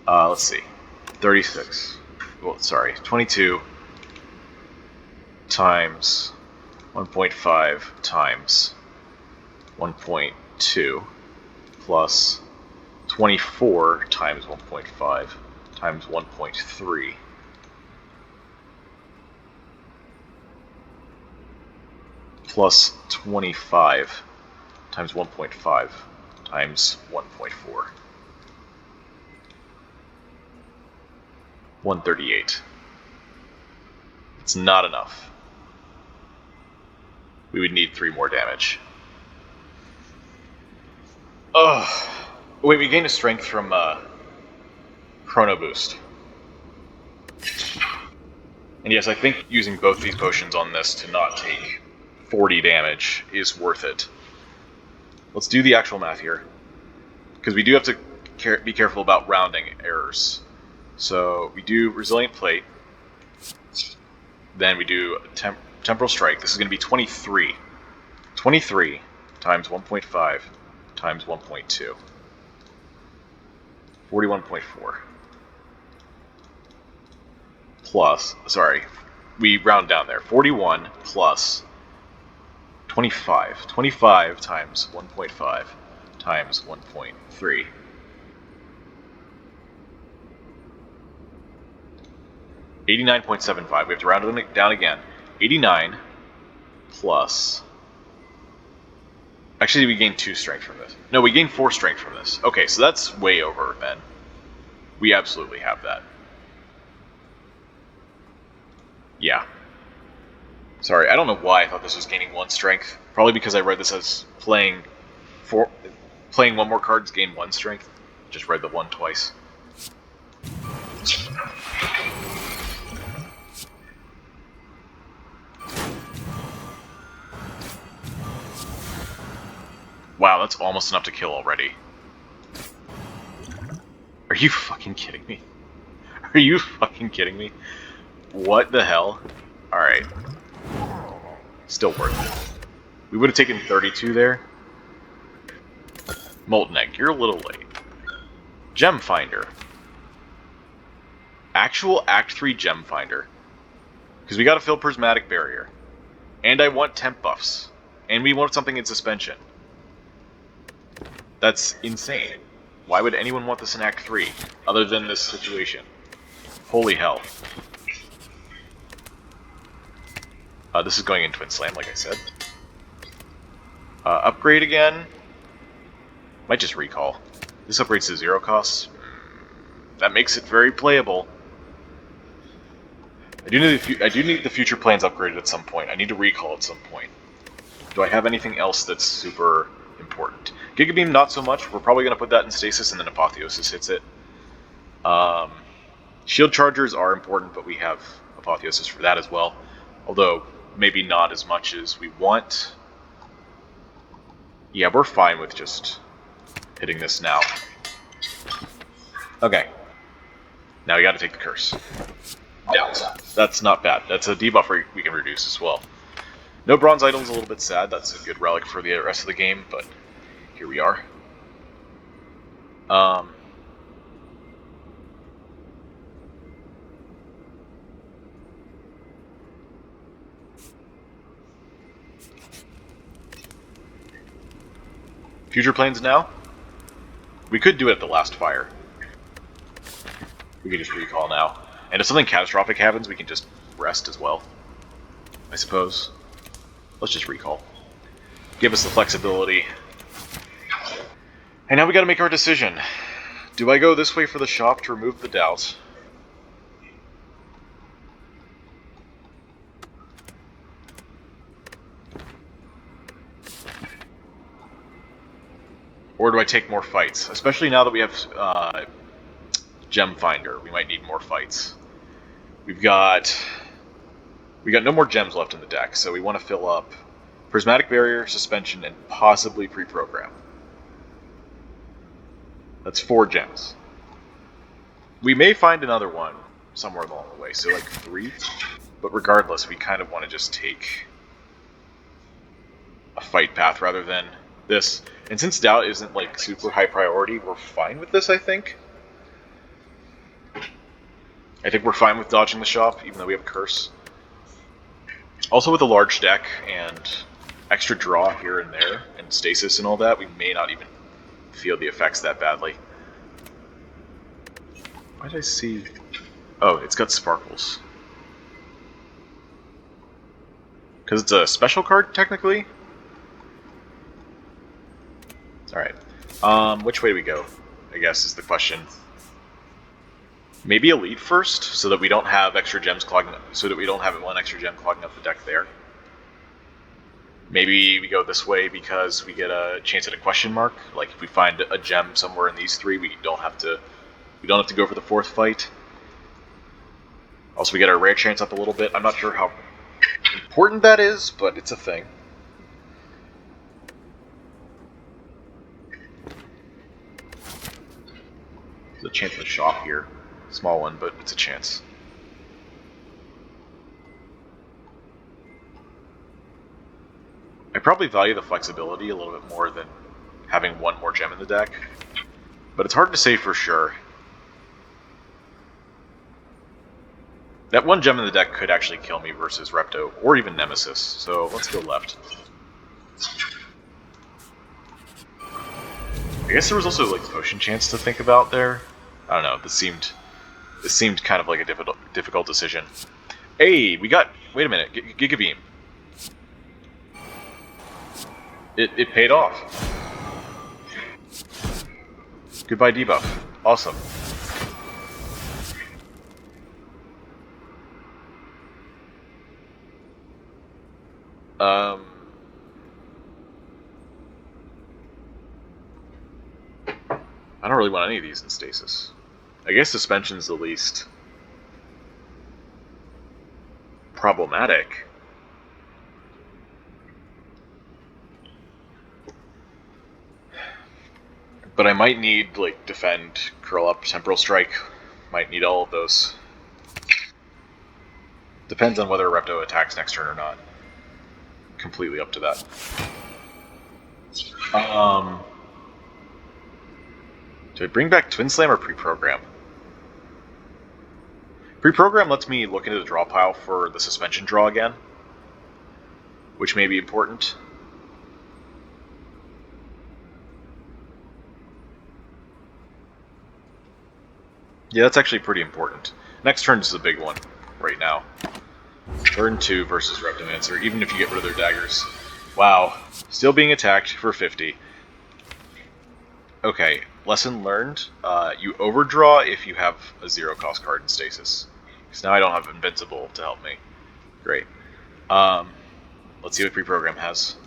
Let's see. 36. Well, sorry. 22 times 1.5 times 1.2 plus 24 times 1.5 times 1.3 plus 25 times 1.5 times 1.4. 138. It's not enough. We would need 3 more damage. Ugh. Wait, we gained a strength from Chrono Boost. And yes, I think using both these potions on this to not take 40 damage is worth it. Let's do the actual math here. Because we do have to be careful about rounding errors. So we do Resilient Plate, then we do Temporal Strike. This is going to be 23. 23 times 1.5 times 1.2. 41.4. Plus, sorry, we round down there. 41 plus 25. 25 times 1.5 times 1.3. 89.75. We have to round it down again. 89 plus... Actually, we gain 2 strength from this. No, we gain 4 strength from this. Okay, so that's way over, then. We absolutely have that. Yeah. Sorry, I don't know why I thought this was gaining 1 strength. Probably because I read this as playing 1 more card's gain 1 strength. Just read the 1 twice. Wow, that's almost enough to kill already. Are you fucking kidding me? Are you fucking kidding me? What the hell? Alright. Still worth it. We would have taken 32 there. Molten Egg, you're a little late. Gem Finder. Actual Act 3 Gem Finder. Because we gotta fill Prismatic Barrier. And I want temp buffs. And we want something in suspension. That's insane. Why would anyone want this in Act 3, other than this situation? Holy hell. This is going in Twin Slam, like I said. Upgrade again. Might just recall. This upgrades to 0 costs. That makes it very playable. I do need the future plans upgraded at some point. I need to recall at some point. Do I have anything else that's super important? Giga Beam, not so much. We're probably going to put that in stasis, and then Apotheosis hits it. Shield Chargers are important, but we have Apotheosis for that as well. Although, maybe not as much as we want. Yeah, we're fine with just hitting this now. Okay. Now we got to take the curse. Yeah, that's not bad. That's a debuff we can reduce as well. No bronze item's a little bit sad. That's a good relic for the rest of the game, but here we are. Future planes now? We could do it at the last fire. We could just recall now. And if something catastrophic happens, we can just rest as well, I suppose. Let's just recall. Give us the flexibility. And now we gotta make our decision. Do I go this way for the shop to remove the doubt? Or do I take more fights? Especially now that we have Gem Finder, we might need more fights. We got no more gems left in the deck, so we want to fill up Prismatic Barrier, Suspension, and possibly Pre-Program. That's 4 gems. We may find another one somewhere along the way, so like 3. But regardless, we kind of want to just take a fight path rather than this. And since doubt isn't like super high priority, we're fine with this, I think. I think we're fine with dodging the shop, even though we have a curse. Also with a large deck and extra draw here and there, and stasis and all that, we may not even feel the effects that badly. Why did I see... Oh, it's got sparkles. Because it's a special card, technically? Alright. Which way do we go, I guess, is the question. Maybe Elite first, so that we don't have extra gems clogging up, so that we don't have 1 extra gem clogging up the deck there. Maybe we go this way because we get a chance at a question mark. Like if we find a gem somewhere in these 3, we don't have to go for the 4th fight. Also, we get our rare chance up a little bit. I'm not sure how important that is, but it's a thing. There's a chance at a shop here. Small one, but it's a chance. I probably value the flexibility a little bit more than having 1 more gem in the deck. but it's hard to say for sure. That one gem in the deck could actually kill me versus Repto, or even Nemesis, so let's go left. I guess there was also like potion chance to think about there. I don't know. This seemed kind of like a difficult decision. Hey, we got. Wait a minute, Giga Beam. It paid off. Goodbye debuff. Awesome. I don't really want any of these in stasis. I guess suspension's the least problematic. But I might need, like, defend, curl up, temporal strike. Might need all of those. Depends on whether Repto attacks next turn or not. Completely up to that. Do I bring back Twin Slam or pre-program? Pre-program lets me look into the draw pile for the suspension draw again, which may be important. Yeah, that's actually pretty important. Next turn is the big one right now. Turn 2 versus Reptomancer, even if you get rid of their daggers. Wow, still being attacked for 50. Okay, lesson learned. You overdraw if you have a 0-cost card in stasis. Because now I don't have Invincible to help me. Great. Let's see what pre-program has.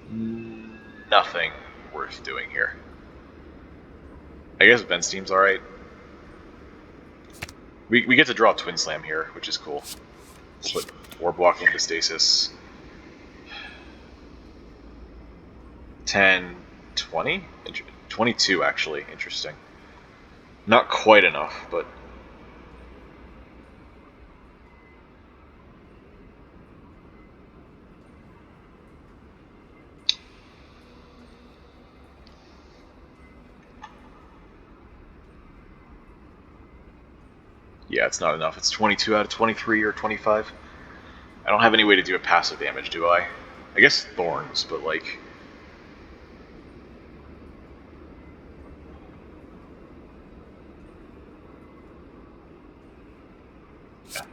Nothing worth doing here. I guess Vensteam's alright. We get to draw Twin Slam here, which is cool. Put Orb Walk into stasis. 10, 20? 22, actually. Interesting. Not quite enough, but... yeah, it's not enough. It's 22 out of 23 or 25. I don't have any way to do a passive damage, do I? I guess Thorns, but like... yeah.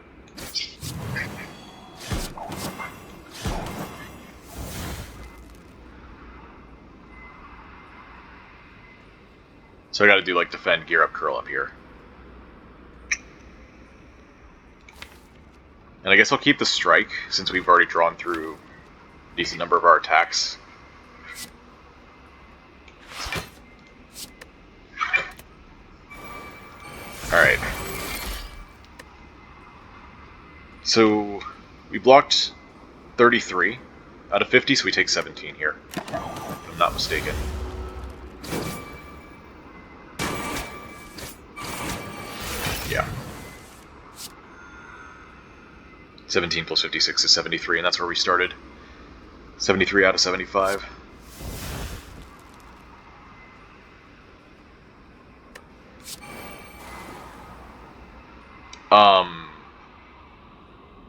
So I gotta do like defend, gear up, curl up here. And I guess I'll keep the strike, since we've already drawn through a decent number of our attacks. Alright. So, we blocked 33 out of 50, so we take 17 here, if I'm not mistaken. Yeah. 17 plus 56 is 73, and that's where we started. 73 out of 75.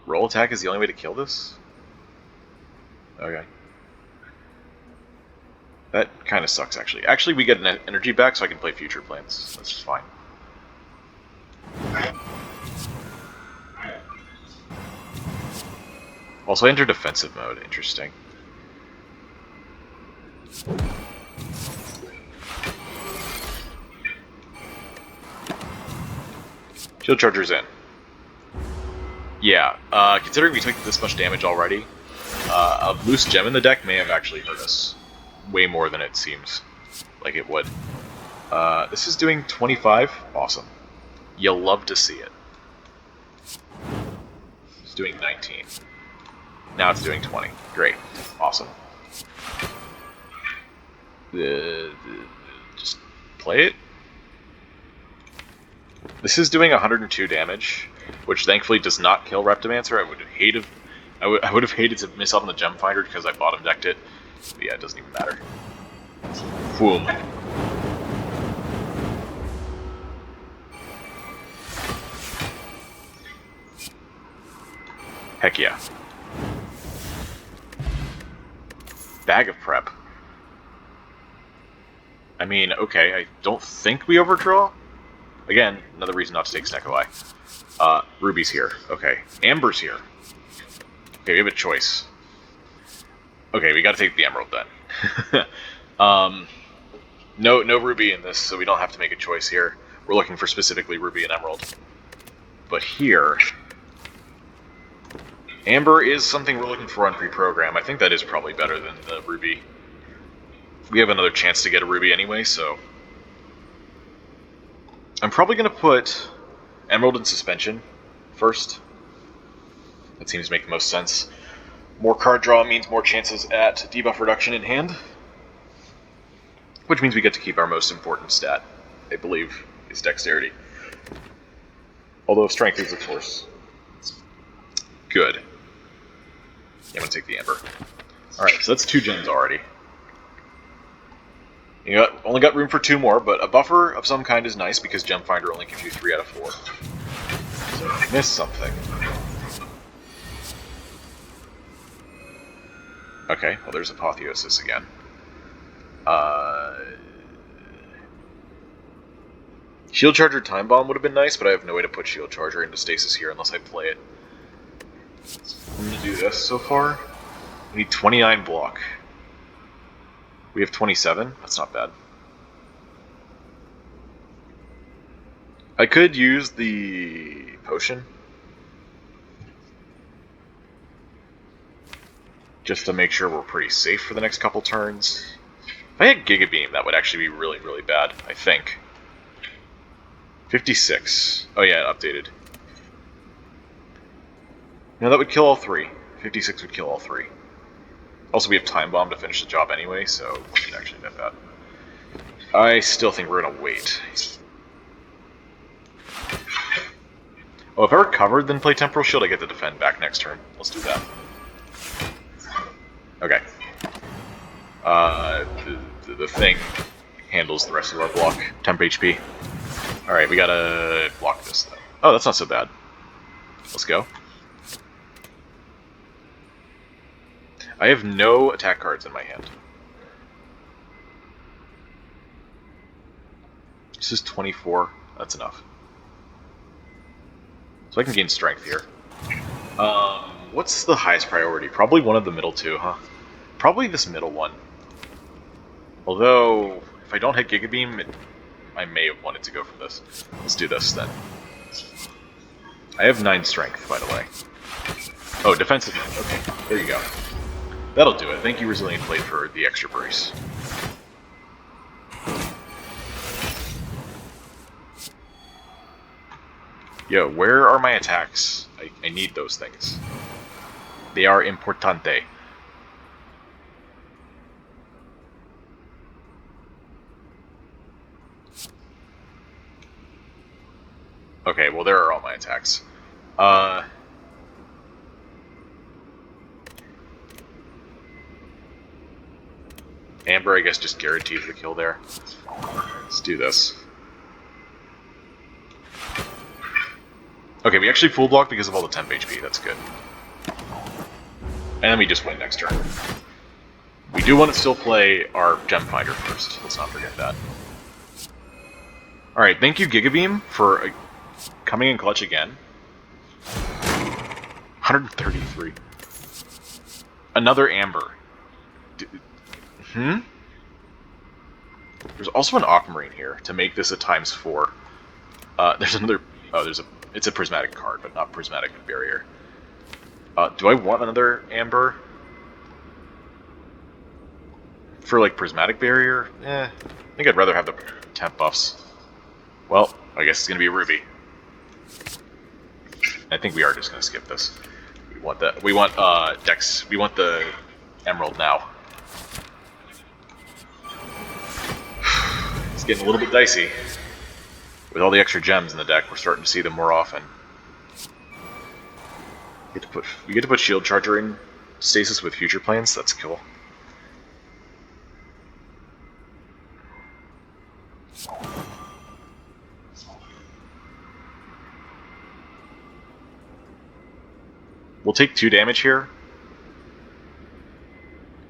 Roll attack is the only way to kill this? Okay. That kind of sucks, actually. Actually, we get an energy back, so I can play future plans. That's just fine. Also, I enter defensive mode. Interesting. Shield Charger's in. Yeah, considering we took this much damage already, a loose gem in the deck may have actually hurt us. Way more than it seems like it would. This is doing 25. Awesome. You'll love to see it. It's doing 19. Now it's doing 20. Great. Awesome. Just play it. This is doing 102 damage, which thankfully does not kill Reptomancer. I would have hated to miss out on the Gem Finder because I bottom decked it. But yeah, it doesn't even matter. Boom. Heck yeah. Bag of prep. I mean, okay, I don't think we overdraw. Again, another reason not to take Snecko Eye. Ruby's here. Okay. Amber's here. Okay, we have a choice. Okay, we gotta take the Emerald then. No Ruby in this, so we don't have to make a choice here. We're looking for specifically Ruby and Emerald. But here, Amber is something we're looking for on pre-program. I think that is probably better than the Ruby. We have another chance to get a Ruby anyway, so... I'm probably going to put Emerald in suspension first. That seems to make the most sense. More card draw means more chances at debuff reduction in hand. Which means we get to keep our most important stat, I believe, is Dexterity. Although Strength is, of course, good. Yeah, I'm going to take the Amber. Alright, so that's 2 gems already. You only got room for 2 more, but a buffer of some kind is nice because Gem Finder only gives you 3 out of 4. So I missed something. Okay, well there's Apotheosis again. Shield Charger Time Bomb would have been nice, but I have no way to put Shield Charger into stasis here unless I play it. I'm going to do this so far. We need 29 block. We have 27. That's not bad. I could use the potion. Just to make sure we're pretty safe for the next couple turns. If I had Giga Beam, that would actually be really, really bad, I think. 56. Oh yeah, it updated. No, that would kill all 3. 56 would kill all 3. Also, we have Time Bomb to finish the job anyway, so we can actually net that. I still think we're going to wait. Oh, if I recovered, then play Temporal Shield, I get to defend back next turn. Let's do that. Okay. The thing handles the rest of our block. Temp HP. Alright, we gotta block this, though. Oh, that's not so bad. Let's go. I have no attack cards in my hand. This is 24. That's enough. So I can gain strength here. What's the highest priority? Probably one of the middle 2, huh? Probably this middle one. Although, if I don't hit Giga Beam, I may have wanted to go for this. Let's do this, then. I have 9 strength, by the way. Oh, defensive. Okay, there you go. That'll do it. Thank you, Resilient Plate, for the extra brace. Yo, where are my attacks? I need those things. They are importante. Okay, well there are all my attacks. Amber, I guess, just guarantees the kill there. Let's do this. Okay, we actually full block because of all the temp HP. That's good. And then we just win next turn. We do want to still play our Gem Finder first. Let's not forget that. Alright, thank you, Giga Beam, for coming in clutch again. 133. Another Amber. There's also an Aquamarine here to make this a ×4. There's another... Oh, it's a Prismatic card, but not Prismatic Barrier. Do I want another Amber? For, like, Prismatic Barrier? I think I'd rather have the temp buffs. Well, I guess it's gonna be a Ruby. I think we are just gonna skip this. We want that. We want, Dex. We want the Emerald now. It's getting a little bit dicey. With all the extra gems in the deck, we're starting to see them more often. We get to put Shield Charger in stasis with Future Plans. That's cool. We'll take 2 damage here.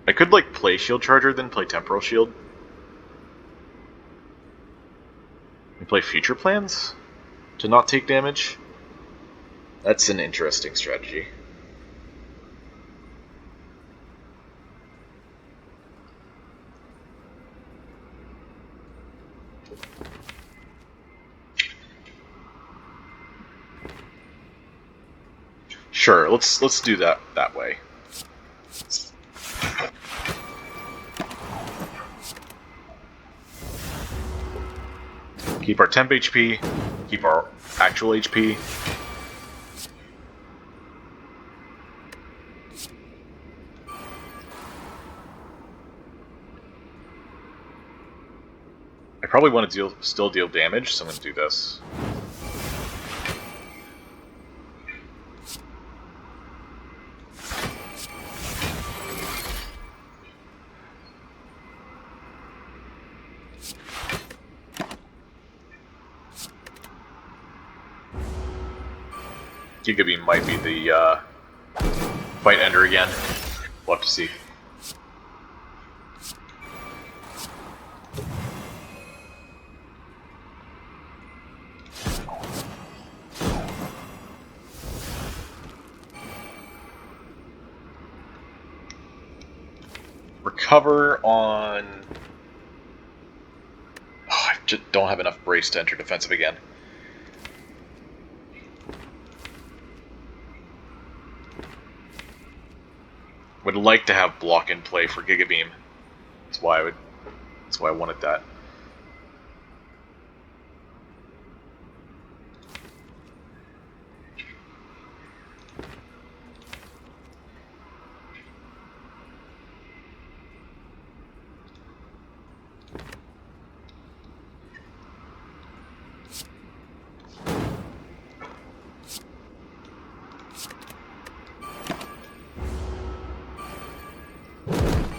I could, like, play Shield Charger, then play Temporal Shield. And play Future Plans to not take damage. That's an interesting strategy. Sure, let's do that way. Keep our temp HP, keep our actual HP. I probably want to still deal damage, so I'm going to do this. Giga Beam might be the fight ender again. We'll have to see. Recover on... Oh, I just don't have enough brace to enter defensive again. Would like to have block in play for Giga Beam. That's why I wanted that.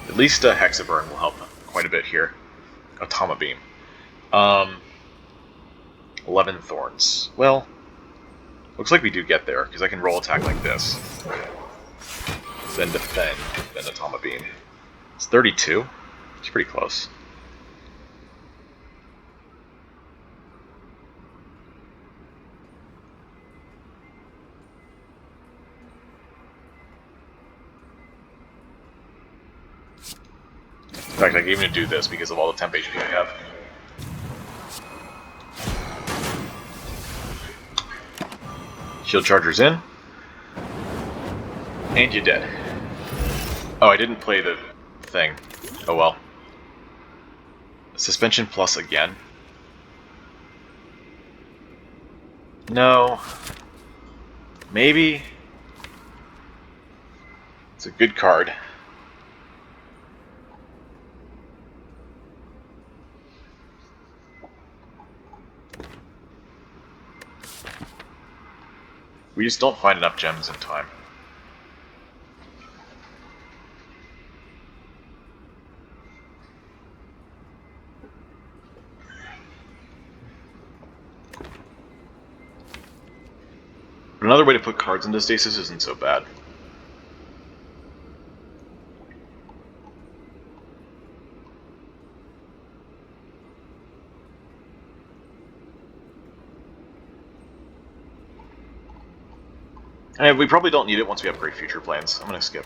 At least a Hexaburn will help quite a bit here. Automa Beam. 11 Thorns. Well, looks like we do get there, because I can roll attack like this. Then defend, then Automa Beam. It's 32. It's pretty close. In fact, I can even do this because of all the temp HP I have. Shield Charger's in. And you're dead. Oh, I didn't play the thing. Oh well. Suspension plus again. No. Maybe. It's a good card. We just don't find enough gems in time. But another way to put cards into stasis isn't so bad. And we probably don't need it once we upgrade future plans. I'm gonna skip.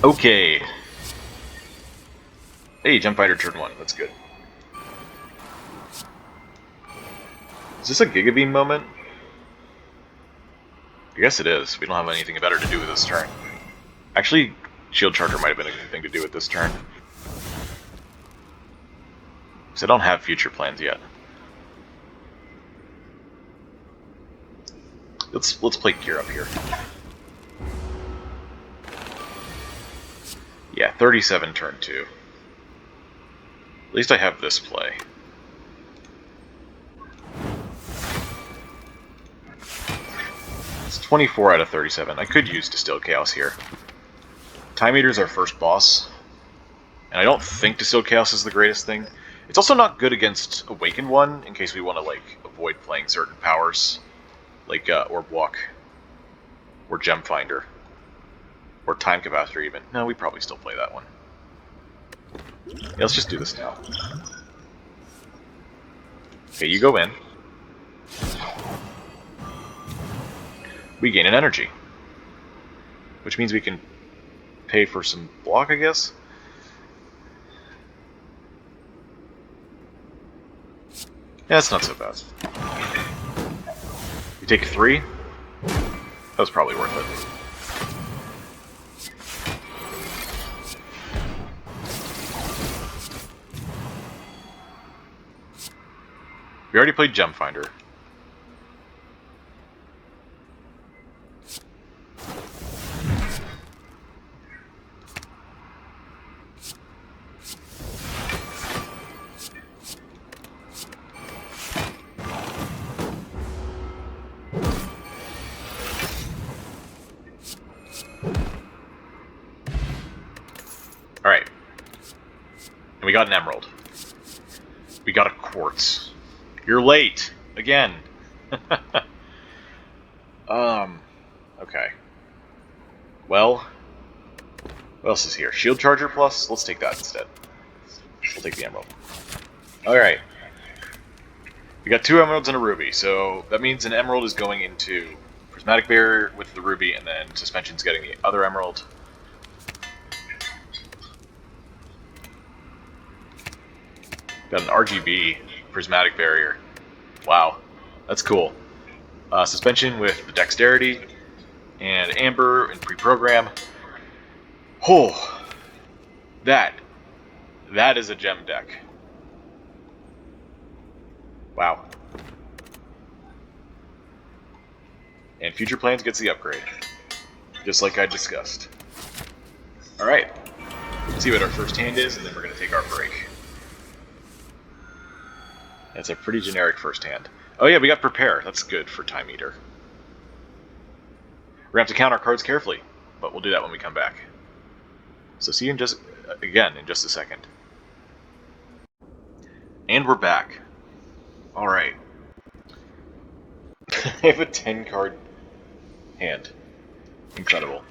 Okay. Hey, Jump Fighter turn 1. That's good. Is this a Giga Beam moment? I guess it is. We don't have anything better to do with this turn. Actually, Shield Charger might have been a good thing to do with this turn. Because I don't have future plans yet. Let's play Gear Up here. Yeah, 37 turn 2. At least I have this play. It's 24 out of 37. I could use Distilled Chaos here. Time Eater's our first boss. And I don't think Distilled Chaos is the greatest thing. It's also not good against Awakened One, in case we want to, like, avoid playing certain powers. like Orb Walk, or Gem Finder, or Time Capacitor even. No, we probably still play that one. Yeah, let's just do this now. Okay, you go in. We gain an energy, which means we can pay for some block, I guess. Yeah, it's not so bad. You take 3. That was probably worth it. We already played Gem Finder. Alright. And we got an emerald. We got a quartz. You're late! Again! Okay. Well, what else is here? Shield Charger Plus? Let's take that instead. We'll take the emerald. Alright. We got 2 emeralds and a ruby, so that means an emerald is going into Prismatic Barrier with the ruby, and then Suspension's getting the other emerald. Got an RGB Prismatic Barrier. Wow, that's cool. Suspension with the Dexterity, and Amber and Pre-Program. Oh, that is a gem deck. Wow. And Future Plans gets the upgrade, just like I discussed. Alright, let's see what our first hand is, and then we're going to take our break. That's a pretty generic first hand. Oh yeah, we got Prepare. That's good for Time Eater. We're going to have to count our cards carefully, but we'll do that when we come back. So see you in just a second. And we're back. Alright. I have a 10 card hand. Incredible.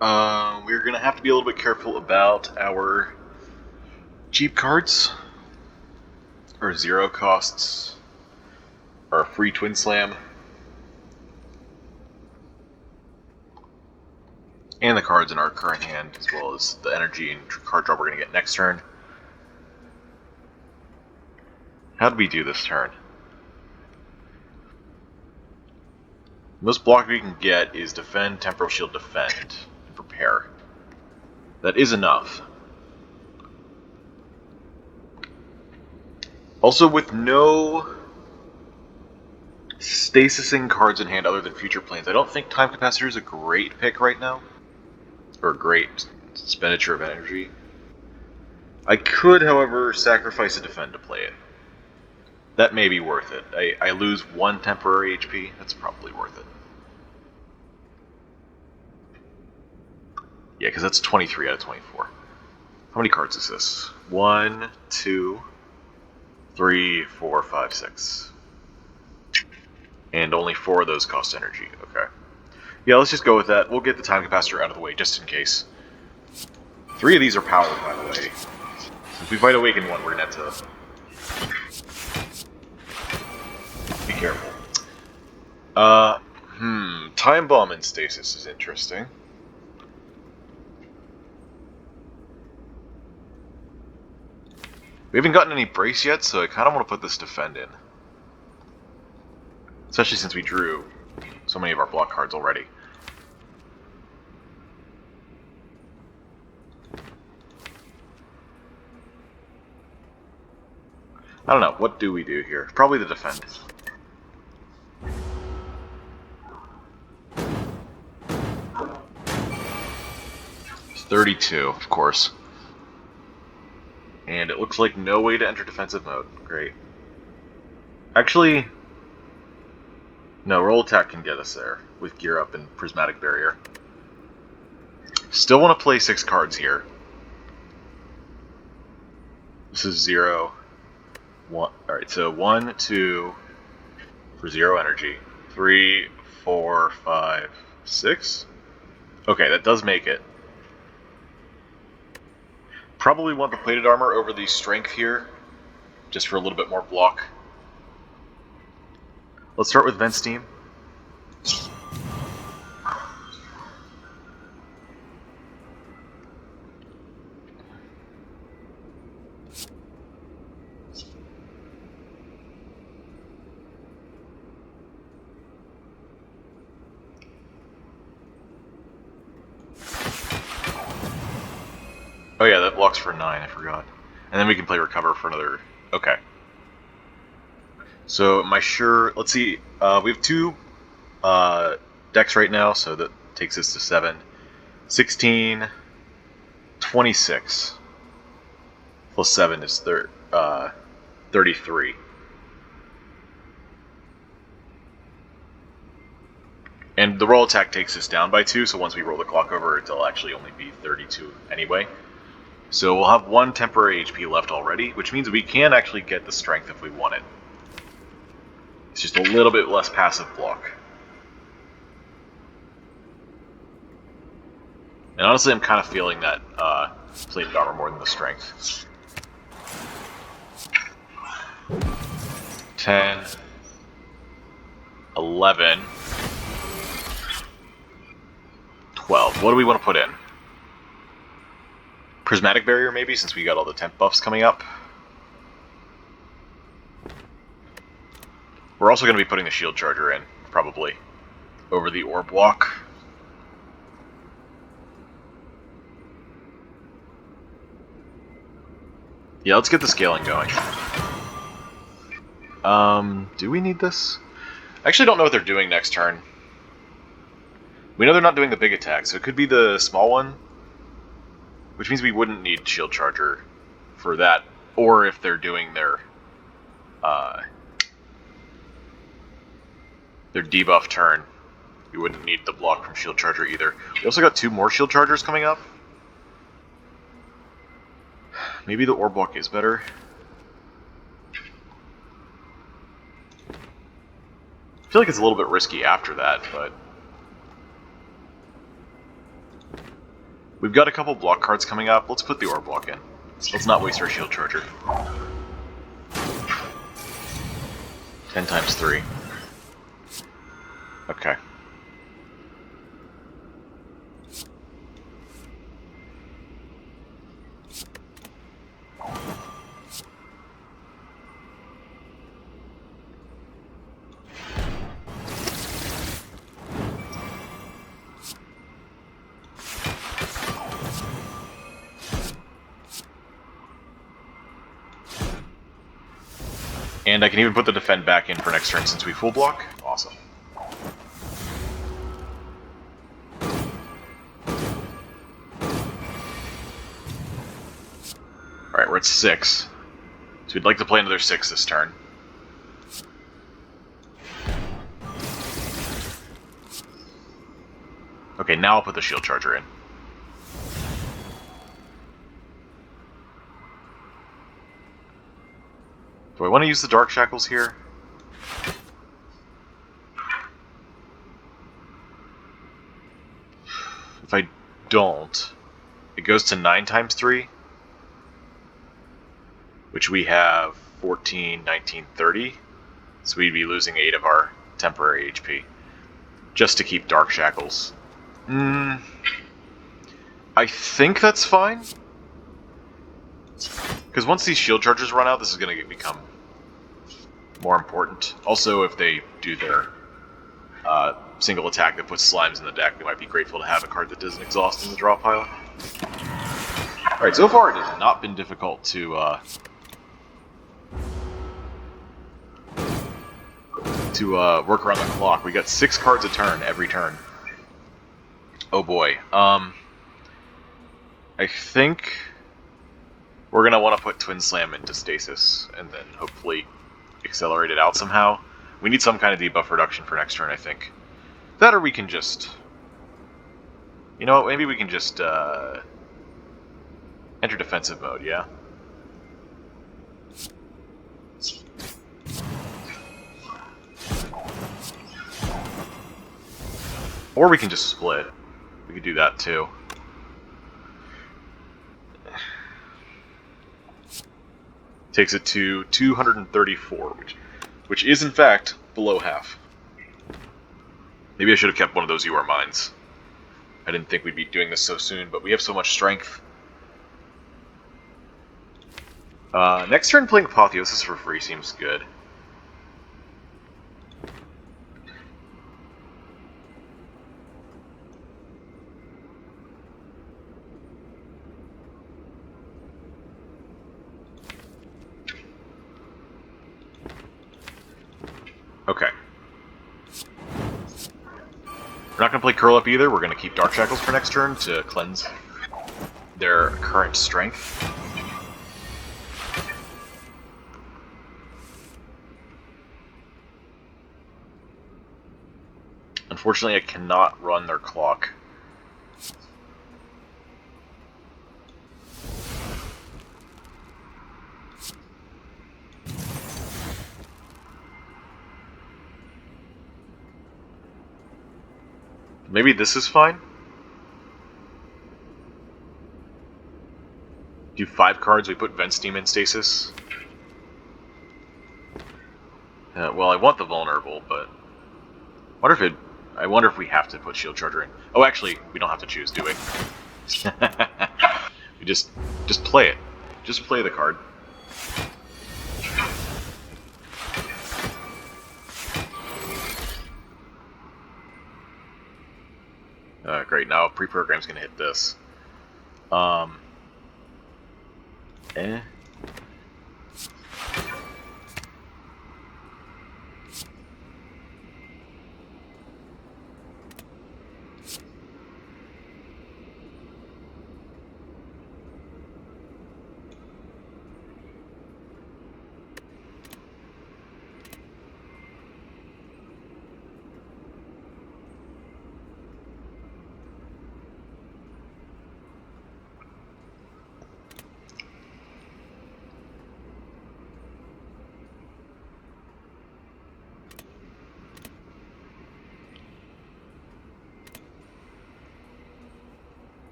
We're going to have to be a little bit careful about our cheap cards, our 0 costs, our free Twin Slam, and the cards in our current hand, as well as the energy and card draw we're going to get next turn. How did we do this turn? The most block we can get is Defend, Temporal Shield, Defend, and Prepare. That is enough. Also, with no stasising cards in hand other than Future Plans, I don't think Time Capacitor is a great pick right now. Or a great expenditure of energy. I could, however, sacrifice a Defend to play it. That may be worth it. I lose 1 temporary HP. That's probably worth it. Yeah, because that's 23 out of 24. How many cards is this? 1, 2, 3, 4, 5, 6. And only 4 of those cost energy. Okay. Yeah, let's just go with that. We'll get the Time Capacitor out of the way, just in case. 3 of these are powered, by the way. If we fight Awaken one, we're going to have to be careful. Time Bomb and Stasis is interesting. We haven't gotten any Brace yet, so I kind of want to put this Defend in. Especially since we drew so many of our block cards already. I don't know, what do we do here? Probably the Defend. It's 32, of course. And it looks like no way to enter defensive mode. Great. Actually, no, Roll Attack can get us there with Gear Up and Prismatic Barrier. Still want to play 6 cards here. This is 0, 1. Alright, so 1, 2, for 0 energy. 3, 4, 5, 6. Okay, that does make it. Probably want the plated armor over the strength here, just for a little bit more block. Let's start with vent steam. Oh yeah, that blocks for 9, I forgot. And then we can play recover for another... Okay. So, let's see, we have 2 decks right now, so that takes us to 7. 16, 26. Plus 7 is 33. And the roll attack takes us down by 2, so once we roll the clock over, it'll actually only be 32 anyway. So we'll have 1 temporary HP left already, which means we can actually get the strength if we want it. It's just a little bit less passive block. And honestly, I'm kind of feeling that plated armor more than the strength. 10, 11, 12. What do we want to put in? Prismatic Barrier, maybe, since we got all the temp buffs coming up. We're also going to be putting the Shield Charger in, probably, over the Orb Walk. Yeah, let's get the scaling going. Do we need this? I actually don't know what they're doing next turn. We know they're not doing the big attack, so it could be the small one. Which means we wouldn't need Shield Charger for that. Or if they're doing their debuff turn, we wouldn't need the block from Shield Charger either. We also got 2 more Shield Chargers coming up. Maybe the Orb Walk is better. I feel like it's a little bit risky after that, but... We've got a couple block cards coming up. Let's put the Orb Walk in. Let's not waste our Shield Charger. 10 times 3. Okay. And I can even put the defend back in for next turn since we full block. Awesome. Alright, we're at 6. So we'd like to play another 6 this turn. Okay, now I'll put the Shield Charger in. Do I want to use the Dark Shackles here? If I don't, it goes to 9 times 3, which we have 14, 19, 30, so we'd be losing 8 of our temporary HP, just to keep Dark Shackles. I think that's fine, because once these Shield Chargers run out, this is going to become more important. Also, if they do their single attack that puts slimes in the deck, we might be grateful to have a card that doesn't exhaust in the draw pile. Alright, so far it has not been difficult to work around the clock. We got 6 cards a turn every turn. Oh boy. I think we're going to want to put Twin Slam into stasis, and then hopefully accelerate it out somehow. We need some kind of debuff reduction for next turn, I think. That or we can just... You know what, maybe we can just enter defensive mode, yeah? Or we can just split. We could do that too. Takes it to 234, which is in fact below half. Maybe I should have kept one of those UR mines. I didn't think we'd be doing this so soon, but we have so much strength. Next turn playing Apotheosis for free seems good. Okay. We're not going to play Curl Up either. We're going to keep Dark Shackles for next turn to cleanse their current strength. Unfortunately, I cannot run their clock. Maybe this is fine? Do 5 cards, we put Vent Steam in stasis. Well, I want the vulnerable, but I wonder if we have to put Shield Charger in. Oh, actually, we don't have to choose, do we? We just play it. Just play the card. Great, now pre-program's gonna hit this. Eh.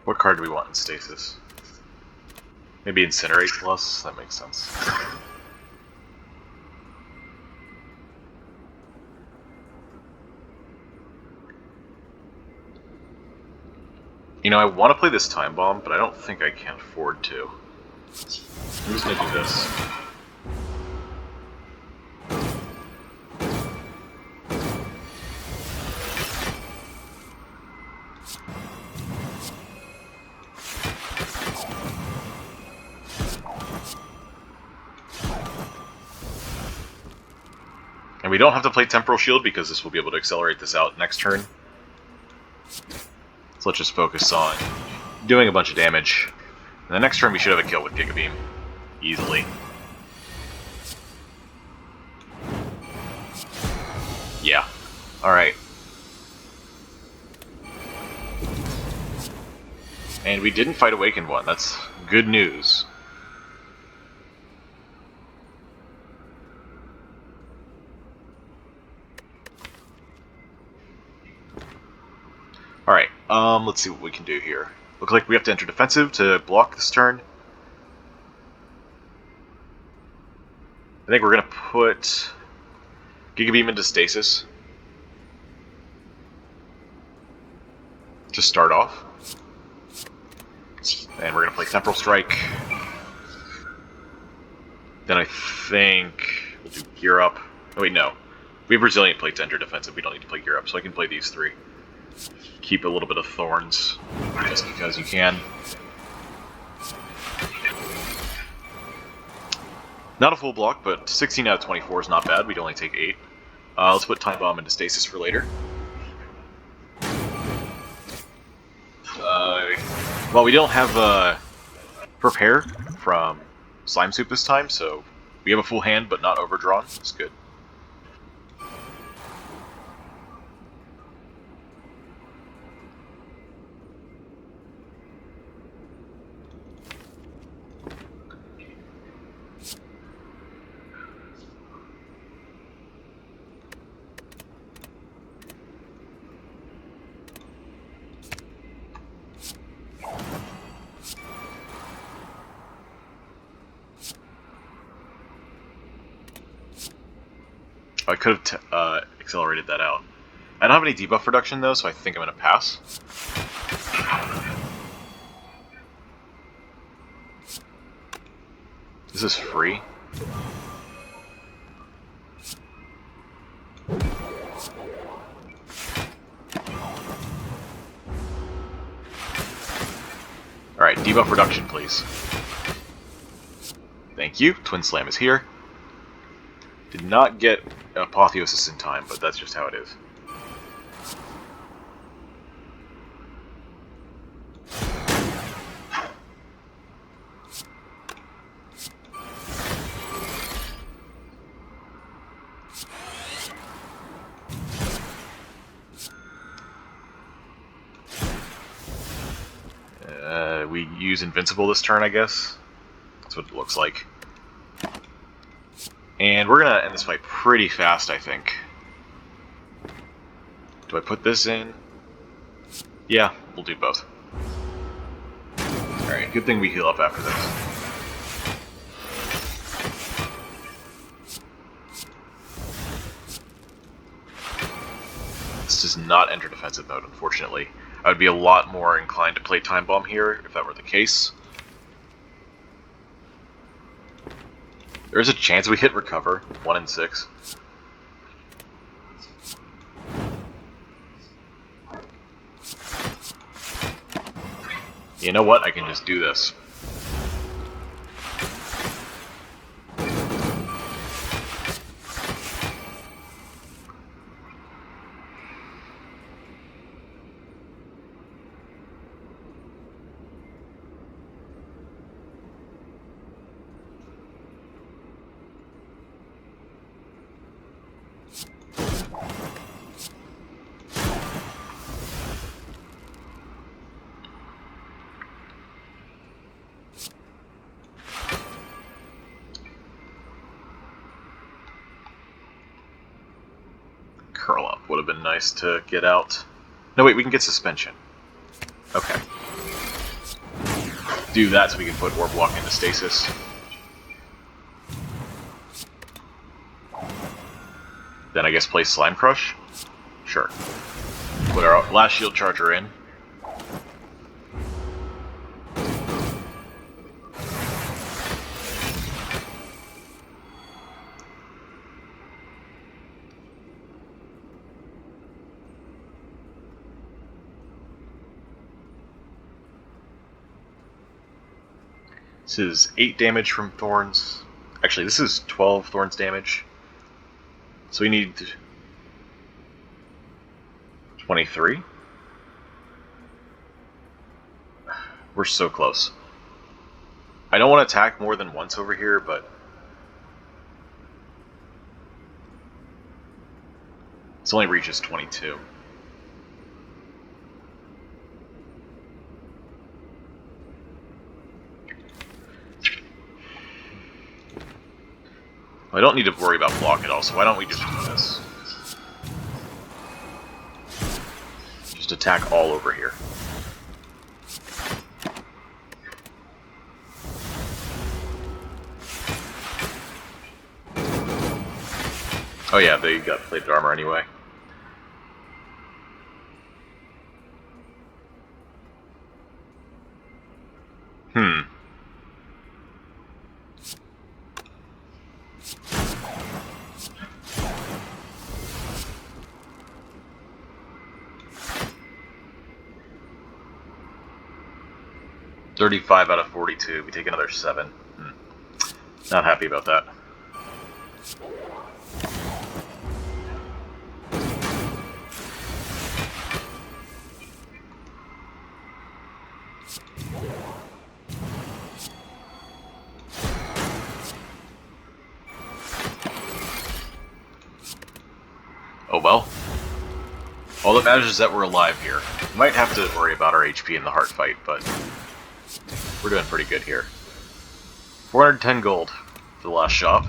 What card do we want in stasis? Maybe Incinerate Plus? That makes sense. You know, I want to play this Time Bomb, but I don't think I can afford to. I'm just gonna do this. And we don't have to play Temporal Shield because this will be able to accelerate this out next turn. So let's just focus on doing a bunch of damage. And the next turn we should have a kill with Giga Beam. Easily. Yeah. Alright. And we didn't fight Awakened one. That's good news. Alright, let's see what we can do here. Looks like we have to enter defensive to block this turn. I think we're going to put Giga Beam into stasis to start off. And we're going to play Temporal Strike. Then I think we'll do Gear Up. Oh wait, no. We have Resilient Plate to enter defensive. We don't need to play Gear Up, so I can play these 3. Keep a little bit of Thorns, just because you can. Not a full block, but 16 out of 24 is not bad. We'd only take 8. Let's put Time Bomb into stasis for later. Well, we don't have Prepare from Slime Soup this time, so we have a full hand, but not overdrawn. It's good. I could have accelerated that out. I don't have any debuff reduction though, so I think I'm going to pass. This is free. Alright, debuff reduction, please. Thank you. Twin Slam is here. Did not get Apotheosis in time, but that's just how it is. We use Invincible this turn, I guess. That's what it looks like. And we're gonna end this fight pretty fast, I think. Do I put this in? Yeah, we'll do both. Alright, good thing we heal up after this. This does not enter defensive mode, unfortunately. I would be a lot more inclined to play Time Bomb here if that were the case. There's a chance we hit Recover, 1 in 6. You know what? I can just do this. Curl up would have been nice to get out. No, wait, we can get suspension. Okay. Do that so we can put Orb Walk into stasis. Then I guess play Slime Crush? Sure. Put our last shield charger in. This is 8 damage from Thorns. Actually, this is 12 Thorns damage. So we need 23? We're so close. I don't want to attack more than once over here, but this only reaches 22. I don't need to worry about block at all, so why don't we just do this? Just attack all over here. Oh yeah, they got plated armor anyway. Hmm. $35 out of 42. We take another 7. Not happy about that. Oh well. All that matters is that we're alive here. We might have to worry about our HP in the heart fight, but we're doing pretty good here. 410 gold for the last shop.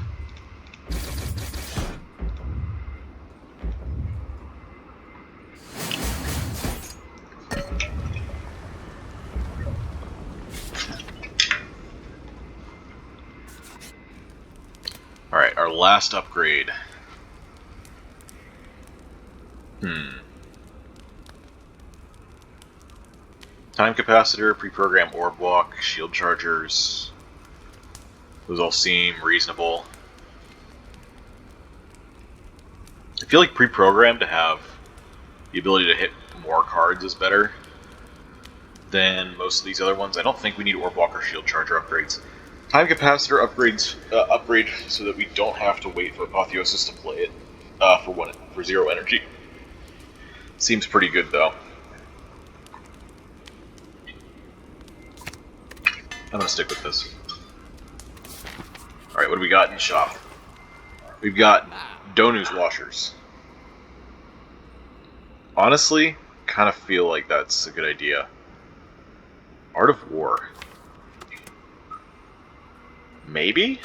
Alright, our last upgrade. Hmm. Time capacitor, pre-program orb walk, shield chargers. Those all seem reasonable. I feel like pre-programmed to have the ability to hit more cards is better than most of these other ones. I don't think we need orb walk or shield charger upgrades. Time capacitor upgrades upgrade so that we don't have to wait for Apotheosis to play it for 0 energy. Seems pretty good though. I'm gonna stick with this. Alright, what do we got in the shop? We've got Donu's washers. Honestly, kind of feel like that's a good idea. Art of War. Maybe?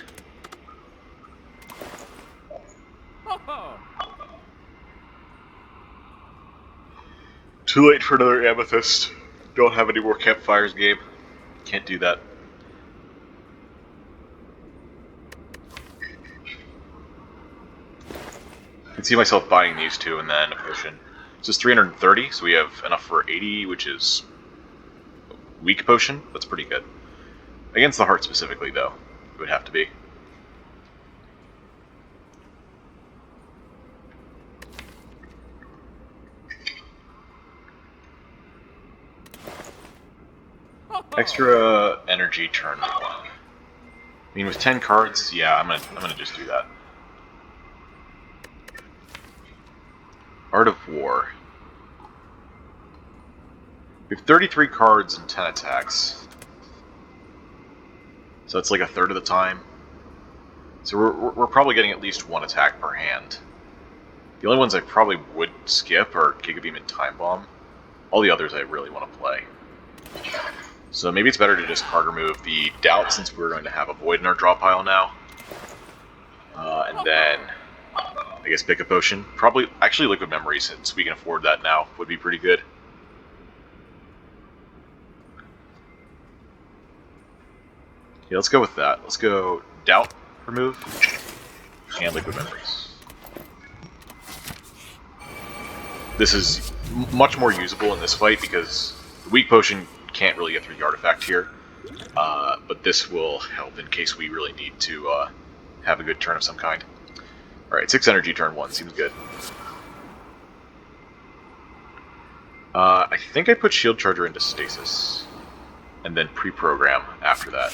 Too late for another Amethyst. Don't have any more campfires, Gabe. Can't do that. I can see myself buying these two and then a potion. This is 330, so we have enough for 80, which is a weak potion. That's pretty good. Against the heart specifically, though, it would have to be. Extra energy turn 1. I mean, with 10 cards, yeah, I'm gonna just do that. Art of War. We have 33 cards and 10 attacks. So that's like a third of the time. So we're probably getting at least 1 attack per hand. The only ones I probably would skip are Giga Beam and Time Bomb. All the others I really want to play. So maybe it's better to just card remove the Doubt since we're going to have a Void in our draw pile now. And then I guess pick a potion. Probably, actually Liquid Memory, since we can afford that now, would be pretty good. Yeah, let's go with that. Let's go Doubt remove and Liquid Memories. This is much more usable in this fight because the weak potion can't really get through the artifact here. But this will help in case we really need to have a good turn of some kind. Alright, 6 energy turn 1, seems good. I think I put Shield Charger into Stasis, and then pre-program after that.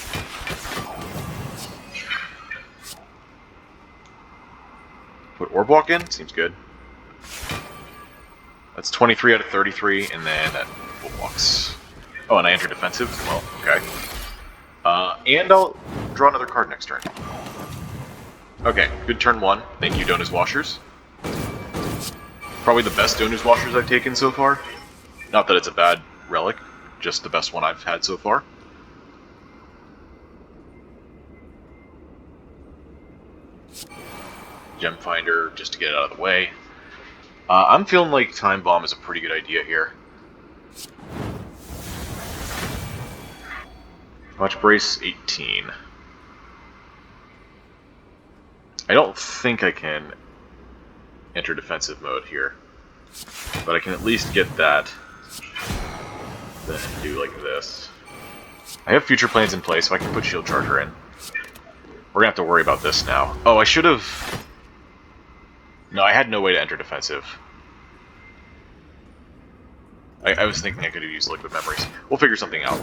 Put Orb Walk in, seems good. That's 23 out of 33, and then Full Walks. Oh, and I enter defensive as well, okay. And I'll draw another card next turn. Okay, good turn 1. Thank you, Donu's Washers. Probably the best Donu's Washers I've taken so far. Not that it's a bad relic, just the best one I've had so far. Gem Finder, just to get it out of the way. I'm feeling like Time Bomb is a pretty good idea here. Watch Brace 18. I don't think I can enter defensive mode here, but I can at least get that, then do like this. I have future plans in place, so I can put Shield Charger in. We're gonna have to worry about this now. Oh, I should have... No, I had no way to enter defensive. I was thinking I could have used Liquid Memories. We'll figure something out.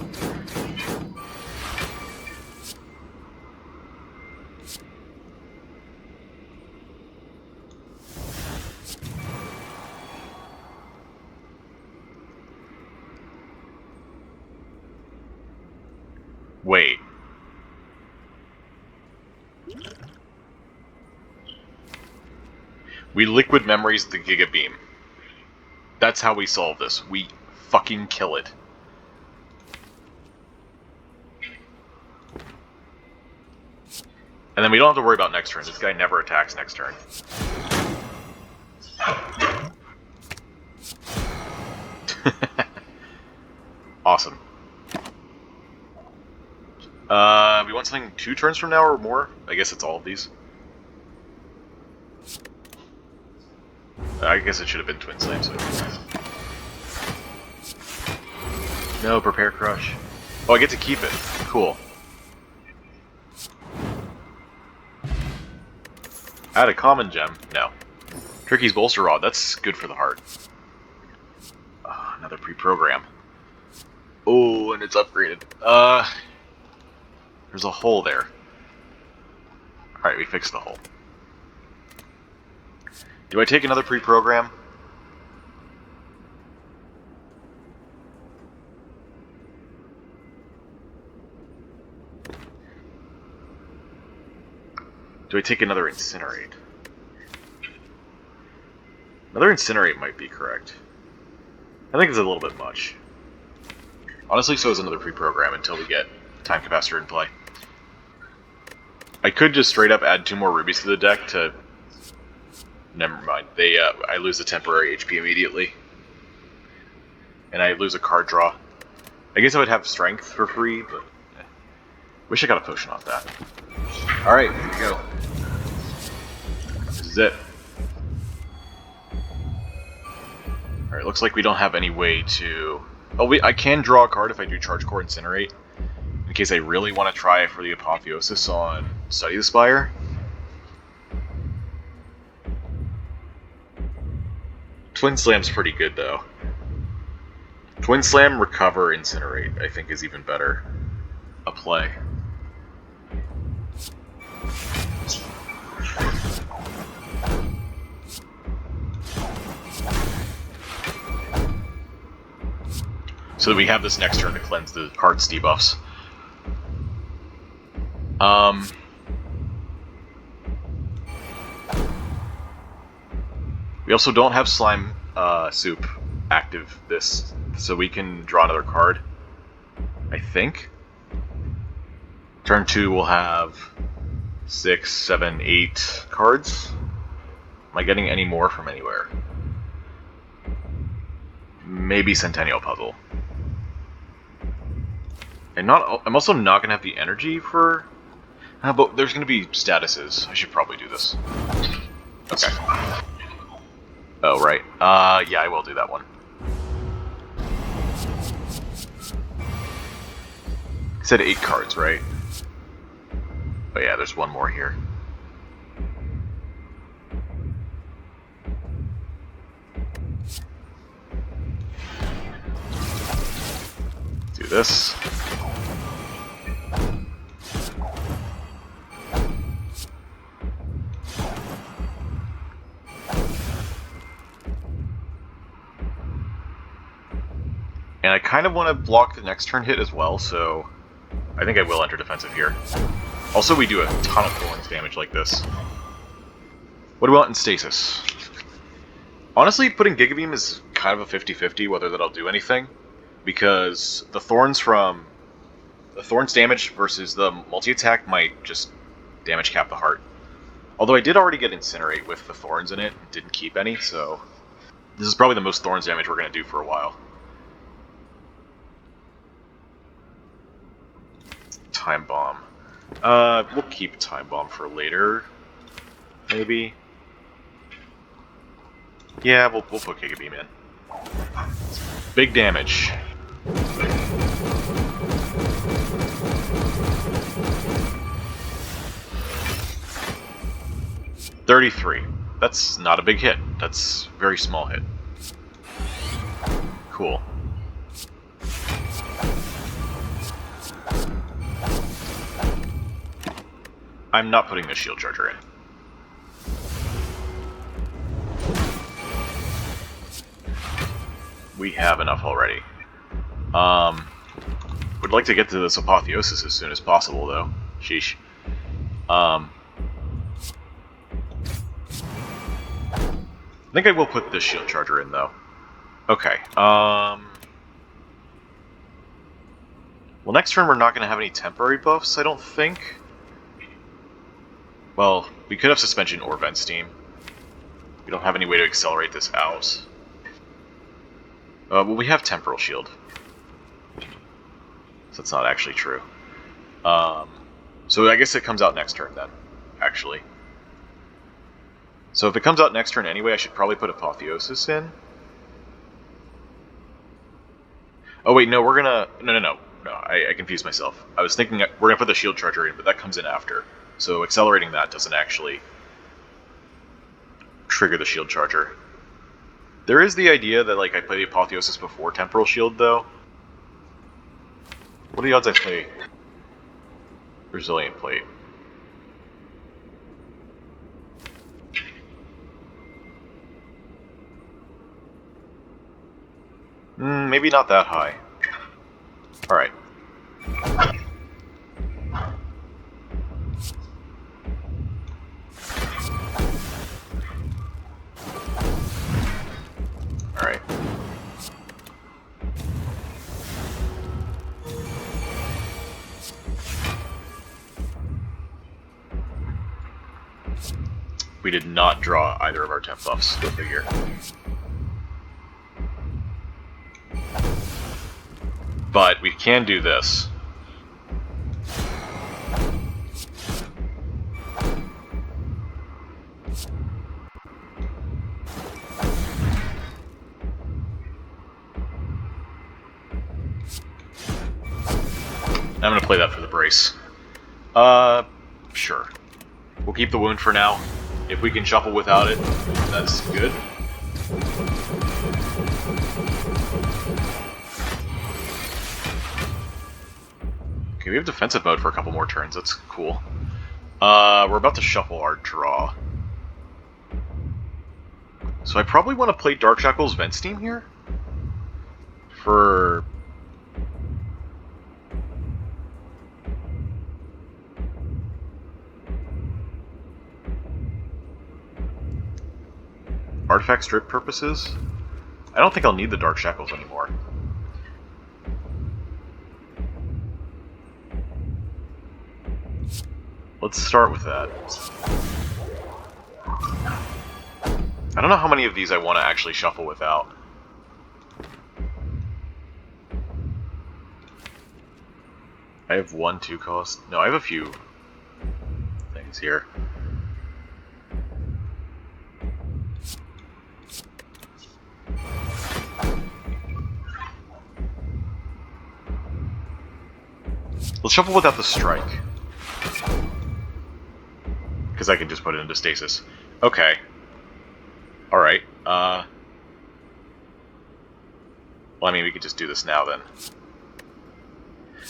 Wait. We Liquid Memories the Giga Beam. That's how we solve this. We fucking kill it. And then we don't have to worry about next turn. This guy never attacks next turn. Awesome. We want something 2 turns from now or more? I guess it's all of these. I guess it should have been Twin Slam, so... No, Prepare Crush. Oh, I get to keep it. Cool. Add a common gem. No. Tricky's Bolster Rod. That's good for the heart. Another pre-program. Oh, and it's upgraded. There's a hole there. Alright, we fixed the hole. Do I take another pre-program? Do I take another Incinerate? Another Incinerate might be correct. I think it's a little bit much. Honestly, so is another pre-program until we get Time Capacitor in play. I could just straight up add 2 more rubies to the deck to... Never mind. I lose the temporary HP immediately. And I lose a card draw. I guess I would have Strength for free, but... Wish I got a potion off that. Alright, here we go. This is it. Alright, looks like we don't have any way to... Oh, I can draw a card if I do Charge Core Incinerate. In case I really want to try for the Apotheosis on Study the Spire. Twin Slam's pretty good, though. Twin Slam, Recover, Incinerate, I think is even better a play. So that we have this next turn to cleanse the heart's debuffs. We also don't have Slime Soup active this, so we can draw another card, I think. Turn 2 we'll have 6, 7, 8 cards. Am I getting any more from anywhere? Maybe Centennial Puzzle. And I'm also not going to have the energy for... but there's going to be statuses. I should probably do this. Okay. Oh, right. Yeah, I will do that one. I said 8 cards, right? Oh yeah, there's one more here. Do this. And I kind of want to block the next turn hit as well, so I think I will enter defensive here. Also, we do a ton of Thorns damage like this. What do we want in Stasis? Honestly, putting Giga Beam is kind of a 50-50 whether that'll do anything, because the Thorns damage versus the multi-attack might just damage cap the heart. Although I did already get Incinerate with the Thorns in it, and didn't keep any, so this is probably the most Thorns damage we're going to do for a while. Time Bomb. We'll keep Time Bomb for later, maybe. Yeah, we'll put Giga Beam in. Big damage. $33. That's not a big hit. That's a very small hit. Cool. I'm not putting the shield charger in. We have enough already. Would like to get to this Apotheosis as soon as possible, though. Sheesh. I think I will put this shield charger in, though. Okay. Well, next turn we're not going to have any temporary buffs, I don't think. Well, we could have Suspension or Vent Steam. We don't have any way to accelerate this out. Well, we have Temporal Shield. So that's not actually true. So I guess it comes out next turn then, actually. So if it comes out next turn anyway, I should probably put Apotheosis in. Oh wait, no, we're gonna... No, I confused myself. I was thinking we're gonna put the Shield Charger in, but that comes in after. So accelerating that doesn't actually trigger the Shield Charger. There is the idea that like I play the Apotheosis before Temporal Shield, though. What are the odds I play Resilient Plate? Maybe not that high. Alright. Alright. We did not draw either of our temp buffs, go figure. But we can do this. I'm gonna play that for the brace. Sure. We'll keep the wound for now. If we can shuffle without it, that's good. Okay, we have defensive mode for a couple more turns. That's cool. We're about to shuffle our draw. So I probably want to play Dark Shackle's Vent Steam here? For... artifact strip purposes? I don't think I'll need the Dark Shackles anymore. Let's start with that. I don't know how many of these I want to actually shuffle without. I have 1, 2 cost. No, I have a few things here. Let's shuffle without the strike. Because I can just put it into stasis. Okay. Alright, well, I mean, we could just do this now, then.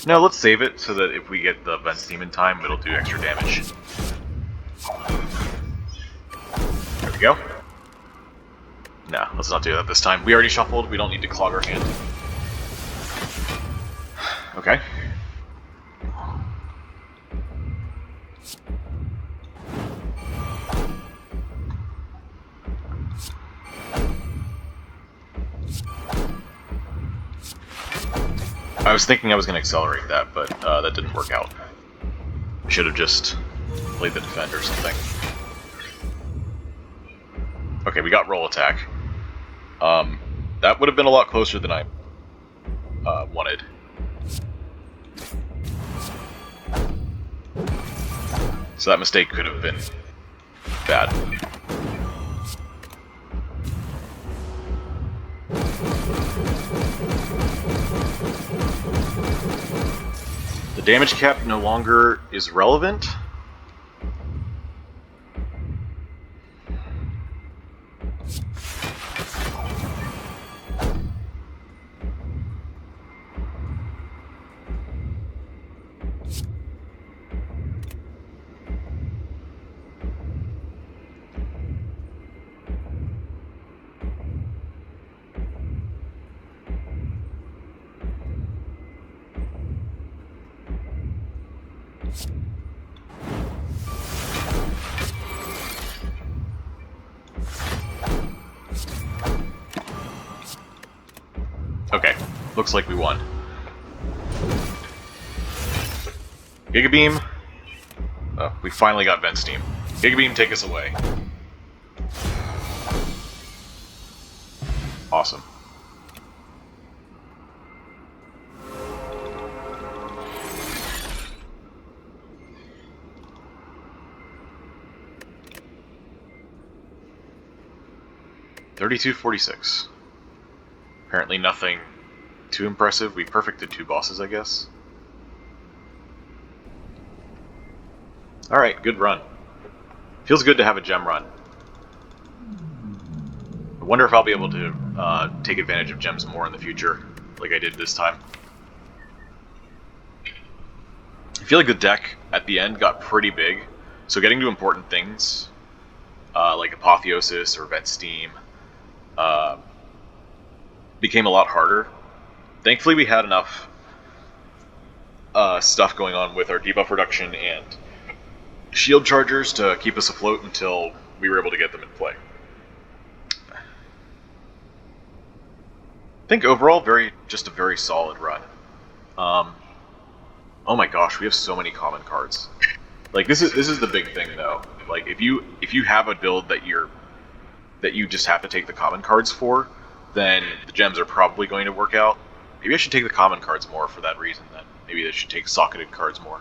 No, let's save it, so that if we get the Vent Steam in time, it'll do extra damage. There we go. No, let's not do that this time. We already shuffled, we don't need to clog our hand. Okay. I was thinking I was going to accelerate that, but that didn't work out. I should have just played the defend or something. Okay, we got roll attack. That would have been a lot closer than I wanted. So that mistake could have been bad. The damage cap no longer is relevant. Okay, looks like we won. Giga Beam. Oh, we finally got Vent Steam. Giga Beam, take us away. Awesome. 3246. Apparently nothing too impressive. We perfected 2 bosses, I guess. Alright, good run. Feels good to have a gem run. I wonder if I'll be able to take advantage of gems more in the future, like I did this time. I feel like the deck at the end got pretty big, so getting to important things, like Apotheosis or Vent Steam, became a lot harder. Thankfully we had enough stuff going on with our debuff reduction and shield chargers to keep us afloat until we were able to get them in play. I think overall, just a very solid run. Oh my gosh, we have so many common cards. Like this is the big thing though. Like if you have a build that you just have to take the common cards for, then the gems are probably going to work out. Maybe I should take the common cards more for that reason then. Maybe I should take socketed cards more.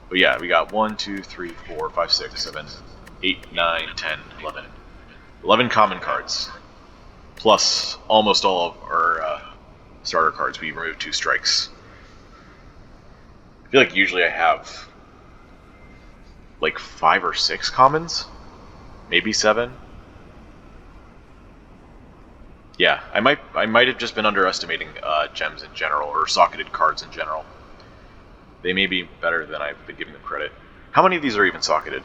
But yeah, we got 1, 2, 3, 4, 5, 6, 7, 8, 9, 10, 11. 11 common cards. Plus almost all of our starter cards. We removed 2 strikes. I feel like usually I have like 5 or 6 commons. Maybe 7. Yeah, I might have just been underestimating gems in general, or socketed cards in general. They may be better than I've been giving them credit. How many of these are even socketed?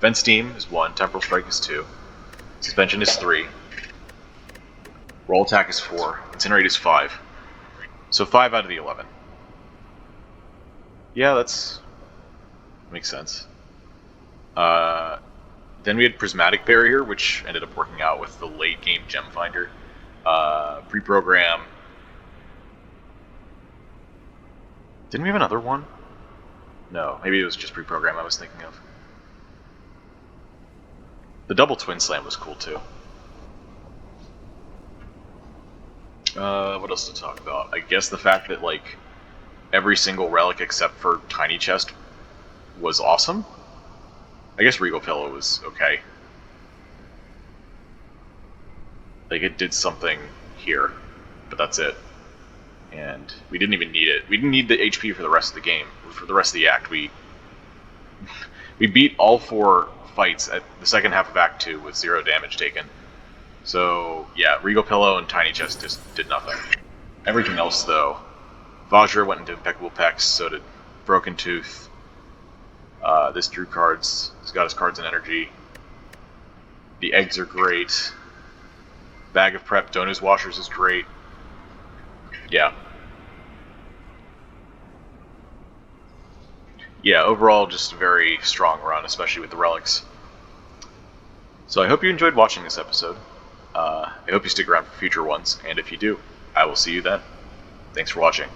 Vent Steam is 1, Temporal Strike is 2, Suspension is 3, Roll Attack is 4, Incinerate is 5. So 5 out of the 11. Yeah, that's... makes sense. Then we had Prismatic Barrier, which ended up working out with the late game Gem Finder. Pre-program. Didn't we have another one? No, maybe it was just pre-program I was thinking of. The double Twin Slam was cool too. What else to talk about? I guess the fact that like every single relic except for Tiny Chest was awesome. I guess Regal Pillow was okay. Like it did something here, but that's it. And we didn't even need it. We didn't need the HP for the rest of the game. For the rest of the act, we beat all 4 fights at the second half of Act 2 with 0 damage taken. So yeah, Regal Pillow and Tiny Chest just did nothing. Everything else though, Vajra went into Impeccable Pex, so did Broken Tooth. This drew cards. He's got his cards in energy. The eggs are great. Bag of Prep Donu's Washers is great. Yeah. Yeah, overall just a very strong run, especially with the relics. So I hope you enjoyed watching this episode. I hope you stick around for future ones, and if you do, I will see you then. Thanks for watching.